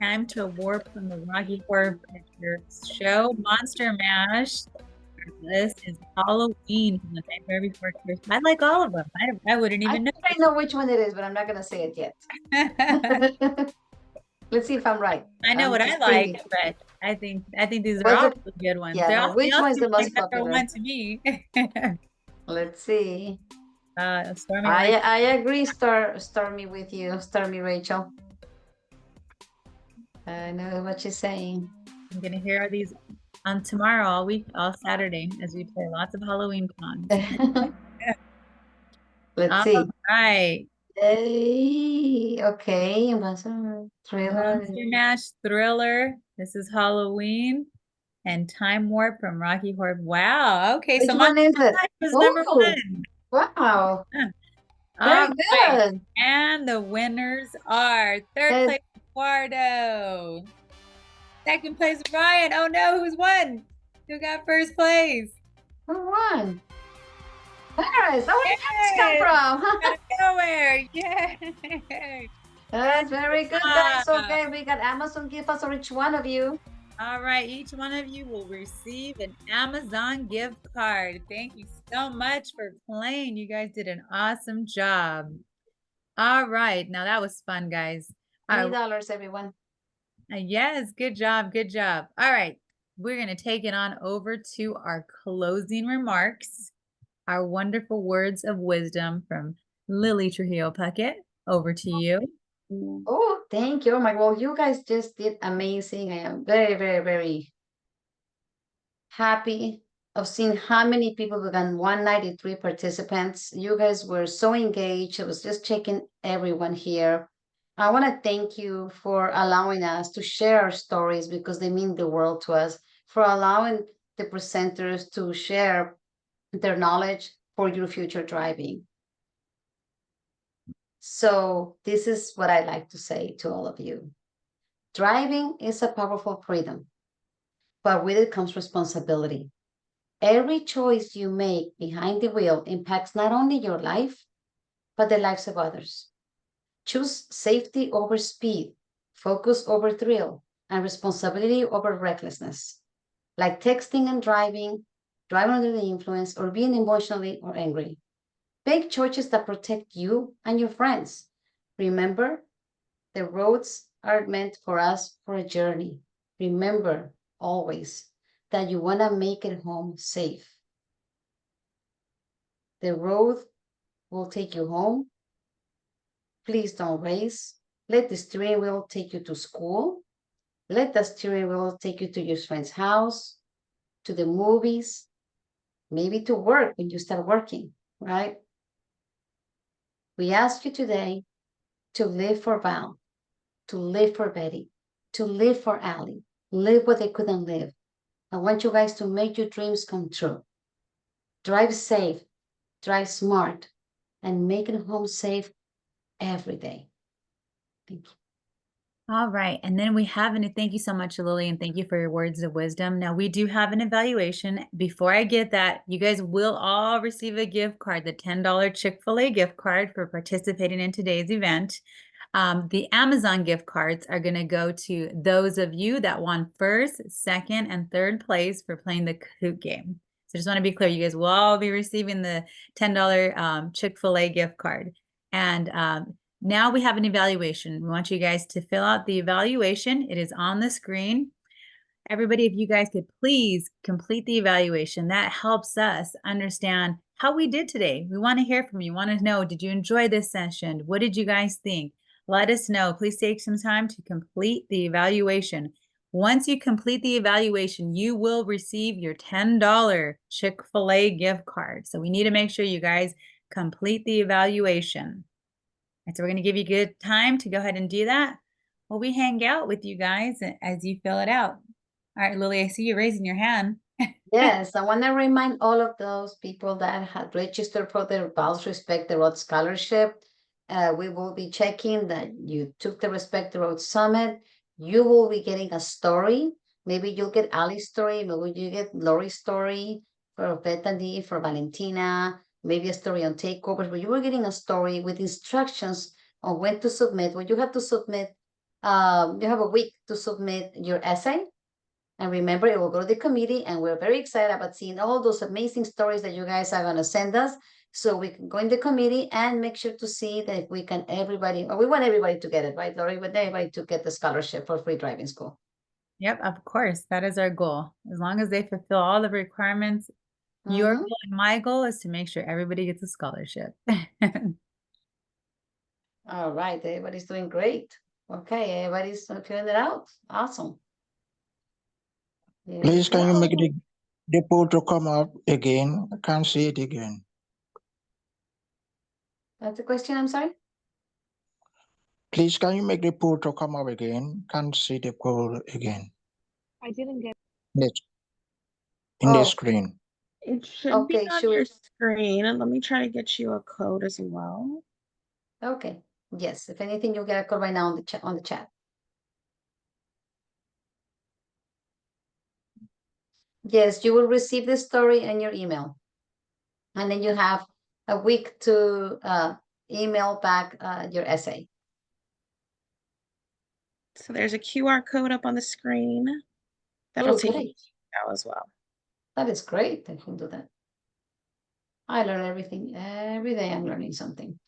Time to warp from the Rocky Horror Picture Show. Monster Mash. This is Halloween from the Nightmare Before Christmas. I like all of them. I wouldn't even know. I know which one it is, but I'm not gonna say it yet. Let's see if I'm right. I know what I like, but I think these are all good ones. Yeah, which one's the most number popular? one to me. Let's see. Stormy. I agree, Stormy with you, Stormy Rachel. I know what she's saying. I'm gonna hear these on tomorrow, all week, all Saturday, as we play lots of Halloween cons. Let's All see. right. Hey, okay, Monster Thriller. Monster Mash Thriller. This is Halloween. And Time Warp from Rocky Horror. Wow. Okay. Which So one Monster is it? Mash was number Oh, 1. wow. All Very right. good. And the winners are third Yes. place, Eduardo. Second place, Ryan. Oh no, who's won? Who got first place? Who won? Paris. Oh, where did Paris come Yay! from? Out of nowhere. Yay! That's very good, guys. job. Okay, we got Amazon gift cards for each one of you. All right, each one of you will receive an Amazon gift card. Thank you so much for playing. You guys did an awesome job. All right, now that was fun, guys. $20, everyone. Yes, good job, good job. All right, we're going to take it on over to our closing remarks, our wonderful words of wisdom from Lily Trujillo Puckett. Over to you. Oh, thank you. Oh my, well, you guys just did amazing. I am very, very, very happy of seeing how many people. We got 193 participants. You guys were so engaged. I was just checking everyone here. I want to thank you for allowing us to share our stories because they mean the world to us, for allowing the presenters to share their knowledge for your future driving. So this is what I like to say to all of you. Driving is a powerful freedom, but with it comes responsibility. Every choice you make behind the wheel impacts not only your life, but the lives of others. Choose safety over speed, focus over thrill, and responsibility over recklessness. Like texting and driving under the influence, or being emotionally or angry. Make choices that protect you and your friends. Remember, the roads are meant for us for a journey. Remember always that you want to make it home safe. The road will take you home. Please don't race. Let the steering wheel take you to school. Let the steering wheel take you to your friend's house, to the movies, maybe to work when you start working, right? We ask you today to live for Val, to live for Betty, to live for Allie, live what they couldn't live. I want you guys to make your dreams come true. Drive safe, drive smart, and make it home safe every day. Thank you. All right. And then we have thank you so much, Lily, and thank you for your words of wisdom. Now we do have an evaluation. Before I get that, you guys will all receive a gift card, the $10 Chick-fil-A gift card for participating in today's event. The Amazon gift cards are going to go to those of you that won first, second, and third place for playing the Kahoot game. So just want to be clear, you guys will all be receiving the $10 Chick-fil-A gift card. And now we have an evaluation. We want you guys to fill out the evaluation. It is on the screen. Everybody, if you guys could please complete the evaluation, that helps us understand how we did today. We want to hear from you. We want to know, did you enjoy this session? What did you guys think? Let us know. Please take some time to complete the evaluation. Once you complete the evaluation, you will receive your $10 Chick-fil-A gift card. So we need to make sure you guys complete the evaluation. And so we're going to give you good time to go ahead and do that while we hang out with you guys as you fill it out. All right, Lily, I see you raising your hand. Yes, I want to remind all of those people that had registered for the Vals Respect the Road Scholarship. We will be checking that you took the Respect the Road Summit. You will be getting a story. Maybe you'll get Ali's story. Maybe you get Lori's story for Bethany, for Valentina. Maybe a story on takeovers. But you were getting a story with instructions on when to submit. When you have to submit, you have a week to submit your essay. And remember, it will go to the committee, and we're very excited about seeing all those amazing stories that you guys are going to send us. So we can go in the committee and make sure to see that if we can everybody, or we want everybody to get it, right, Lori? We want everybody to get the scholarship for free driving school. Yep, of course. That is our goal. As long as they fulfill all the requirements, your goal and my goal is to make sure everybody gets a scholarship. All right, everybody's doing great. Okay, everybody's filling it out. Awesome. Here Please, we can you make go. the poll to come up again? I can't see it again. That's the question, I'm sorry? Please, can you make the poll to come up again? Can't see the poll again. I didn't get. Yes, in the Oh, screen. It should be okay, on should your we? screen. And let me try to get you a code as well. Okay, yes, if anything, you'll get a code right now on the chat. Yes, you will receive the story in your email. And then you have a week to email back your essay. So there's a QR code up on the screen that'll Oh, take you great. now as well. That is great. I can do that. I learn everything. Every day I'm learning something.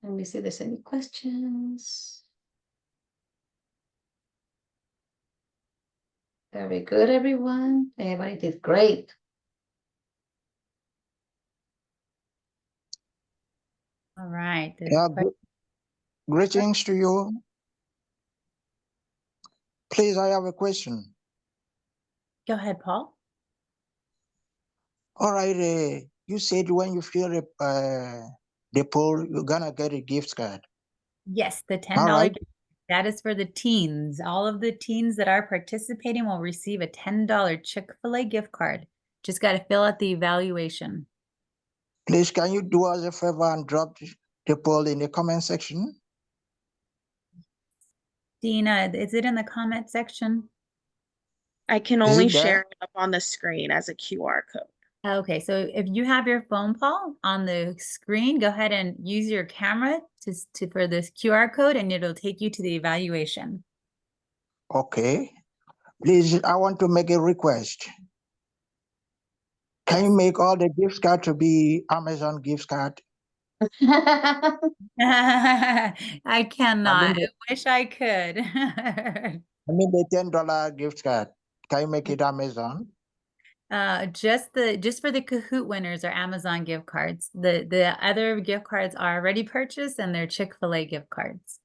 Let me see if there's any questions. Very good, everyone. Everybody did great. All right. There's Yeah, a question. greetings to you. Please, I have a question. Go ahead, Paul. All right, you said when you fill the poll, you're gonna get a gift card. Yes, the $10 All right. gift. That is for the teens. All of the teens that are participating will receive a $10 Chick-fil-A gift card. Just got to fill out the evaluation. Please, can you do us a favor and drop the poll in the comment section? Dina, is it in the comment section? I can Is only it there? share it up on the screen as a QR code. Okay, so if you have your phone, Paul, on the screen, go ahead and use your camera for this QR code and it'll take you to the evaluation. Okay. Please, I want to make a request. Can you make all the gift card to be Amazon gift card? I cannot. I wish I could. I mean the $10 gift card. Can you make it Amazon? Just for the Kahoot winners are Amazon gift cards. The other gift cards are already purchased and they're Chick-fil-A gift cards.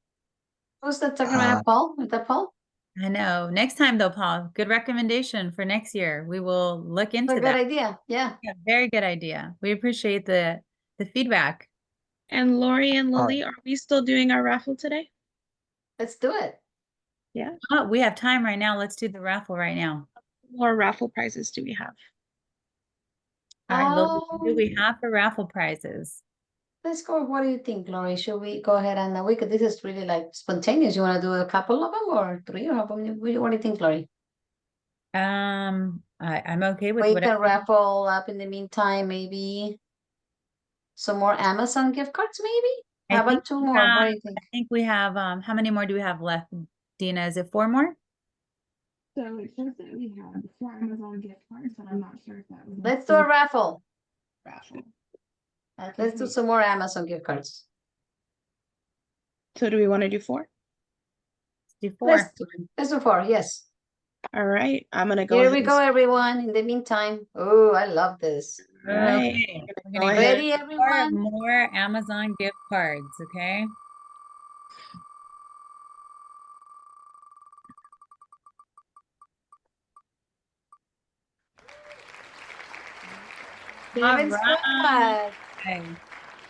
Who's that talking about, Paul? Is that Paul? I know. Next time though, Paul, good recommendation for next year. We will look into A good that. idea. Yeah. Yeah, very good idea. We appreciate the feedback. And Lori and All Lily, are we still doing our raffle today? Let's do it. Yeah. Oh, we have time right now. Let's do the raffle right now. What more raffle prizes do we have? All right, Lily, what do Um, we have for raffle prizes? Let's go. What do you think, Lori? Should we go ahead and we could? This is really like spontaneous. You want to do a couple of them or three or how many? What do you think, Lori? I'm okay with We whatever. can raffle up in the meantime, maybe some more Amazon gift cards, maybe? I How think about two we more? What have- do you think? I think we have, how many more do we have left, Dina? Is it 4 more? So it says that we have 4 Amazon gift cards, but I'm not sure if that was. Let's do a raffle. raffle. Let's do some more Amazon gift cards. So do we want to do 4? Do 4. Let's do 4. Yes. All right. I'm going to go Here ahead we and go, everyone. In the meantime, oh, I love this. All right. Okay, we're Go gonna ahead. Ready, get everyone? more Amazon gift cards, okay? Seven All squad. right.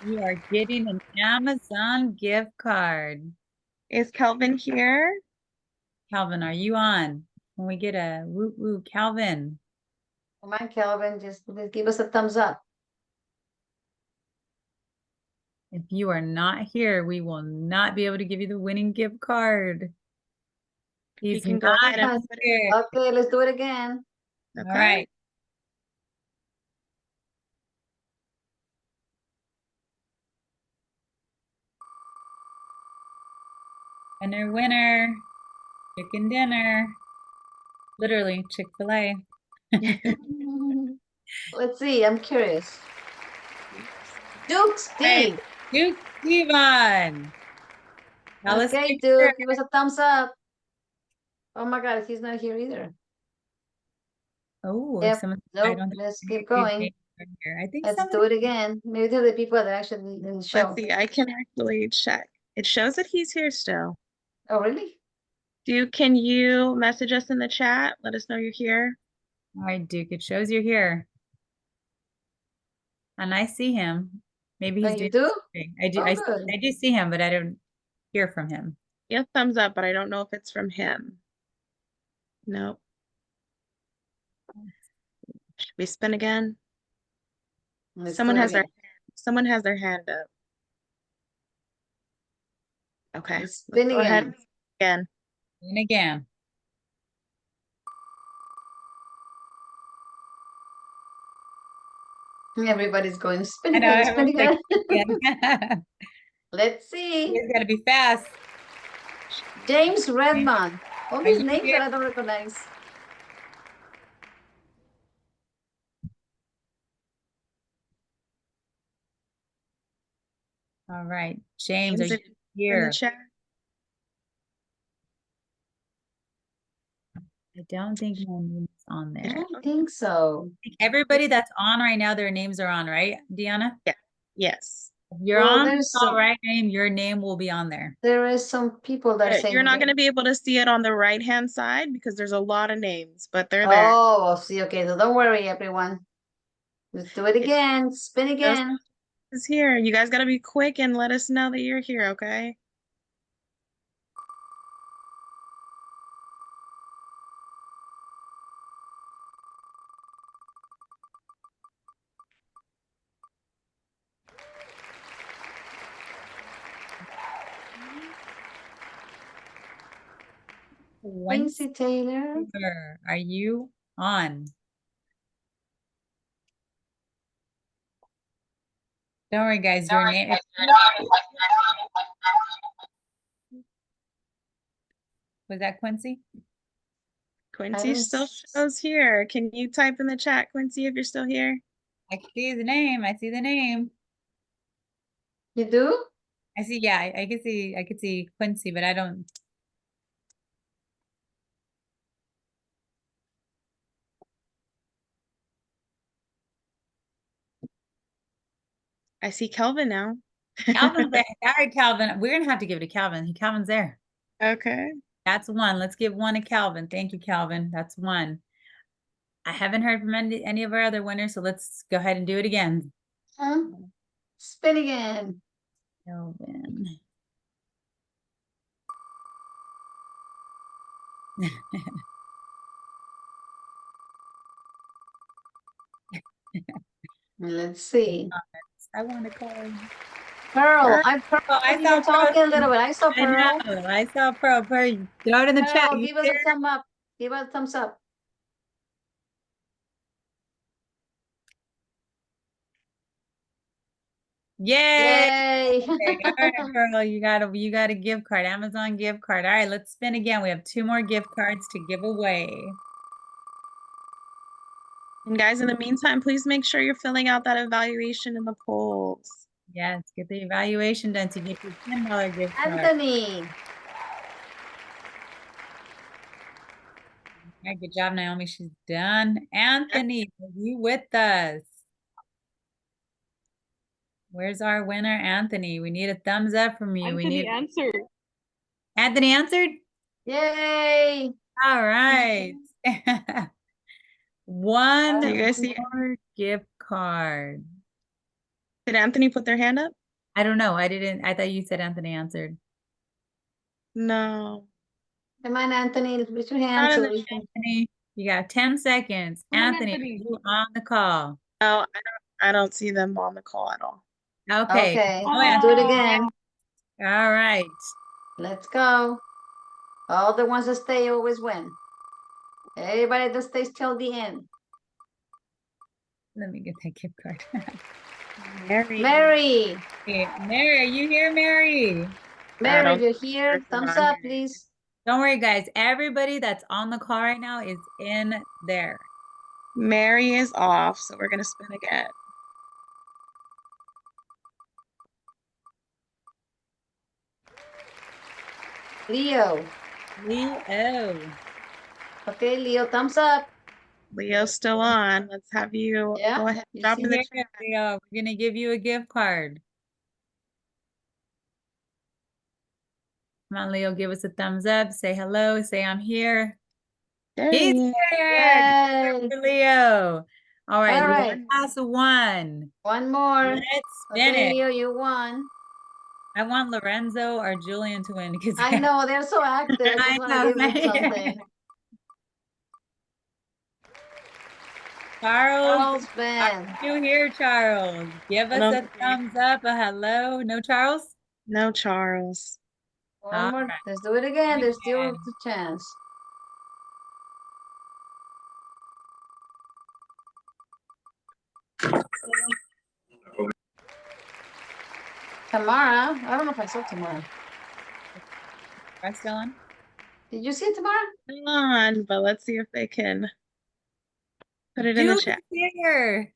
You are getting an Amazon gift card. Is Kelvin here? Calvin, are you on? Can we get a woo woo, Calvin? Come on, Kelvin, just give us a thumbs up. If you are not here, we will not be able to give you the winning gift card. You He's can go not ahead and put it. here. Okay, let's do it again. All Okay. right. Winner, winner. Chicken dinner. Literally, Chick-fil-A. Let's see, I'm curious. Duke Steve. Duke Steven. Now let's Okay, make sure. Duke, give us a thumbs up. Oh my God, he's not here either. Oh, if Yep. someone, I Nope. don't think Let's I keep see his going. name right here. I think Let's someone. do it again. Maybe they're the people that actually didn't show. Let's see. I can actually check. It shows that he's here still. Oh, really? Can you message us in the chat? Let us know you're here. All right, Duke, it shows you're here. And I see him. Maybe Oh, he's you doing do? something. I do, Oh, good. I do see him, but I don't hear from him. Yeah, thumbs up, but I don't know if it's from him. Nope. Should we spin again? Let's Someone do it has their again. hand up. Okay, Let's let's spin go ahead again. again. And again. Everybody's going spin I know, again, spin everyone's like, again. again. Let's see. You guys gotta be fast. James Redman. All Are these you names here? that I don't recognize. All right, James, are James, you if you're in the here? chat. I don't think my name's on I there. don't think so. I think everybody that's on right now, their names are on, right, Deanna? Yeah. Yes. If you're Well, on the there's call some, right name, your name will be on there. there is some people that are saying You're not going they- to be able to see it on the right-hand side because there's a lot of names, but they're there. Oh, see, okay, so don't worry, everyone. Let's do it again. Spin again. Is here. You guys got to be quick and let us know that you're here, okay? Quincy Taylor. Are you on? Don't worry, guys. Your name. Was that Quincy? Quincy still shows here. Can you type in the chat, Quincy, if you're still here? I see the name. I see the name. You do? I see. Yeah, I can see. I could see Quincy, but I don't. I see Kelvin now. Calvin's there. All right, Calvin. We're gonna have to give it to Calvin. Calvin's there. Okay. That's one. Let's give one to Calvin. Thank you, Calvin. That's one. I haven't heard from any of our other winners, so let's go ahead and do it again. Spin again. Calvin. Let's see. I want to call him. Pearl. I I you were saw talking Pearl. a little bit. I saw Pearl. I know. I saw Pearl. Pearl, throw it in the chat. Pearl, You give us there? a thumb up. Give us a thumbs up. Yay! Yay! All right, Pearl, you got a gift card, Amazon gift card. All right, let's spin again. We have 2 more gift cards to give away. And guys, in the meantime, please make sure you're filling out that evaluation in the polls. Yes, get the evaluation done to get your $10 gift card. Anthony. All right, good job, Naomi. She's done. Anthony, are you with us? Where's our winner, Anthony? We need a thumbs up from you. Anthony answered. Anthony answered? Yay! All right. One Do you guys see? more gift card. Did Anthony put their hand up? I don't know. I didn't. I thought you said Anthony answered. No. Come on, Anthony. Raise your hand. Not in So the we can... Anthony, you got 10 seconds. Come on, Anthony, Anthony. are you on the call? No, I don't see them on the call at all. Okay. Okay, No let's do it Anthony. again. All right. Let's go. All the ones that stay always win. Everybody that stays till the end. Let me get that gift card. Mary. Mary. Okay, Mary, are you here, Mary? Mary, don't if you're think here, there's thumbs one up, here. please. Don't worry, guys. Everybody that's on the call right now is in there. Mary is off, so we're gonna spin again. Leo. Leo. Okay, Leo, thumbs up. Leo's still on. Let's have you Yeah, go ahead. you Drop see in the Here, chat. Leo. We're gonna give you a gift card. Come on, Leo, give us a thumbs up. Say hello. Say I'm here. There He's he is. here. Yay! Good for Leo. All right, All right. last one. One more. Let's spin Okay, it. Leo, you won. I want Lorenzo or Julian to win because I know, they're so active. I I just want to know, give them right? something. Charles, Charles Ben. are you here, Charles? Give us a thumbs up, a hello. No, Charles? No, Charles. One All more. right. Let's do it again. There's still Again. a chance. Tamara. I don't know if I saw Tamara. Are still on? Did you see it, Tamara? Hang on, but let's see if they can put it in the Duke chat. is here.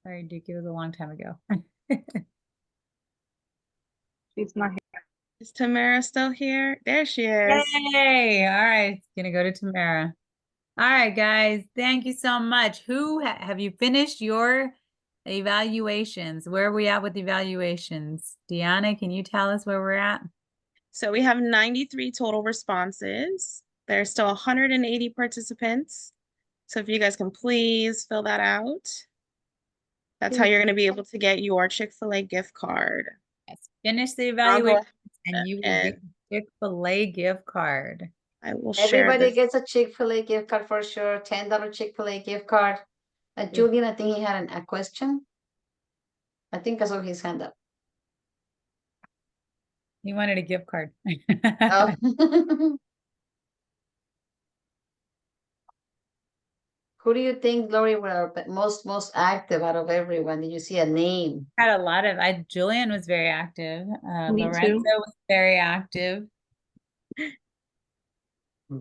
Sorry, Duke, it was a long time ago. She's not here. Is Tamara still here? There she is. Yay! All right, it's gonna go to Tamara. All right, guys, thank you so much. Who have you finished your evaluations? Where are we at with evaluations? Deanna, can you tell us where we're at? So we have 93 total responses. There's still 180 participants. So if you guys can please fill that out. That's how you're going to be able to get your Chick-fil-A gift card. Yes, finish the I'll go evaluation and you will and get a Chick-fil-A gift card. I will share Everybody this. gets a Chick-fil-A gift card for sure. $10 Chick-fil-A gift card. Julian, I think he had a question. I think I saw his hand up. He wanted a gift card. Oh. Who do you think, Lori, were most active out of everyone? Did you see a name? Had a lot of, Julian was very active. Me Lorenzo too. was very active.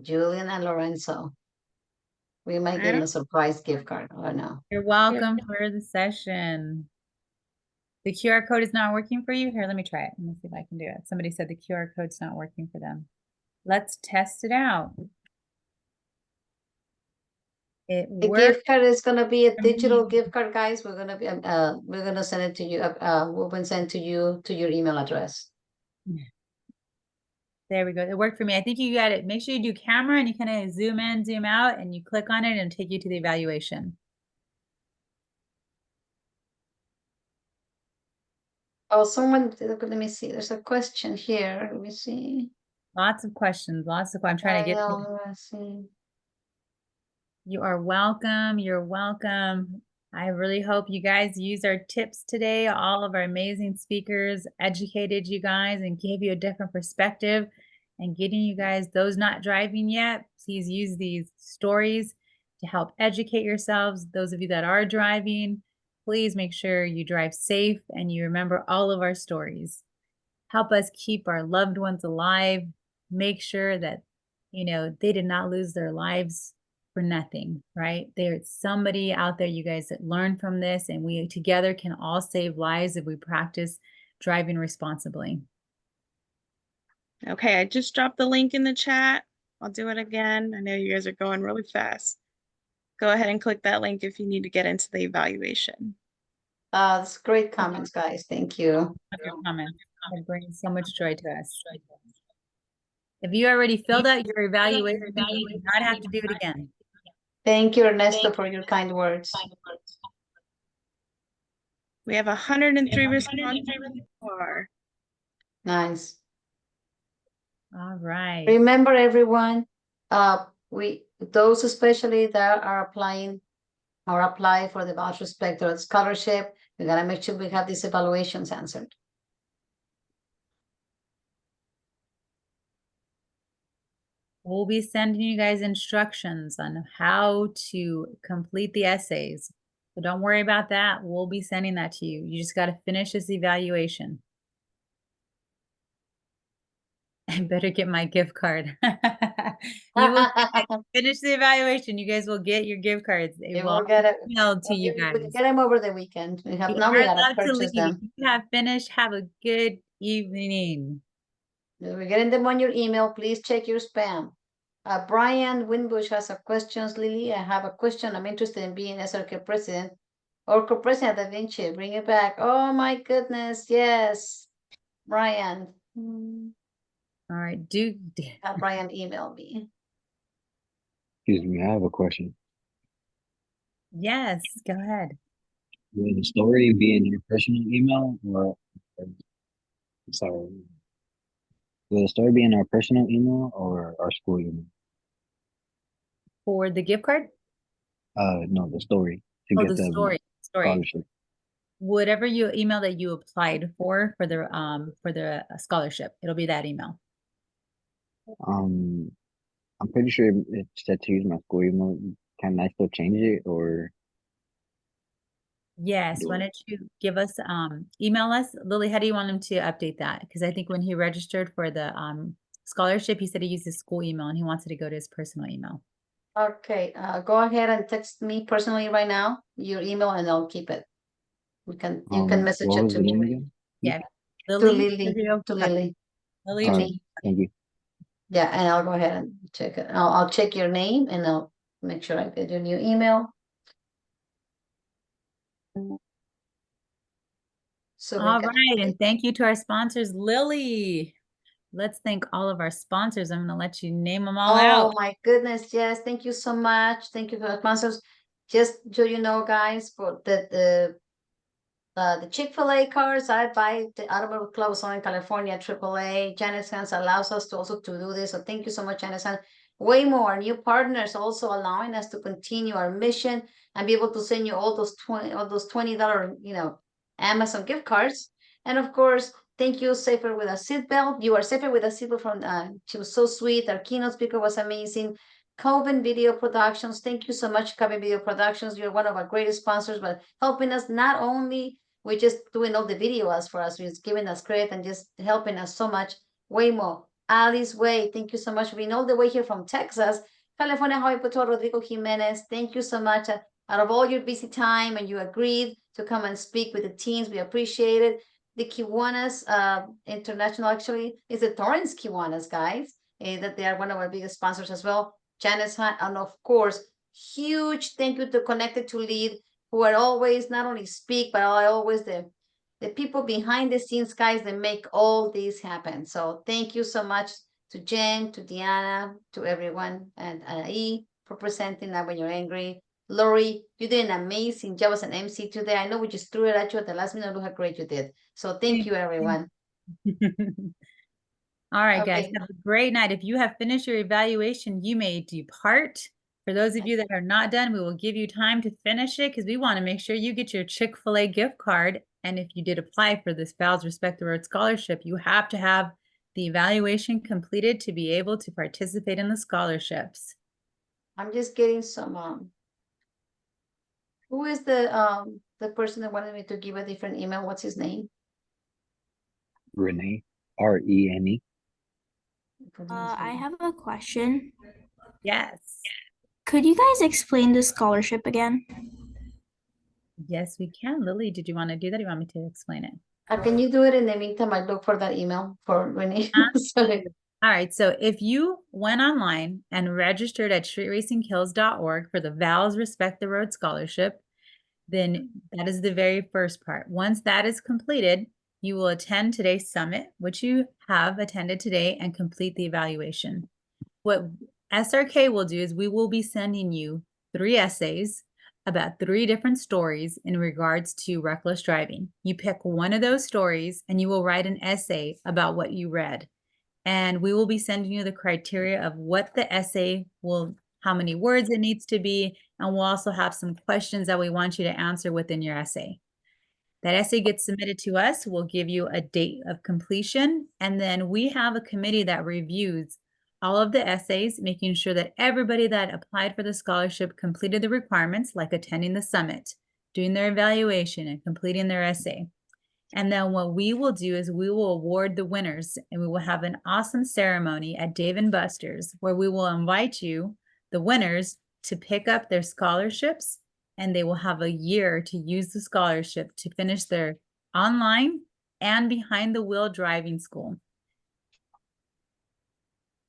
Julian and Lorenzo. We might I get a don't- surprise gift card. Oh no. You're welcome for the session. The QR code is not working for you? Here, let me try it. Let me see if I can do it. Somebody said the QR code's not working for them. Let's test it out. It The works. gift card is gonna be a for me. digital gift card, guys. We're gonna send it to you. We're gonna send to you to your email address. There we go. It worked for me. I think you got it. Make sure you do camera and you kind of zoom in, zoom out, and you click on it and take you to the evaluation. Oh, someone, let me see. There's a question here. Let me see. Lots of questions. I'm trying to get to Let's see. You are welcome. You're welcome. I really hope you guys use our tips today. All of our amazing speakers educated you guys and gave you a different perspective and getting you guys, those not driving yet, please use these stories to help educate yourselves. Those of you that are driving, please make sure you drive safe and you remember all of our stories. Help us keep our loved ones alive. Make sure that, they did not lose their lives for nothing, right? There's somebody out there, you guys, that learn from this, and we together can all save lives if we practice driving responsibly. Okay, I just dropped the link in the chat. I'll do it again. I know you guys are going really fast. Go ahead and click that link if you need to get into the evaluation. That's great comments, guys. Thank you. Love your comments. It brings so much joy to us. If you already filled out your evaluation, you do not have to do it again. Thank you, Ernesto, for your kind words. We have 103 responses so far. Nice. All right. Remember, everyone, those especially that are applying or apply for the voucher spectral scholarship, we gotta make sure we have these evaluations answered. We'll be sending you guys instructions on how to complete the essays. So don't worry about that. We'll be sending that to you. You just got to finish this evaluation. I better get my gift card. You will finish the evaluation. You guys will get your gift cards. It will get it emailed to you guys. We get them over the weekend. We have You now are we gotta allowed to purchase leave. them. You have finished. Have a good evening. We're getting them on your email. Please check your spam. Brian Winbush has a question. Lily, I have a question. I'm interested in being SRK president or co-president Da Vinci. Bring it back. Oh my goodness, yes. Brian. All right, Brian emailed me. Excuse me, I have a question. yes, go ahead. Will the story be in your personal email or sorry, will the story be in our personal email or our school email? For the gift card? No, the story to Oh, get the the story. scholarship. Whatever you email that you applied for the scholarship, it'll be that email. I'm pretty sure it said to use my school email. Can I still change it or Yes, do why it? don't you give us email us, Lily? How do you want him to update that? Because I think when he registered for the scholarship, he said he used his school email and he wants it to go to his personal email. Okay, go ahead and text me personally right now, your email, and I'll keep it. You can message what it was to the name me. again? Yeah, To Lily. Lily. To Lily. Lily. To All right, me. thank you. Yeah, and I'll go ahead and check it. I'll check your name and I'll make sure I get your new email. So we All can. right, and thank you to our sponsors, Lily. Let's thank all of our sponsors. I'm going to let you name them all out. Oh my goodness, yes. Thank you so much. Thank you for the sponsors. Just so you know, guys, for the Chick-fil-A cars I buy the Automobile Club of Southern California, AAA. Janice Hans allows us to also to do this. So thank you so much, Janice Hans. Way more new partners also allowing us to continue our mission and be able to send you all those $20, Amazon gift cards. And of course, thank you, Safer with a Seatbelt. You are safer with a seatbelt from she was so sweet. Our keynote speaker was amazing. Coven Video Productions. Thank you so much, Coven Video Productions. You're one of our greatest sponsors, but helping us not only we're just doing all the videos for us, it's giving us credit and just helping us so much. Way more. Alice Way, thank you so much for being all the way here from Texas, California, Hawaii, Puerto Rodrigo Jimenez. Thank you so much. Out of all your busy time and you agreed to come and speak with the teams, we appreciate it. The Kiwanis International actually is the Torrance Kiwanis, guys, that they are one of our biggest sponsors as well. Janice Hunt, and of course, huge thank you to Connected to Lead, who are always not only speak, but are always the people behind the scenes, guys, that make all this happen. So thank you so much to Jen, to Diana, to everyone, and E for presenting that when you're angry. Lori, you did an amazing job as an MC today. I know we just threw it at you at the last minute. Look how great you did. So thank you, everyone. All right, guys, Okay. have a great night. If you have finished your evaluation, you may depart. For those of you that are not done, we will give you time to finish it because we want to make sure you get your Chick-fil-A gift card. And if you did apply for this VALS Respect the Road Scholarship, you have to have the evaluation completed to be able to participate in the scholarships. I'm just getting some who is the person that wanted me to give a different email? What's his name? Renee, Rene. I have a question. Yes. Could you guys explain the scholarship again? Yes, we can. Lily, did you want to do that? Or you want me to explain it? Can you do it in the meantime? I look for that email for Renee. Sorry. All right, so if you went online and registered at streetracinghills.org for the VALS Respect the Road Scholarship, then that is the very first part. Once that is completed, you will attend today's summit, which you have attended today, and complete the evaluation. What SRK will do is we will be sending you 3 essays about 3 different stories in regards to reckless driving. You pick one of those stories and you will write an essay about what you read. And we will be sending you the criteria of what the essay will, how many words it needs to be, and we'll also have some questions that we want you to answer within your essay. That essay gets submitted to us. We'll give you a date of completion, and then we have a committee that reviews all of the essays, making sure that everybody that applied for the scholarship completed the requirements, like attending the summit, doing their evaluation, and completing their essay. And then what we will do is we will award the winners, and we will have an awesome ceremony at Dave & Buster's where we will invite you, the winners, to pick up their scholarships, and they will have a year to use the scholarship to finish their online and behind the wheel driving school.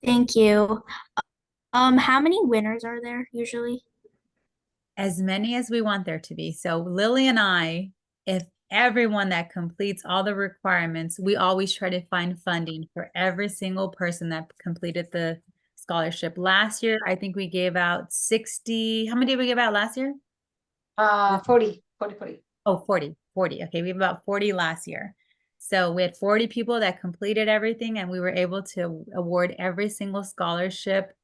Thank you. How many winners are there usually? As many as we want there to be. So Lily and I, if everyone that completes all the requirements, we always try to find funding for every single person that completed the scholarship. Last year, I think we gave out 60. How many did we give out last year? 40. Oh, 40. Okay, we have about 40 last year. So we had 40 people that completed everything, and we were able to award every single scholarship.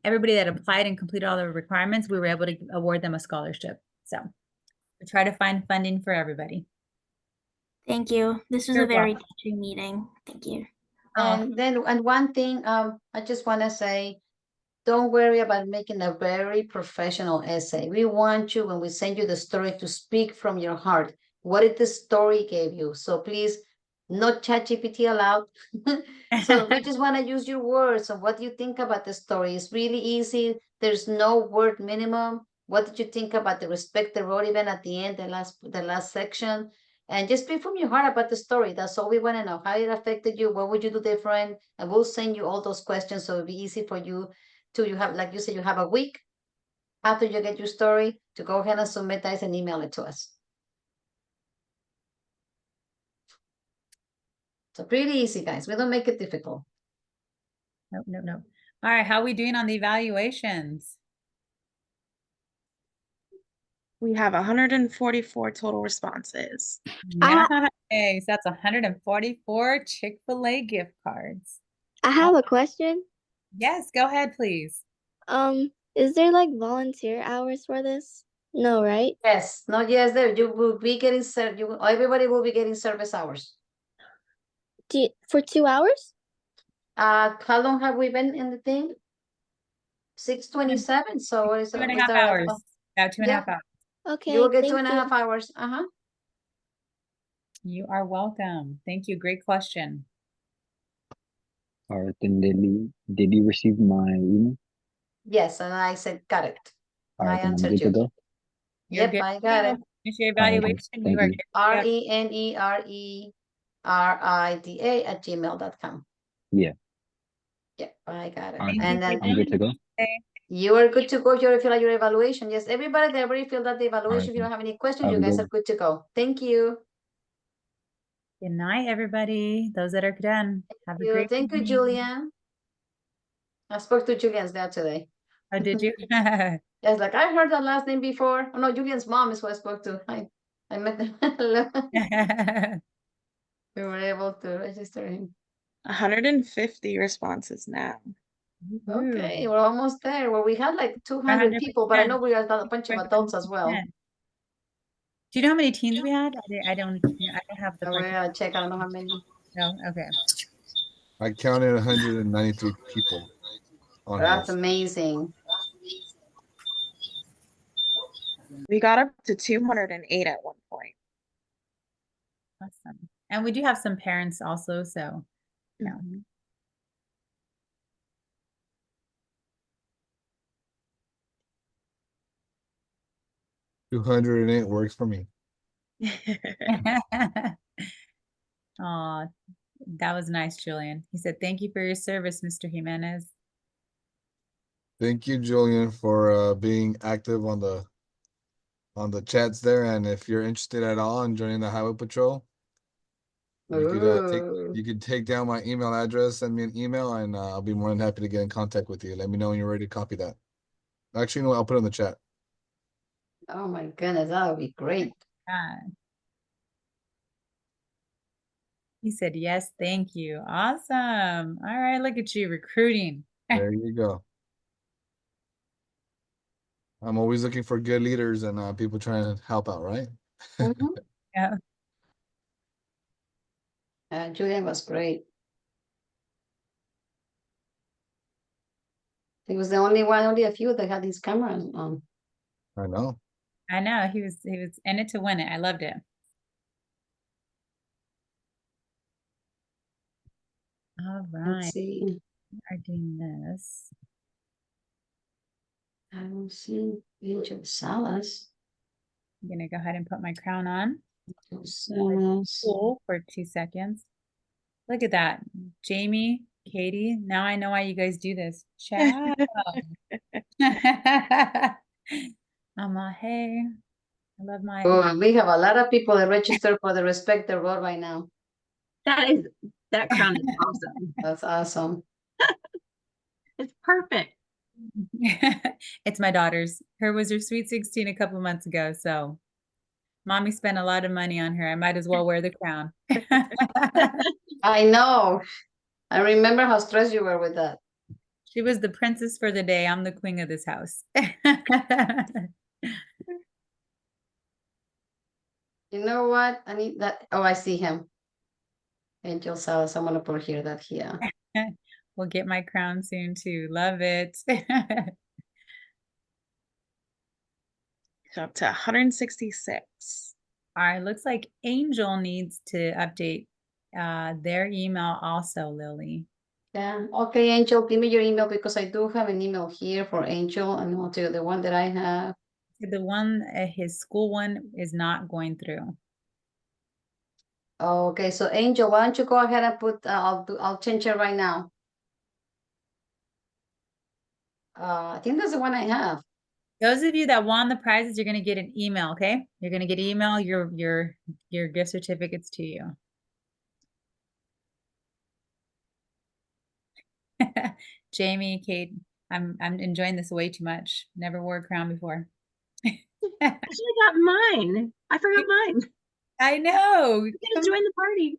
Everybody that applied and completed all the requirements, we were able to award them a scholarship. So we try to find funding for everybody. Thank you. This was You're a very welcome. touching meeting. Thank you. And one thing, I just want to say, don't worry about making a very professional essay. We want you, when we send you the story, to speak from your heart. What did the story give you? So please, not ChatGPT allowed. So we just want to use your words. So what do you think about the story? It's really easy. There's no word minimum. What did you think about the respect the road event at the end, the last section? And just speak from your heart about the story. That's all we want to know. How it affected you. What would you do different? And we'll send you all those questions, so it'll be easy for you to, you have, like you said, you have a week after you get your story to go ahead and submit that and email it to us. So pretty easy, guys. We don't make it difficult. No. All right, how are we doing on the evaluations? We have 144 total responses. Nice. That's 144 Chick-fil-A gift cards. I have a question. Yes, go ahead, please. Is there like volunteer hours for this? No, right? Yes, no, yes, there you will be getting everybody will be getting service hours. For 2 hours? How long have we been in the thing? 6:27. So what is it? 2.5 hours. About 2.5 hours. Okay. You will get thank 2.5 hours. Uh-huh. You are welcome. Thank you. Great question. All right, then did you receive my email? Yes, and I said got it. All I right, then I'm answered good to you. go. You're Yep, good I to got go. it. Finish your All right, evaluation. thank You are you. good to go. RENERERIDA@gmail.com. Yeah. Yep, I got it. All right, Thank And you for then I'm good to go. today. you are good to go. You already fill out your evaluation. Yes, everybody that already filled out the All right, evaluation. If you then. don't have any questions, Have you a guys good are one. good to go. Thank you. Good night, everybody. Those that are done. Have a great Thank you, evening. Julian. I spoke to Julian's dad today. Oh, did you? Yes, like I heard that last name before. Oh no, Julian's mom is who I spoke to. I met them. We were able to register him. 150 responses now. Okay, we're almost there. Well, we had like 200 people, but I know we got a bunch of adults as well. Do you know how many teens we had? I don't have the. We're gonna check. I don't know how many. No, okay. I counted 193 people on That's here. amazing. We got up to 208 at one point. Awesome. And we do have some parents also, so no. 208 works for me. Oh, that was nice, Julian. He said, "Thank you for your service, Mr. Jimenez." Thank you, Julian, for being active on the chats there. And if you're interested at all in joining the Highway Patrol, you could take down my email address, send me an email, and I'll be more than happy to get in contact with you. Let me know when you're ready to copy that. Actually, no, I'll put it in the chat. Oh my goodness, that would be great. He said, "Yes, thank you." Awesome. All right, look at you recruiting. There you go. I'm always looking for good leaders and people trying to help out, right? Yeah. Julian was great. He was the only a few that had these cameras on. I know. I know. He was in it to win it. I loved it. All right. Let's see. We are doing this. I don't see Angel Salas. I'm gonna go ahead and put my crown on. Salas. Cool for 2 seconds. Look at that. Jamie, Katie. Now I know why you guys do this. Ciao. Hey. I love my. Oh, we have a lot of people that register for the Respect the Road right now. That crown is awesome. That's awesome. It's perfect. It's my daughter's. Her was her sweet 16 a couple months ago. So mommy spent a lot of money on her. I might as well wear the crown. I know. I remember how stressed you were with that. She was the princess for the day. I'm the queen of this house. You know what? I need that. Oh, I see him. Angel Salas. I'm gonna put here that here. We'll get my crown soon too. Love it. So up to 166. All right, looks like Angel needs to update their email also, Lily. Yeah. Okay, Angel, give me your email because I do have an email here for Angel, and I'll tell you the one that I have. The one, his school one is not going through. Okay, so Angel, why don't you go ahead and put, I'll change it right now. I think that's the one I have. Those of you that won the prizes, you're gonna get an email, okay? You're gonna get email your gift certificates to you. Jamie, Kate, I'm enjoying this way too much. Never wore a crown before. I should have got mine. I forgot mine. I know. I'm gonna join the party.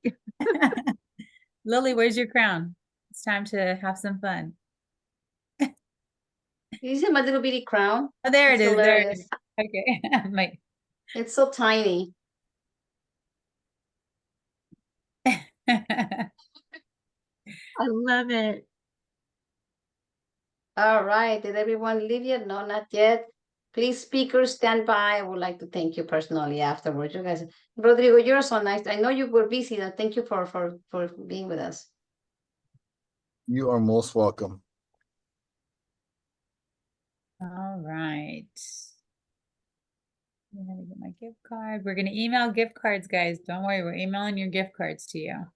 Lily, where's your crown? It's time to have some fun. You see my little bitty crown? Oh, there It's it is. There it hilarious. is. Okay. My It's so tiny. I love it. All right, did everyone leave yet? No, not yet. Please, speakers, stand by. I would like to thank you personally afterwards. You guys, Rodrigo, you're so nice. I know you were busy. And thank you for being with us. You are most welcome. All right. I'm gonna get my gift card. We're gonna email gift cards, guys. Don't worry, we're emailing your gift cards to you.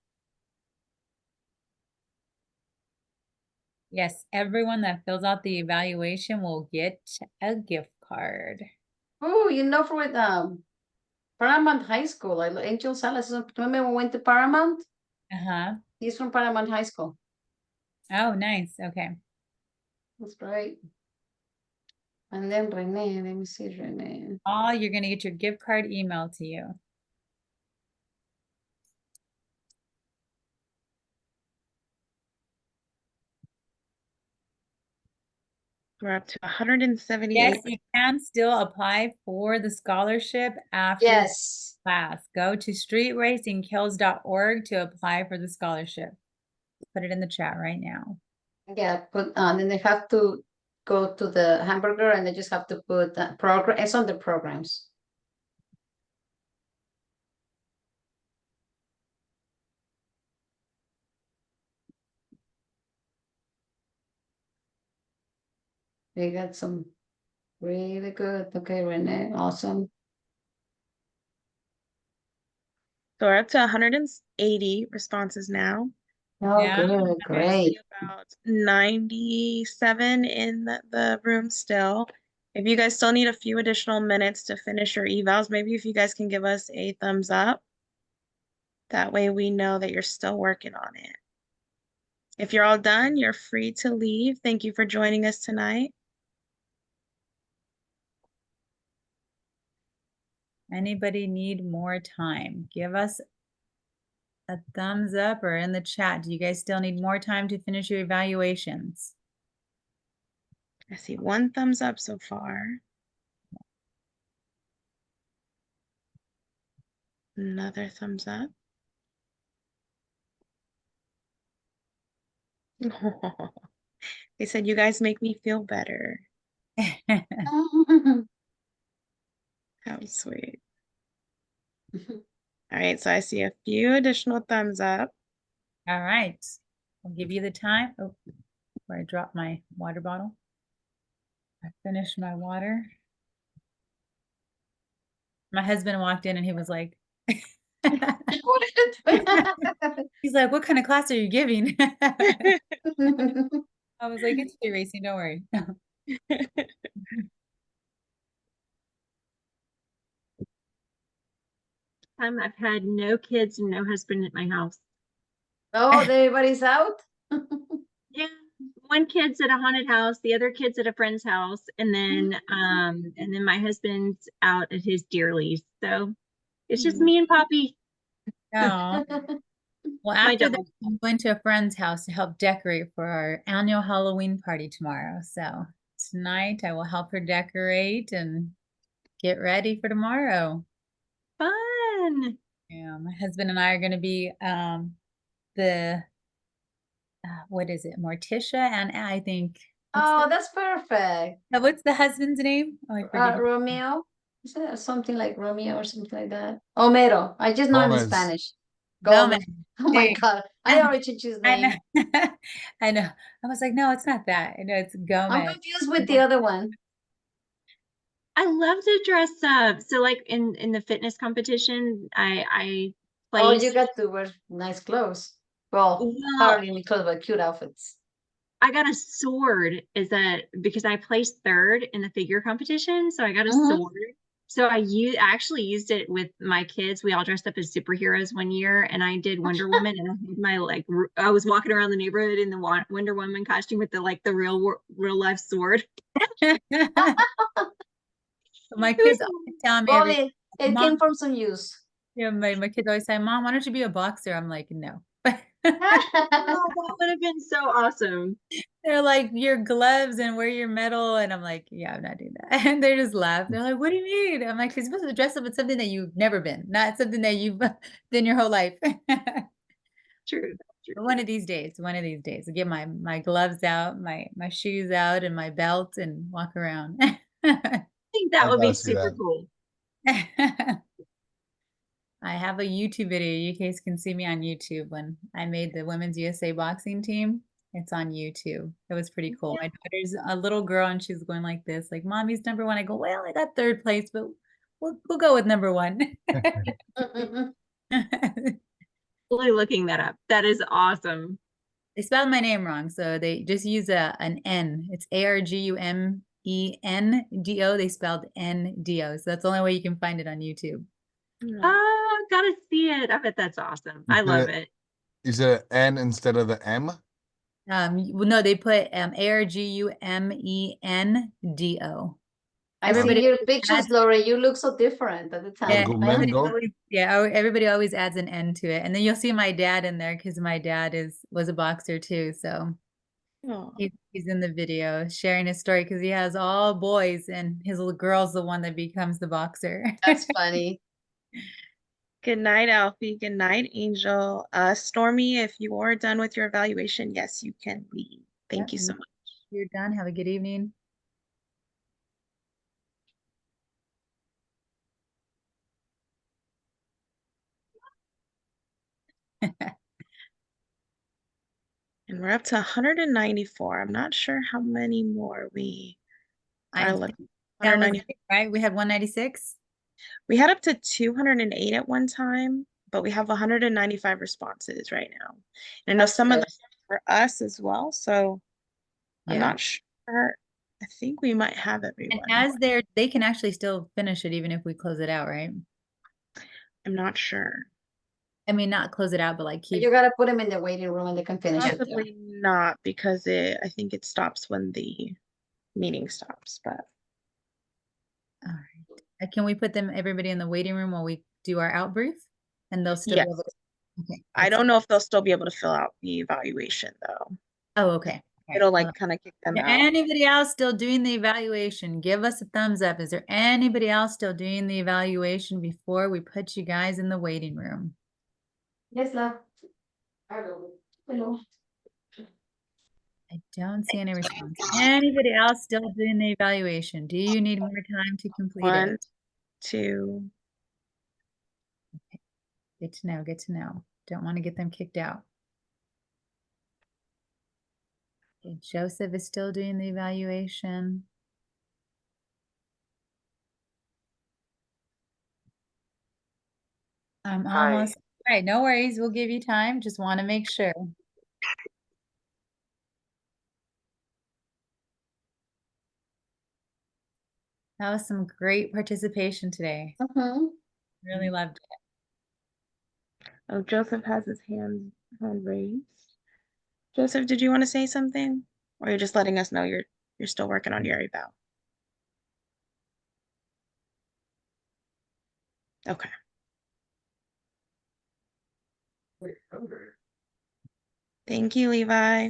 Yes, everyone that fills out the evaluation will get a gift card. Oh, you know, for Paramount High School. Angel Salas. Remember when we went to Paramount? Uh-huh. He's from Paramount High School. Oh, nice. Okay. That's right. And then Renee, let me see Renee. Oh, you're gonna get your gift card emailed to you. We're up to 178. Yes, you can still apply for the scholarship after Yes. class. Go to streetracinghills.org to apply for the scholarship. Put it in the chat right now. Yeah, then they have to go to the hamburger and they just have to put program. It's on the programs. They got some really good. Okay, Renee, awesome. So we're up to 180 responses now. Oh, Yeah. good, I great. see about 97 in the room still. If you guys still need a few additional minutes to finish your evals, maybe if you guys can give us a thumbs up. That way we know that you're still working on it. If you're all done, you're free to leave. Thank you for joining us tonight. Anybody need more time? Give us a thumbs up or in the chat. Do you guys still need more time to finish your evaluations? I see one thumbs up so far. Another thumbs up. They said, you guys make me feel better. How sweet. All right, so I see a few additional thumbs up. All right. I'll give you the time. Oh, where I dropped my water bottle. I finished my water. My husband walked in and he was like, he's like, what kind of class are you giving? I was like, it's free racing, don't worry. time I've had no kids and no husband at my house. Oh, everybody's out? Yeah, one kid's at a haunted house, the other kid's at a friend's house, and then my husband's out at his deer lease. So it's just me and Poppy. Oh. Well, My after that, dog. I'm going to a friend's house to help decorate for our annual Halloween party tomorrow. So tonight I will help her decorate and get ready for tomorrow. Fun. Yeah, my husband and I are going to be the what is it, Morticia, and I think Oh, that's perfect. what's the husband's name? Oh, I forget. Romeo? Is it something like Romeo or something like that? Homero. I just know him in Gomez. Spanish. Gomez. Oh my God. I already changed his I name. know. I know. I was like, no, it's not that. I know it's I'm Gomez. confused with the other one. I love to dress up. So like in the fitness competition, I Oh, placed. you got to wear nice clothes. Well, Well, hardly any clothes, but cute outfits. I got a sword because I placed third in the figure competition. So I got a sword. So I actually used it with my kids. We all dressed up as superheroes one year, and I did Wonder Woman, and I had my I was walking around the neighborhood in the Wonder Woman costume with the real life sword. My kids always tell me Well, every it came from some use. yeah, my kids always say, Mom, why don't you be a boxer? I'm like, no. Oh, that would have been so awesome. They're like, your gloves and wear your medal. And I'm like, yeah, I'm not doing that. And they just laugh. They're like, what do you mean? I'm like, you're supposed to dress up with something that you've never been, not something that you've been your whole life. True. One of these days, I'll get my gloves out, my shoes out, and my belt and walk around. I think that I would be gotta see super that. cool. I have a YouTube video. You guys can see me on YouTube when I made the Women's USA boxing team. It's on YouTube. It was pretty cool. My daughter's a little girl and she's going like this, like, Mommy's number one. I go, well, I got third place, but we'll go with number one. Really looking that up. That is awesome. They spelled my name wrong, so they just use an N. It's ARGUMENDO. They spelled NDO. So that's the only way you can find it on YouTube. Oh, gotta see it. I bet that's awesome. I love it. You said N instead of the M? Well, no, they put ARGUMENDO. I see your pictures, Lori. You look so different at the time. Everybody always adds an N to it. And then you'll see my dad in there because my dad was a boxer too. So he's in the video sharing his story because he has all boys and his little girl's the one that becomes the boxer. That's funny. Good night, Alfie. Good night, Angel. Stormy, if you are done with your evaluation, yes, you can leave. Thank you so much. You're done. Have a good evening. And we're up to 194. I'm not sure how many more we are looking. That was it, right? We had 196. We had up to 208 at one time, but we have 195 responses right now. And I know some of them for us as well, so I'm not sure. I think we might have everyone. And as they can actually still finish it even if we close it out, right? I'm not sure. I mean, not close it out, but like keep. You gotta put them in the waiting room and they can finish it there. Possibly not, because I think it stops when the meeting stops, but. All right. Can we put everybody in the waiting room while we do our out brief? And they'll still be able to. Okay. I don't know if they'll still be able to fill out the evaluation though. Oh, okay. It'll kind of kick them out. Anybody else still doing the evaluation? Give us a thumbs up. Is there anybody else still doing the evaluation before we put you guys in the waiting room? Yes, love. Hello. I don't see any response. Anybody else still doing the evaluation? Do you need more time to complete it? 1, 2. Okay. Good to know. Good to know. Don't want to get them kicked out. Okay, Joseph is still doing the evaluation. I'm almost. All right, no worries. We'll give you time. Just want to make sure. That was some great participation today. Really loved it. Oh, Joseph has his hand raised. Joseph, did you want to say something? Or you're just letting us know you're still working on your eval? Okay. Thank you, Levi.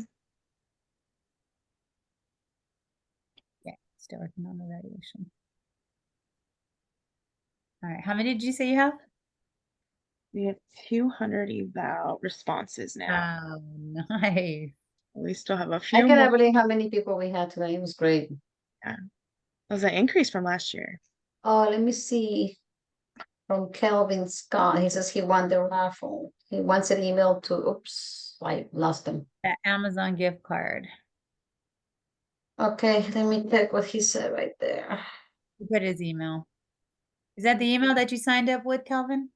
Yeah, still working on the evaluation. All right, how many did you say you have? We have 200 eval responses now. Oh, nice. We still have a I few cannot more. believe how many people we had today. It was great. Yeah. It was an increase from last year. Oh, let me see. From Kelvin Scott, he says he won the raffle. He wants an email to, oops, I lost him. That Amazon gift card. Okay, let me check what he said right there. He put his email. Is that the email that you signed up with, Kelvin?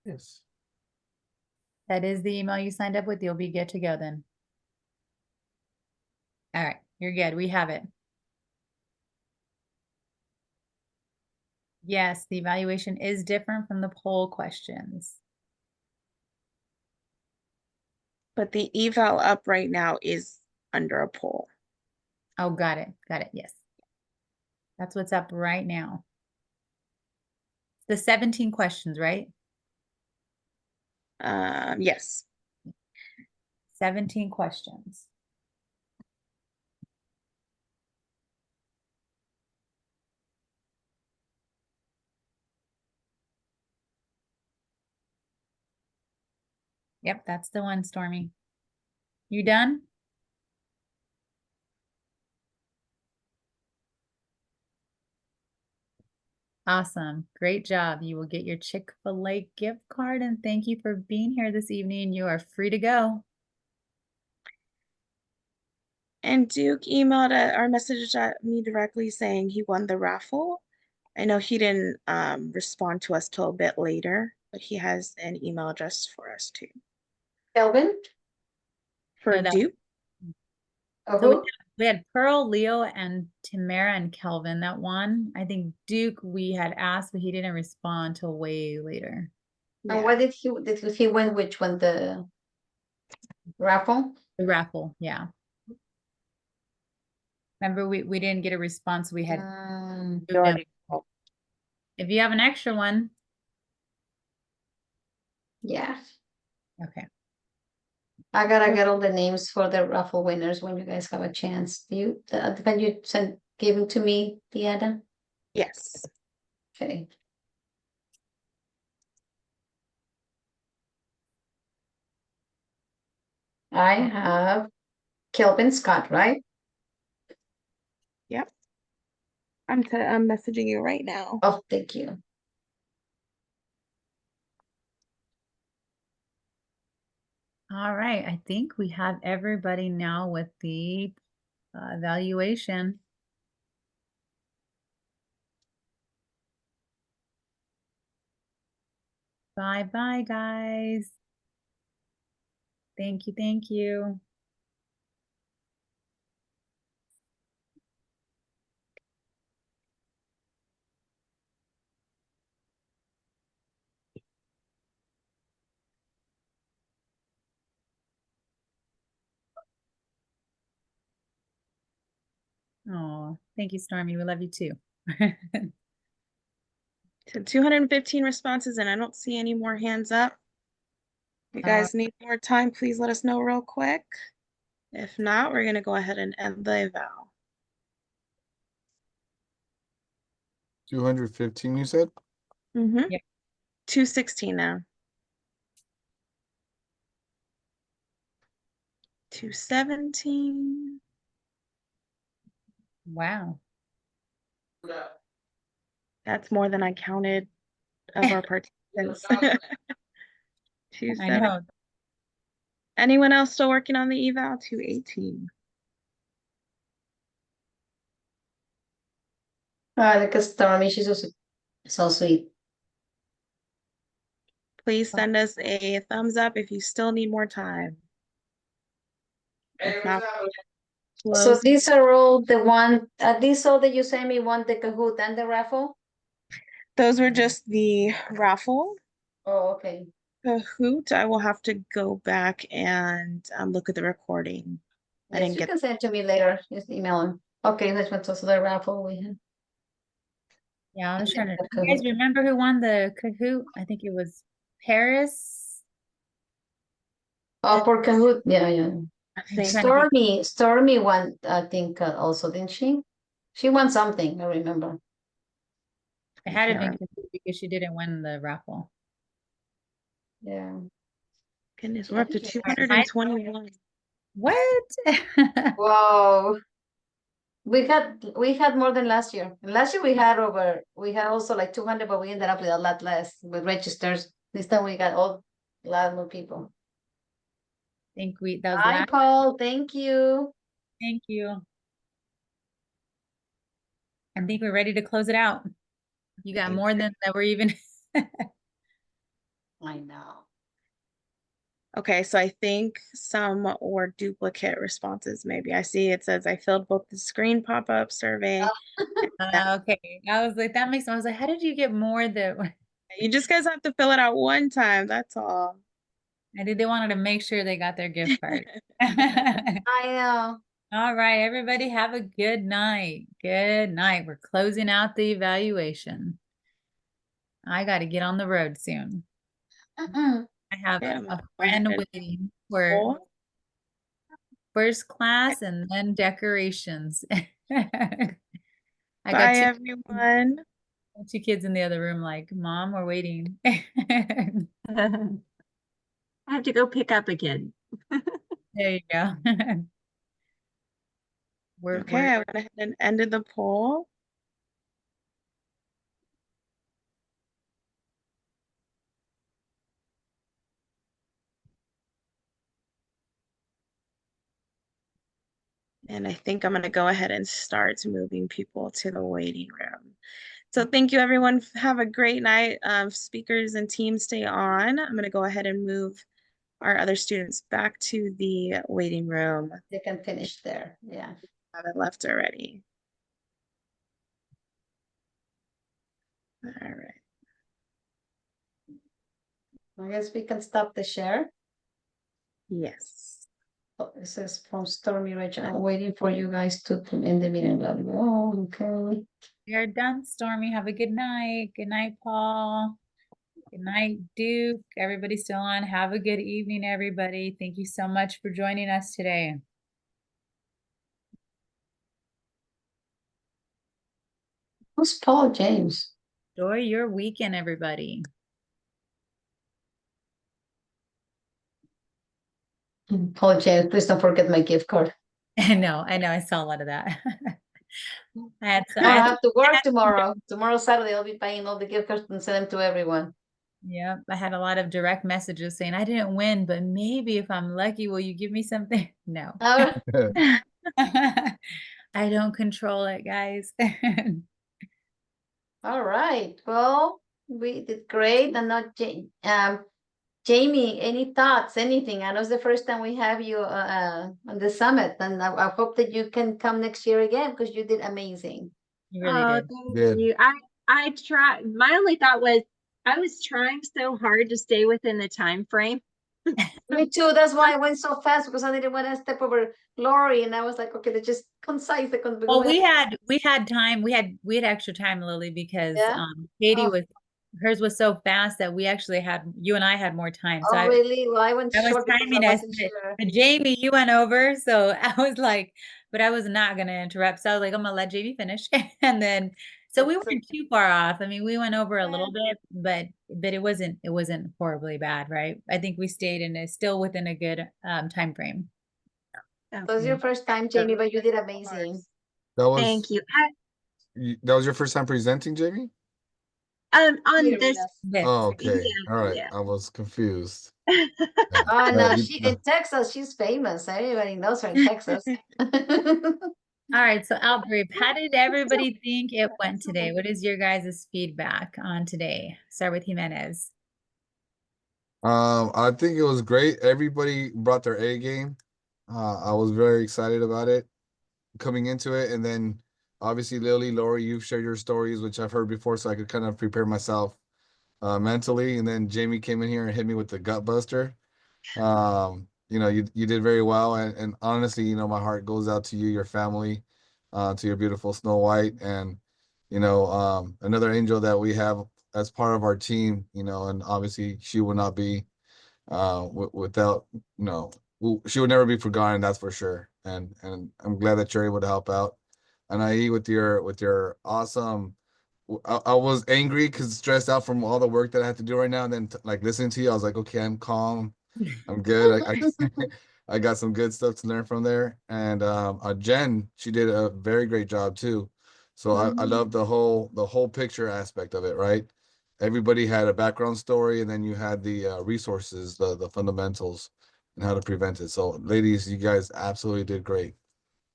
Yes. That is the email you signed up with. You'll be good to go then. All right, you're good. We have it. Yes, the evaluation is different from the poll questions. But the eval up right now is under a poll. Oh, got it. Got it. Yes. That's what's up right now. The 17 questions, right? Yes. 17 questions. Yep, that's the one, Stormy. You done? Awesome. Great job. You will get your Chick-fil-A gift card, and thank you for being here this evening. You are free to go. And Duke emailed or messaged at me directly saying he won the raffle. I know he didn't respond to us till a bit later, but he has an email address for us too. Kelvin? For So that- Duke? Oh, we had Pearl, Leo, and Tamara and Kelvin that won. I think Duke we had asked, but he didn't respond till way later. and what did he win? Which one? The raffle? The raffle, yeah. Remember, we didn't get a response. We had moved them. If you have an extra one, Yeah. okay. I gotta get all the names for the raffle winners when you guys have a chance. Can you give them to me, Diana? Yes. Okay. I have Kelvin Scott, right? Yep. I'm messaging you right now. Oh, thank you. All right, I think we have everybody now with the evaluation. Bye-bye, guys. Thank you, thank you. Oh, thank you, Stormy. We love you too. So 215 responses, and I don't see any more hands up. If you guys need more time, please let us know real quick. If not, we're going to go ahead and end the eval. 215, you said? Mm-hmm. Yep. 216 now. 217. Wow. That's more than I counted of our participants. I 217. know. Anyone else still working on the eval? 218. Look at Stormy. She's so sweet. Please send us a thumbs up if you still need more time. If not, So close. these are all the one, these all that you sent me, one, the Kahoot and the raffle? Those were just the raffle. Oh, okay. Kahoot, I will have to go back and look at the recording. I Yes, didn't you get can send it to me later, just email them. Okay, which one's also the raffle we had? Yeah, I was trying to. The You guys Kahoot. remember who won the Kahoot? I think it was Paris. Oh, for Kahoot, yeah. I I'm think trying to think. Stormy won, I think, also, didn't she? She won something, I remember. It I had to can't been remember. Kahoot because she didn't win the raffle. Yeah. Goodness, I we're up to think it's- 221. What? Wow. We had more than last year. Last year we had also like 200, but we ended up with a lot less with registers. This time we got a lot more people. Think that was Hi, last. Paul. Thank you. Thank you. I think we're ready to close it out. You got more than that we're even. I know. Okay, so I think some were duplicate responses. Maybe I see it says I filled both the screen pop-up survey. Okay. I was like, that makes sense. I was like, how did you get more that You just guys have to fill it out one time. That's all. I think they wanted to make sure they got their gift card. I know. All right, everybody have a good night. Good night. We're closing out the evaluation. I got to get on the road soon. I have Okay, I'm a gonna go friend ahead and waiting for poll. first class and then decorations. I got Bye, two everyone. kids in the other room like, Mom, we're waiting. I have to go pick up again. There you go. Okay, I went ahead and ended the poll. And I think I'm going to go ahead and start moving people to the waiting room. So thank you, everyone. Have a great night. Speakers and teams stay on. I'm going to go ahead and move our other students back to the waiting room. They can finish there. Yeah. Haven't left already. All right. I guess we can stop the share. Yes. Oh, it says from Stormy Rachel. I'm waiting for you guys to end the meeting. Blah, blah, blah. Okay. You're done, Stormy. Have a good night. Good night, Paul. Good night, Duke. Everybody's still on. Have a good evening, everybody. Thank you so much for joining us today. Who's Paul James? Enjoy your weekend, everybody. Paul James, please don't forget my gift card. I know. I saw a lot of that. I have to work tomorrow. Tomorrow, Saturday, I'll be paying all the gift cards and send them to everyone. Yeah, I had a lot of direct messages saying I didn't win, but maybe if I'm lucky, will you give me something? No. Oh. I don't control it, guys. All right. Well, we did great. And not Jamie, any thoughts, anything? I know it's the first time we have you on the summit, and I hope that you can come next year again because you did amazing. You really did. Thank you. I tried. My only thought was I was trying so hard to stay within the time frame. Me too. That's why I went so fast because I didn't want to step over Lori, and I was like, okay, they just concise. Well, we had time. We had extra time, Lily, because Katie hers was so fast that we actually you and I had more time. So really? Well, I went I was short because timing I us, wasn't sure. but Jamie, you went over, so I was like, but I was not gonna interrupt. So I was like, I'm gonna let Jamie finish, and then so we weren't too far off. I mean, we went over a little bit, but it wasn't horribly bad, right? I think we stayed in still within a good time frame. That was your first time, Jamie, but you did amazing. Thank you. That was your first time presenting, Jamie? On this. Oh, okay. Yeah, All right. yeah. I was confused. Oh no, she in Texas, she's famous. Everybody knows her in Texas. All right, so Outbrief, how did everybody think it went today? What is your guys' feedback on today? Start with Jimenez. I think it was great. Everybody brought their A game. I was very excited about it. coming into it, and then obviously Lily, Lori, you've shared your stories, which I've heard before, so I could kind of prepare myself mentally. And then Jamie came in here and hit me with the gut buster. You did very well, and honestly, my heart goes out to you, your family, to your beautiful Snow White, and another angel that we have as part of our team. And obviously she will not be without she would never be forgotten, that's for sure. And I'm glad that you're able to help out. And with your awesome. I was angry because stressed out from all the work that I had to do right now, and then like listening to you, I was like, okay, I'm calm, I'm good. I got some good stuff to learn from there. And Jen, she did a very great job too. So I love the whole picture aspect of it, right? Everybody had a background story, and then you had the resources, the fundamentals, and how to prevent it. So ladies, you guys absolutely did great.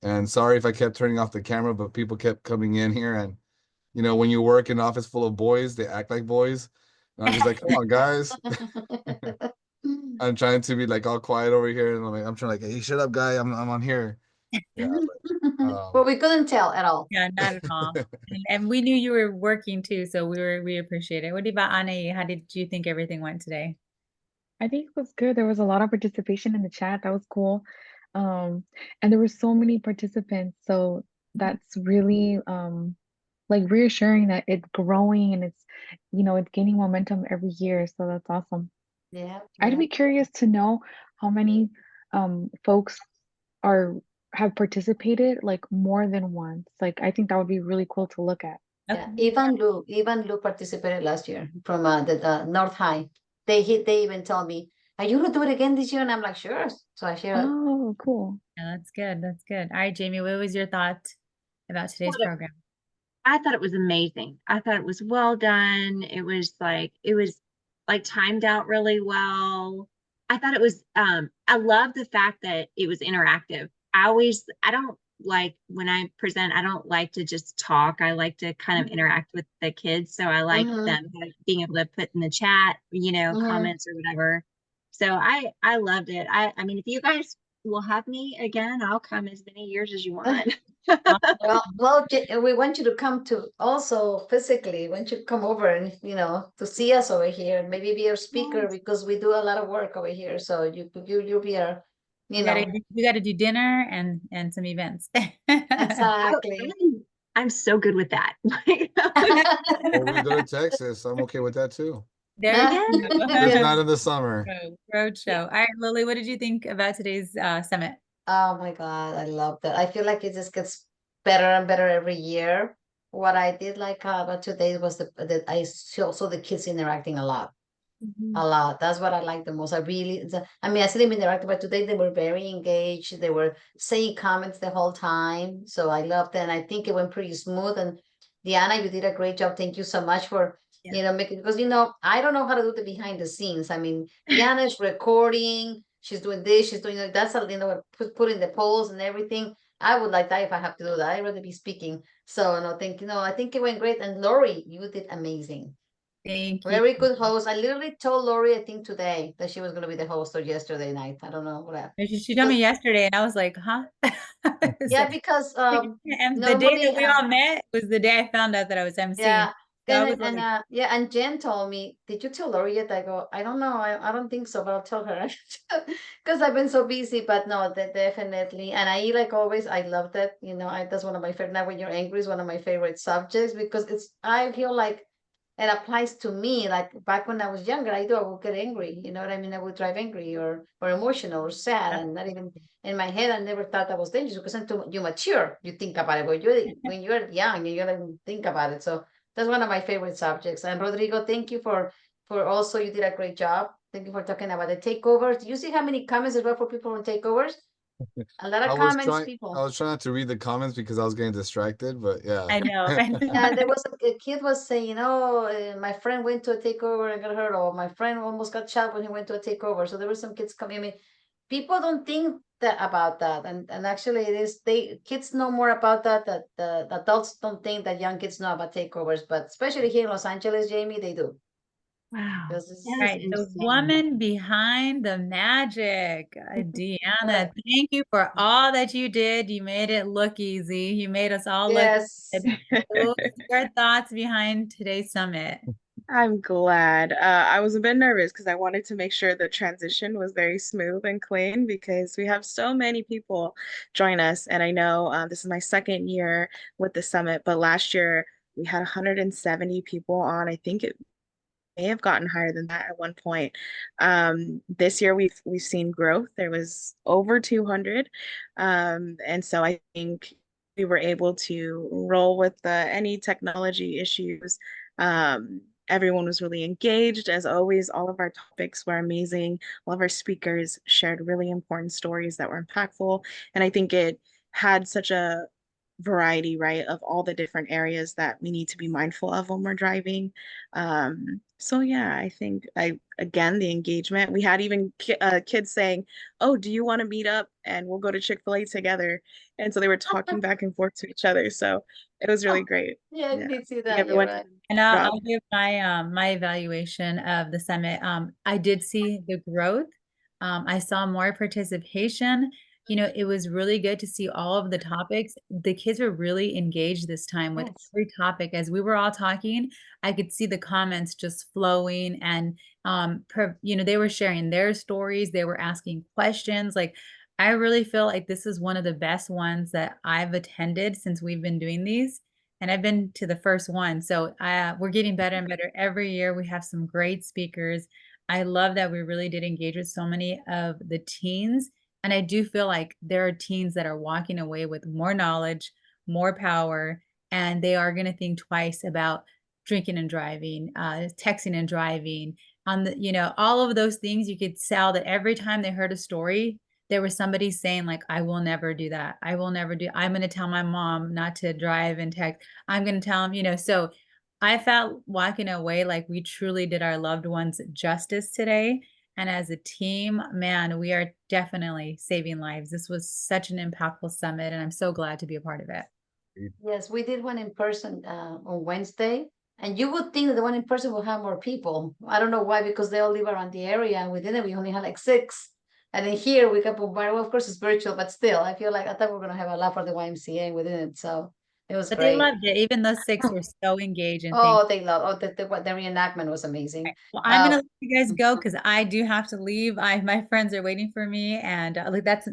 And sorry if I kept turning off the camera, but people kept coming in here, and when you work in an office full of boys, they act like boys. And I'm just like, come on, guys. I'm trying to be like all quiet over here, and I'm trying like, hey, shut up, guy. I'm on here. Yeah. Well, we couldn't tell at all. Yeah, not at all. And we knew you were working too, so we appreciate it. What about Anna? How did you think everything went today? I think it was good. There was a lot of participation in the chat. That was cool. And there were so many participants. So that's really like reassuring that it's growing and it's gaining momentum every year. So that's awesome. Yeah. I'd be curious to know how many folks have participated like more than once. Like I think that would be really cool to look at. Yeah, Even Lou participated last year from the North High. They even told me, "Are you gonna do it again this year?" And I'm like, "Sure." So I share it. Oh, cool. Yeah, that's good. That's good. All right, Jamie, what was your thought about today's program? I thought it was amazing. I thought it was well done. It was like timed out really well. I thought it was I love the fact that it was interactive. I don't like when I present, I don't like to just talk. I like to kind of interact with the kids. So I like them being able to put in the chat, comments or whatever. So I loved it. I mean, if you guys will have me again, I'll come as many years as you want. Well, we want you to come to also physically. We want you to come over and to see us over here and maybe be our speaker because we do a lot of work over here. So you'll be our, We gotta do dinner and some events. Exactly. I'm so good with that. Or we go to Texas. I'm okay with that too. There you go. Just not in the summer. Road show. All right, Lily, what did you think about today's summit? Oh my God, I love that. I feel like it just gets better and better every year. What I did like about today was that I saw the kids interacting a lot. A lot. That's what I like the most. I mean, I see them interacting, but today they were very engaged. They were saying comments the whole time. So I loved it. And I think it went pretty smooth. And Diana, you did a great job. Thank you so much for, making, because, I don't know how to do the behind the scenes. I mean, Diana is recording. She's doing this. She's doing that's, putting the polls and everything. I would like that if I have to do that. I'd rather be speaking. So, no, thank you. No, I think it went great. And Lori, you did amazing. Thank you. Very good host. I literally told Lori, I think today, that she was going to be the host, or yesterday night. I don't know what happened. She told me yesterday, and I was like, huh? Yeah, because and the day normally, that we all met was the day I found out that I was MC. yeah. So I And, was like, and Jen told me, did you tell Lori yet? I go, I don't know. I don't think so, but I'll tell her because I've been so busy. But no, definitely. And I, like always, I love that. That's one of my favorite. Now, when you're angry is one of my favorite subjects because I feel like it applies to me. Like back when I was younger, I would get angry. You know what I mean? I would drive angry or emotional or sad, and not even in my head. I never thought that was dangerous because until you mature, you think about it. But when you're young, you don't think about it. So that's one of my favorite subjects. And Rodrigo, thank you for also, you did a great job. Thank you for talking about the takeovers. Do you see how many comments there were for people on takeovers? A lot of comments, people. I was trying not to read the comments because I was getting distracted, but yeah. I know. Yeah, there was a kid was saying, "Oh, my friend went to a takeover and got hurt," or "My friend almost got shot when he went to a takeover." So there were some kids coming. I mean, people don't think about that, and actually, it is kids know more about that. That the adults don't think that young kids know about takeovers, but especially here in Los Angeles, Jamie, they do. Wow. This is That is Right, the insane. woman behind the magic, Deanna. Thank you for all that you did. You made it look easy. You made us all look yes. good. What was your thoughts behind today's summit? I'm glad. I was a bit nervous because I wanted to make sure the transition was very smooth and clean because we have so many people join us. And I know this is my second year with the summit, but last year we had 170 people on. I think it may have gotten higher than that at one point. This year we've seen growth. There was over 200, and so I think we were able to roll with any technology issues. Everyone was really engaged, as always. All of our topics were amazing. All of our speakers shared really important stories that were impactful, and I think it had such a variety, right, of all the different areas that we need to be mindful of when we're driving. So yeah, I think again, the engagement, we had even kids saying, "Oh, do you want to meet up and we'll go to Chick-fil-A together?" And so they were talking back and forth to each other. So it was really great. Yeah, I did see I think that. You're everyone right. did a And good I'll job. give my evaluation of the summit. I did see the growth. I saw more participation. You know, it was really good to see all of the topics. The kids were really engaged this time with Yes. every topic. As we were all talking, I could see the comments just flowing, and you know, they were sharing their stories. They were asking questions. Like, I really feel like this is one of the best ones that I've attended since we've been doing these. And I've been to the first one. So we're getting better and better every year. We have some great speakers. I love that we really did engage with so many of the teens. And I do feel like there are teens that are walking away with more knowledge, more power, and they are going to think twice about drinking and driving, texting and driving. On the, you know, all of those things, you could tell that every time they heard a story, there was somebody saying like, I will never do that. I will never do, I'm going to tell my mom not to drive and text. I'm going to tell them, you know, so I felt walking away like we truly did our loved ones justice today. And as a team, man, we are definitely saving lives. This was such an impactful summit, and I'm so glad to be a part of it. Yes, we did one in person on Wednesday. And you would think that the one in person will have more people. I don't know why, because they all live around the area, and within it we only had like 6. And then here we got bombarded. Well, of course it's virtual, but still, I feel like I thought we were gonna have a lot for the YMCA within it. So it was But they great. loved it. Even those 6 were so engaged, and thank Oh, they love. Oh, the reenactment was amazing. well, I'm gonna let you guys go because I do have to leave. My friends are waiting for me, and like that's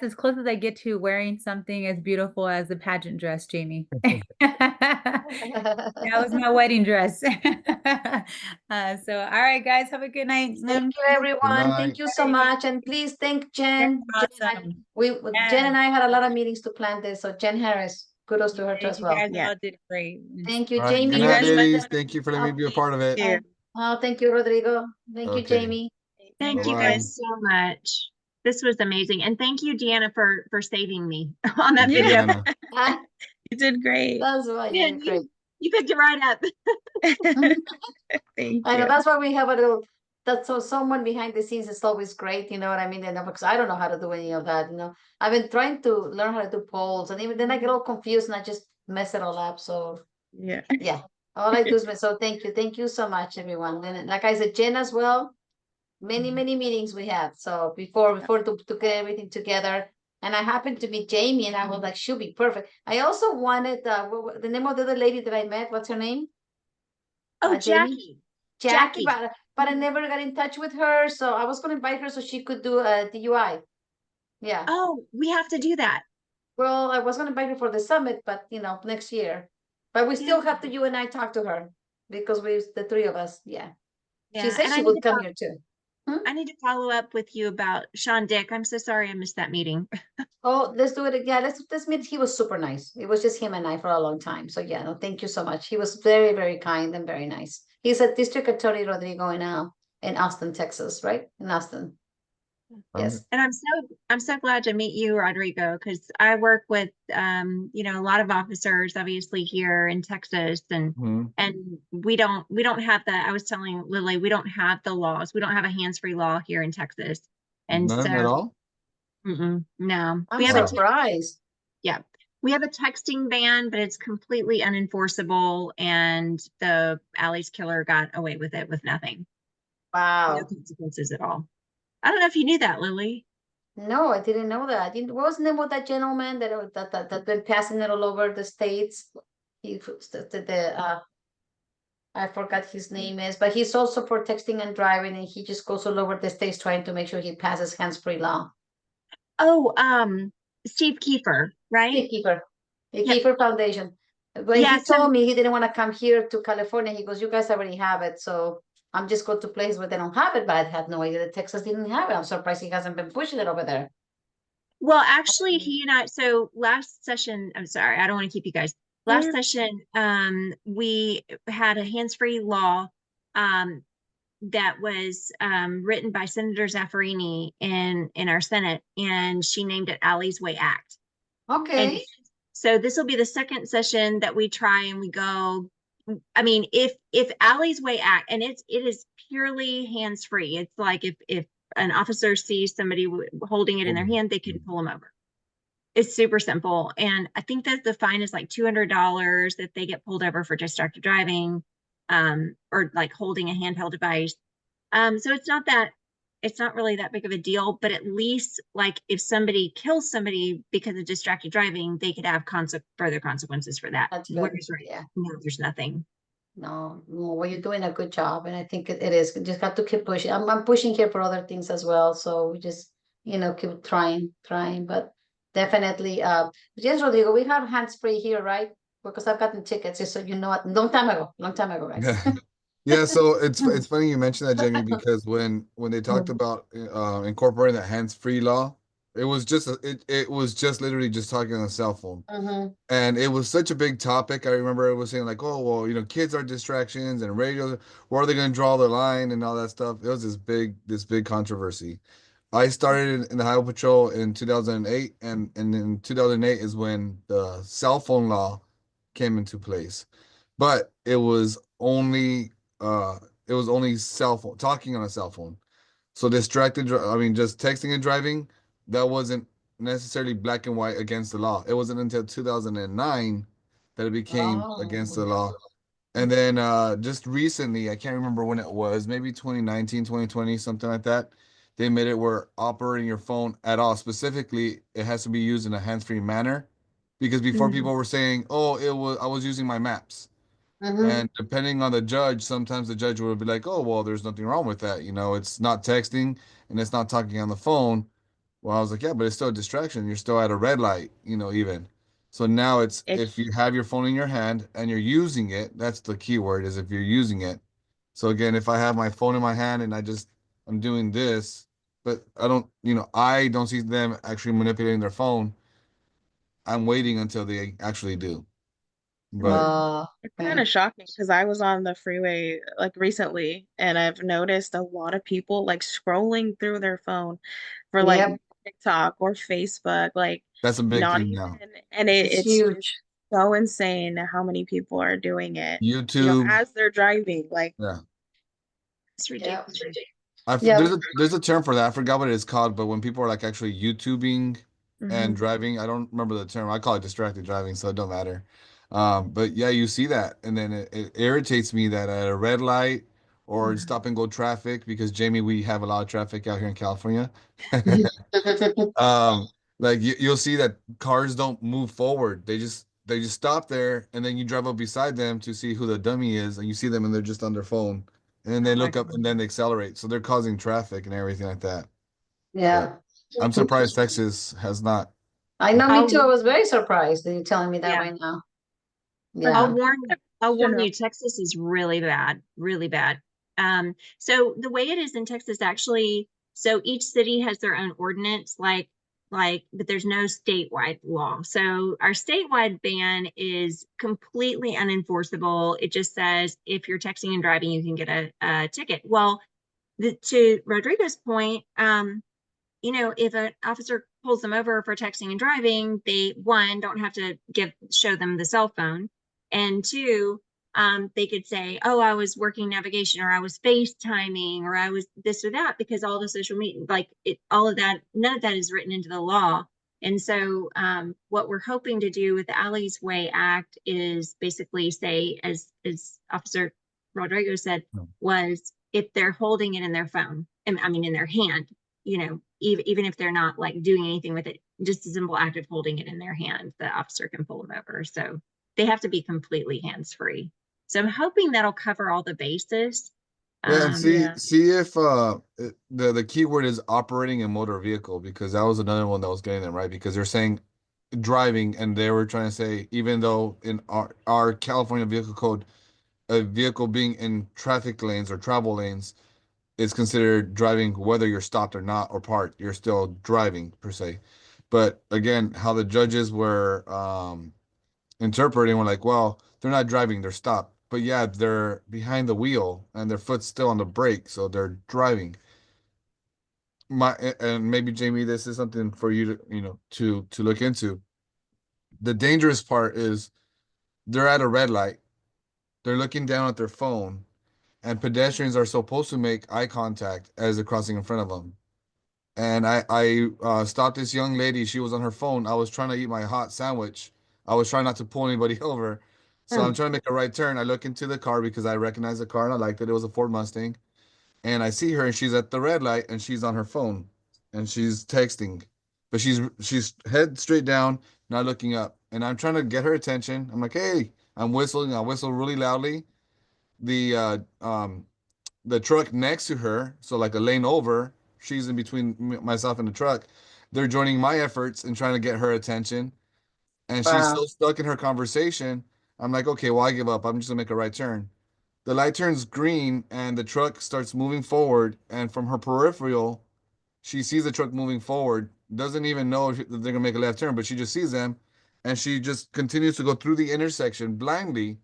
as close as I get to wearing something as beautiful as the pageant dress, Jamie. That was my wedding dress. So all right, guys, have a good night. Thank you, Good everyone. Thank night. you so much, and please thank Jen. You're Jen and I, awesome. Jen and Yes. I had a lot of meetings to plan this. So Jen Harris, kudos to her too as You well. guys Yeah. all did great. Thank you, All right. Good Jamie. You night, guys met ladies. Thank you for letting me be a part of it. too. Oh, thank you, Rodrigo. Thank you, Okay. Jamie. Thank you Bye-bye. guys so much. This was amazing. And thank you, Deanna, for saving me on that Thank you, video. Deanna. Ah, You did great. that's why Yeah, you're great. you picked it right up. Thank I know you. that's why we have a little. That's so someone behind the scenes is always great. You know what I mean? And because I don't know how to do any of that. You know, I've been trying to learn how to do polls, and even then I get all confused and I just mess it all up. So Yeah. yeah, all I do is so thank you so much, everyone. And like I said, Jen as well. Many meetings we have. So before to get everything together. And I happened to meet Jamie, and I was like, she'll be perfect. I also wanted the name of the other lady that I met. What's her name? Oh, Jamie? Jackie. But I never got in touch with her. So I was gonna invite her so she could do a DUI. Yeah. Oh, we have to do that. Well, I was gonna invite her for the summit, but you know, next year. But we still have to, you and I, talk to her because we, the 3 of us. Yeah. She Yeah, said and she would come here too. I need to follow up with you about Sean Dick. I'm so sorry I missed that meeting. Oh, let's do it again. Let's meet. He was super nice. It was just him and I for a long time. So yeah, no, thank you so much. He was very, very kind and very nice. He's a district attorney, Rodrigo, in Austin, Texas, right? In Austin. Yes. And I'm so glad to meet you, Rodrigo, because I work with you know, a lot of officers obviously here in Texas, and we don't have the, I was telling Lily, we don't have the laws. We don't have a hands-free law here in Texas. And None so at all? no. I'm We have a surprised. yeah. We have a texting ban, but it's completely unenforceable, and the Allie's killer got away with it with nothing. No Wow. consequences at all. I don't know if you knew that, Lily. No, I didn't know that. What was the name of that gentleman that been passing it all over the states? He I forgot his name is, but he's also for texting and driving, and he just goes all over the states trying to make sure he passes hands-free law. Oh, Steve Kiefer, right? Steve Kiefer, the Yep. Kiefer Foundation. When Yeah, he told me he didn't want to come here to California, he goes, "You guys already have it, so I'm just going to places where they don't have it." But I had no idea that Texas didn't have it. I'm surprised he hasn't been pushing it over there. Well, actually, he and I, so last session, I'm sorry, I don't want to keep you guys. Last Yeah. session, we had a hands-free law that was written by Senator Zaffarini in our Senate, and she named it Allie's Way Act. Okay. And so this will be the second session that we try and we go. I mean, if Allie's Way Act, and it is purely hands-free. It's like if an officer sees somebody holding it in their hand, they can pull them over. It's super simple. And I think that the fine is like $200 if they get pulled over for distracted driving, or like holding a handheld device. So it's not really that big of a deal, but at least like if somebody kills somebody because of distracted driving, they could have further consequences for that. That's good. Whereas right Yeah. now, there's nothing. No, well, you're doing a good job, and I think it is. You just got to keep pushing. I'm pushing here for other things as well, so we just keep trying. But definitely, yes, Rodrigo, we have hands-free here, right? Because I've gotten tickets, just so you know, long time ago, guys. Yeah, so it's funny you mentioned that, Jamie, because when they talked about incorporating that hands-free law, it was just literally just talking on a cell phone. And it was such a big topic. I remember it was saying like, oh, well, kids are distractions and radios, where are they going to draw the line and all that stuff. It was this big controversy. I started in the Highway Patrol in 2008, and in 2008 is when the cell phone law came into place. But it was only cell phone, talking on a cell phone. So just texting and driving, that wasn't necessarily black and white against the law. It wasn't until 2009 that it became against the law. And then just recently, I can't remember when it was, maybe 2019, 2020, something like that. They made it where operating your phone at all, specifically, it has to be used in a hands-free manner. Because before people were saying, oh, I was using my maps. And depending on the judge, sometimes the judge would be like, oh, well, there's nothing wrong with that. It's not texting and it's not talking on the phone. Well, I was like, yeah, but it's still a distraction. You're still at a red light, even. So now it's if you have your phone in your hand and you're using it, that's the key word, is if you're using it. So again, if I have my phone in my hand and I'm doing this, but I don't see them actually manipulating their phone. I'm waiting until they actually do. But It's kind of shocking because I was on the freeway like recently, and I've noticed a lot of people like scrolling through their phone for like Yep. TikTok or Facebook, like that's a big not thing even, now. and It's it's huge. just so insane how many people are doing it, YouTube. as they're driving. Like, Yeah. It's ridiculous. There's a term for that. I forgot what it is called, but when people are like actually YouTubing and driving, I don't remember the term. I call it distracted driving, so it don't matter. But yeah, you see that, and then it irritates me that at a red light or stop and go traffic, because Jamie, we have a lot of traffic out here in California. Like you'll see that cars don't move forward. They just stop there, and then you drive up beside them to see who the dummy is, and you see them and they're just on their phone. And then they look up and then they accelerate. So they're causing traffic and everything like that. Yeah. But I'm surprised Texas has not. I know, I'll me too. I warn was very surprised that you're telling me that Yeah. right now. I'll Yeah. warn you, Texas is really bad, really bad. So the way it is in Texas, actually, so each city has their own ordinance, but there's no statewide law. So our statewide ban is completely unenforceable. It just says if you're texting and driving, you can get a ticket. Well, to Rodrigo's point, if an officer pulls them over for texting and driving, they, one, don't have to show them the cell phone, and two, they could say, oh, I was working navigation, or I was FaceTiming, or I was this or that, because all the social media, all of that, none of that is written into the law. And so what we're hoping to do with the Alley's Way Act is basically say, as Officer Rodrigo said, was if they're holding it in their phone, I mean, in their hand, you know, even if they're not like doing anything with it, just a simple act of holding it in their hand, the officer can pull them over. So they have to be completely hands-free. So I'm hoping that'll cover all the bases. Yeah, and see Yeah. see if the keyword is operating a motor vehicle, because that was another one that was getting them right, because they're saying driving, and they were trying to say, even though in our California vehicle code, a vehicle being in traffic lanes or travel lanes is considered driving, whether you're stopped or not or parked, you're still driving per se. But again, how the judges were interpreting, were like, well, they're not driving, they're stopped. But yeah, they're behind the wheel and their foot's still on the brake, so they're driving. And maybe Jamie, this is something for you to, to look into. The dangerous part is they're at a red light, they're looking down at their phone, and pedestrians are supposed to make eye contact as they're crossing in front of them. And I stopped this young lady. She was on her phone. I was trying to eat my hot sandwich. I was trying not to pull anybody over. So I'm trying to make a right turn. I look into the car because I recognize the car and I liked it. It was a Ford Mustang. And I see her and she's at the red light and she's on her phone and she's texting. But she's head straight down, not looking up. And I'm trying to get her attention. I'm like, hey, I'm whistling. I whistle really loudly. The the truck next to her, so like a lane over, she's in between myself and the truck. They're joining my efforts and trying to get her attention, and she's so Wow. stuck in her conversation. I'm like, okay, well, I give up. I'm just gonna make a right turn. The light turns green, and the truck starts moving forward. And from her peripheral, she sees the truck moving forward. Doesn't even know if they're gonna make a left turn, but she just sees them, and she just continues to go through the intersection blindly,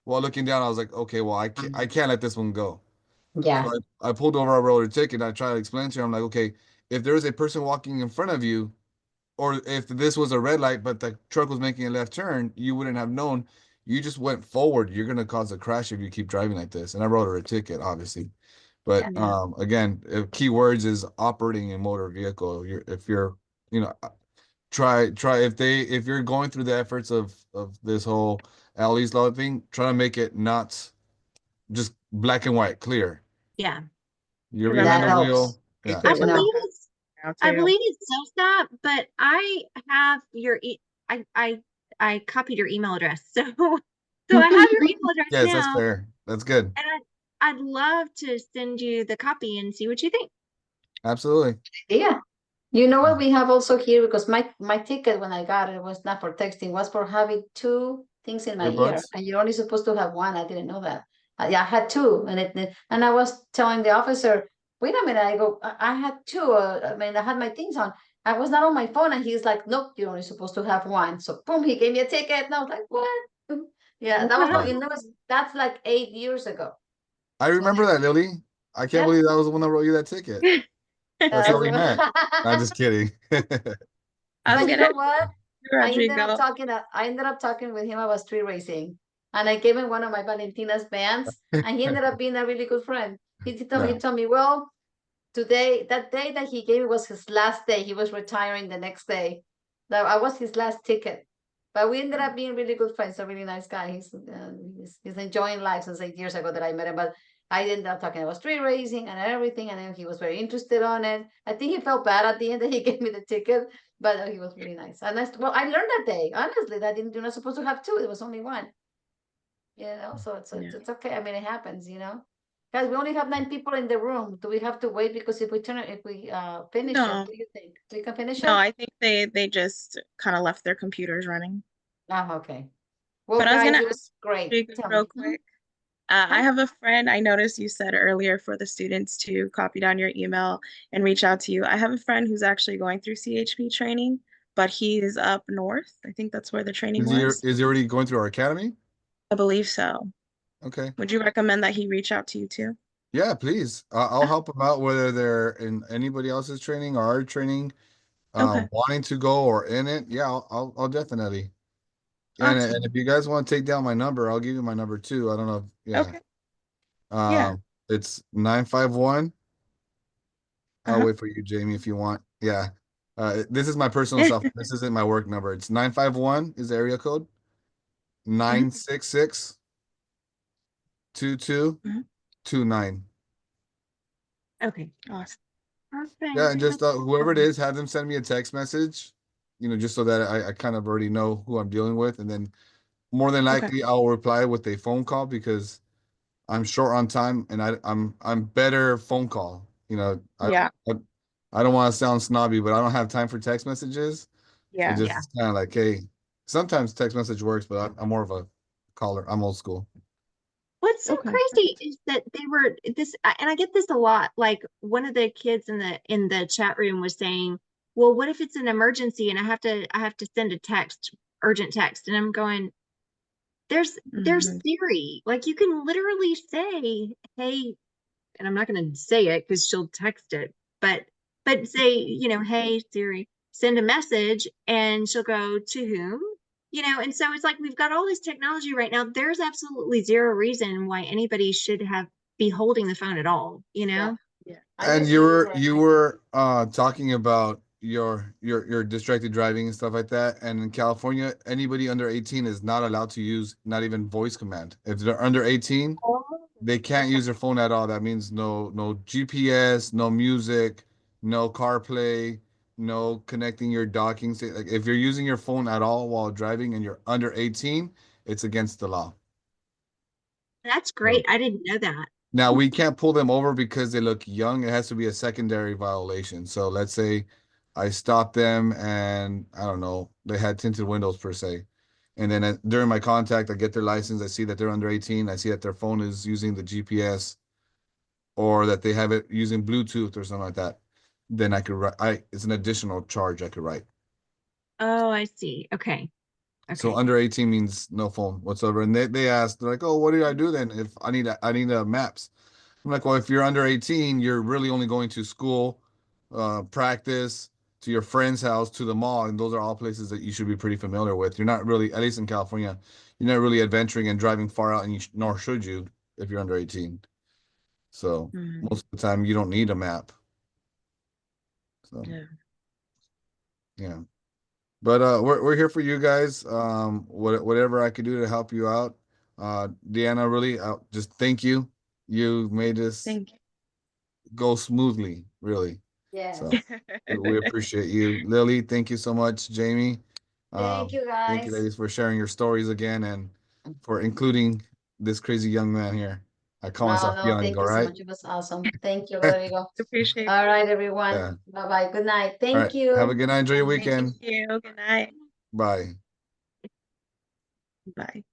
while looking down. I was like, okay, well, I can't let this one go. So Yeah. I pulled over, I wrote a ticket, and I tried to explain to her, I'm like, okay, if there is a person walking in front of you, or if this was a red light, but the truck was making a left turn, you wouldn't have known. You just went forward. You're going to cause a crash if you keep driving like this. And I wrote her a ticket, obviously. But Yeah. again, key words is operating a motor vehicle. If you're, you know, try if you're going through the efforts of this whole Alley's Law thing, try to make it not just black and white, clear. Yeah. You're Remember behind That the to helps. wheel. Yeah. I put it with the believe pass it's now I too. believe it's so stop, but I have your I copied your email address. So I have your email address Yes, that's now, fair. That's good. and I'd love to send you the copy and see what you think. Absolutely. Yeah. You know what we have also here, because my ticket when I got it was not for texting, was for having two things in my ear, Earbuds? and you're only supposed to have one. I didn't know that. Yeah, I had two, and I was telling the officer, wait a minute. I go, I had two. I mean, I had my things on. I was not on my phone, and he's like, nope, you're only supposed to have one. So boom, he gave me a ticket, and I was like, what? Yeah, that was Yeah. that's like 8 years ago. I remember that, Lily. I can't Yeah. believe that was the one that wrote you that ticket. That's how we met. I'm just kidding. I was But you gonna know ask what? you, Rodrigo. I ended up talking with him about street racing, and I gave him one of my Valentina's bands, and he ended up being a really good friend. He Yeah. told me, well, today, that day that he gave me was his last day. He was retiring the next day. That I was his last ticket. But we ended up being really good friends. A really nice guy. He's enjoying life since 8 years ago that I met him. But I ended up talking about street racing and everything, and then he was very interested on it. I think he felt bad at the end that he gave me the ticket, but he was really nice. And well, I learned that day, honestly, that you're not supposed to have two. There was only one. So Yeah. it's okay. I mean, it happens. Guys, we only have 9 people in the room. Do we have to wait? Because if we finish it, No, what do you think? We can finish no, it? I think they just kind of left their computers running. Okay. Well, But I was guys, gonna it was ask great. Rodrigo Tell real me. quick. Huh? I have a friend. I noticed you said earlier for the students to copy down your email and reach out to you. I have a friend who's actually going through CHP training, but he is up north. I think that's where the training was. Is he already going through our academy? I believe so. Okay. Would you recommend that he reach out to you too? Yeah, please. I'll help them out, whether they're in anybody else's training or our training, Okay. wanting to go or in it. Yeah, I'll definitely. And Awesome. if you guys want to take down my number, I'll give you my number too. I don't know. Yeah. Okay. Yeah. It's 951. I'll Uh-huh. wait for you, Jamie, if you want. Yeah. This is my personal cell phone. This isn't my work number. It's 951 is the area code. 966 2229. Okay. Awesome. Perfect. Yeah, and just That's whoever it awesome. is, have them send me a text message, just so that I kind of already know who I'm dealing with. And then more than Okay. likely I'll reply with a phone call because I'm short on time and I'm better phone call. Yeah. I don't want to sound snobby, but I don't have time for text messages. So Yeah. just Yeah. kind of like, hey, sometimes text message works, but I'm more of a caller. I'm old school. What's so Okay. crazy is that they were this, and I get this a lot. Like one of the kids in the chat room was saying, "Well, what if it's an emergency and I have to send a text, urgent text?" And I'm going, "There's Mhm. Siri. Like you can literally say, hey," and I'm not going to say it because she'll text it, but say, hey Siri, send a message, and she'll go to whom, and so it's like we've got all this technology right now. There's absolutely zero reason why anybody should be holding the phone at all, Yeah. I And just you were talking about your distracted driving and stuff like that. And in California, anybody under 18 is not allowed to use not even voice command. If they're under 18, they can't use their phone at all. That means no GPS, no music, no CarPlay, no connecting your docking. Like if you're using your phone at all while driving and you're under 18, it's against the law. That's So great. I didn't know that. now we can't pull them over because they look young. It has to be a secondary violation. So let's say I stop them and I don't know, they had tinted windows per se. And then during my contact, I get their license. I see that they're under 18. I see that their phone is using the GPS or that they have it using Bluetooth or something like that. Then I could write. It's an additional charge I could write. Oh, I see. Okay. So Okay. under 18 means no phone whatsoever. And they asked, they're like, oh, what do I do then if I need a maps? I'm like, well, if you're under 18, you're really only going to school, practice, to your friend's house, to the mall, and those are all places that you should be pretty familiar with. You're not really, at least in California, you're not really adventuring and driving far out, and nor should you if you're under 18. So Mhm. most of the time, you don't need a map. So Yeah. yeah, but we're here for you guys. Whatever I could do to help you out. Deanna, really, just thank you. You made this Thank go smoothly, really. Yes. So we appreciate you. Lily, thank you so much. Jamie, Thank you, thank you, guys. ladies, for sharing your stories again and for including this crazy young man here. I call myself No, young, thank all you so right? much. It was awesome. Thank you, Rodrigo. Appreciate All you. right, everyone. Yeah. Bye-bye. Good night. All right. Thank you. Have a good night. Enjoy your Thank weekend. you. Good night. Bye. Bye.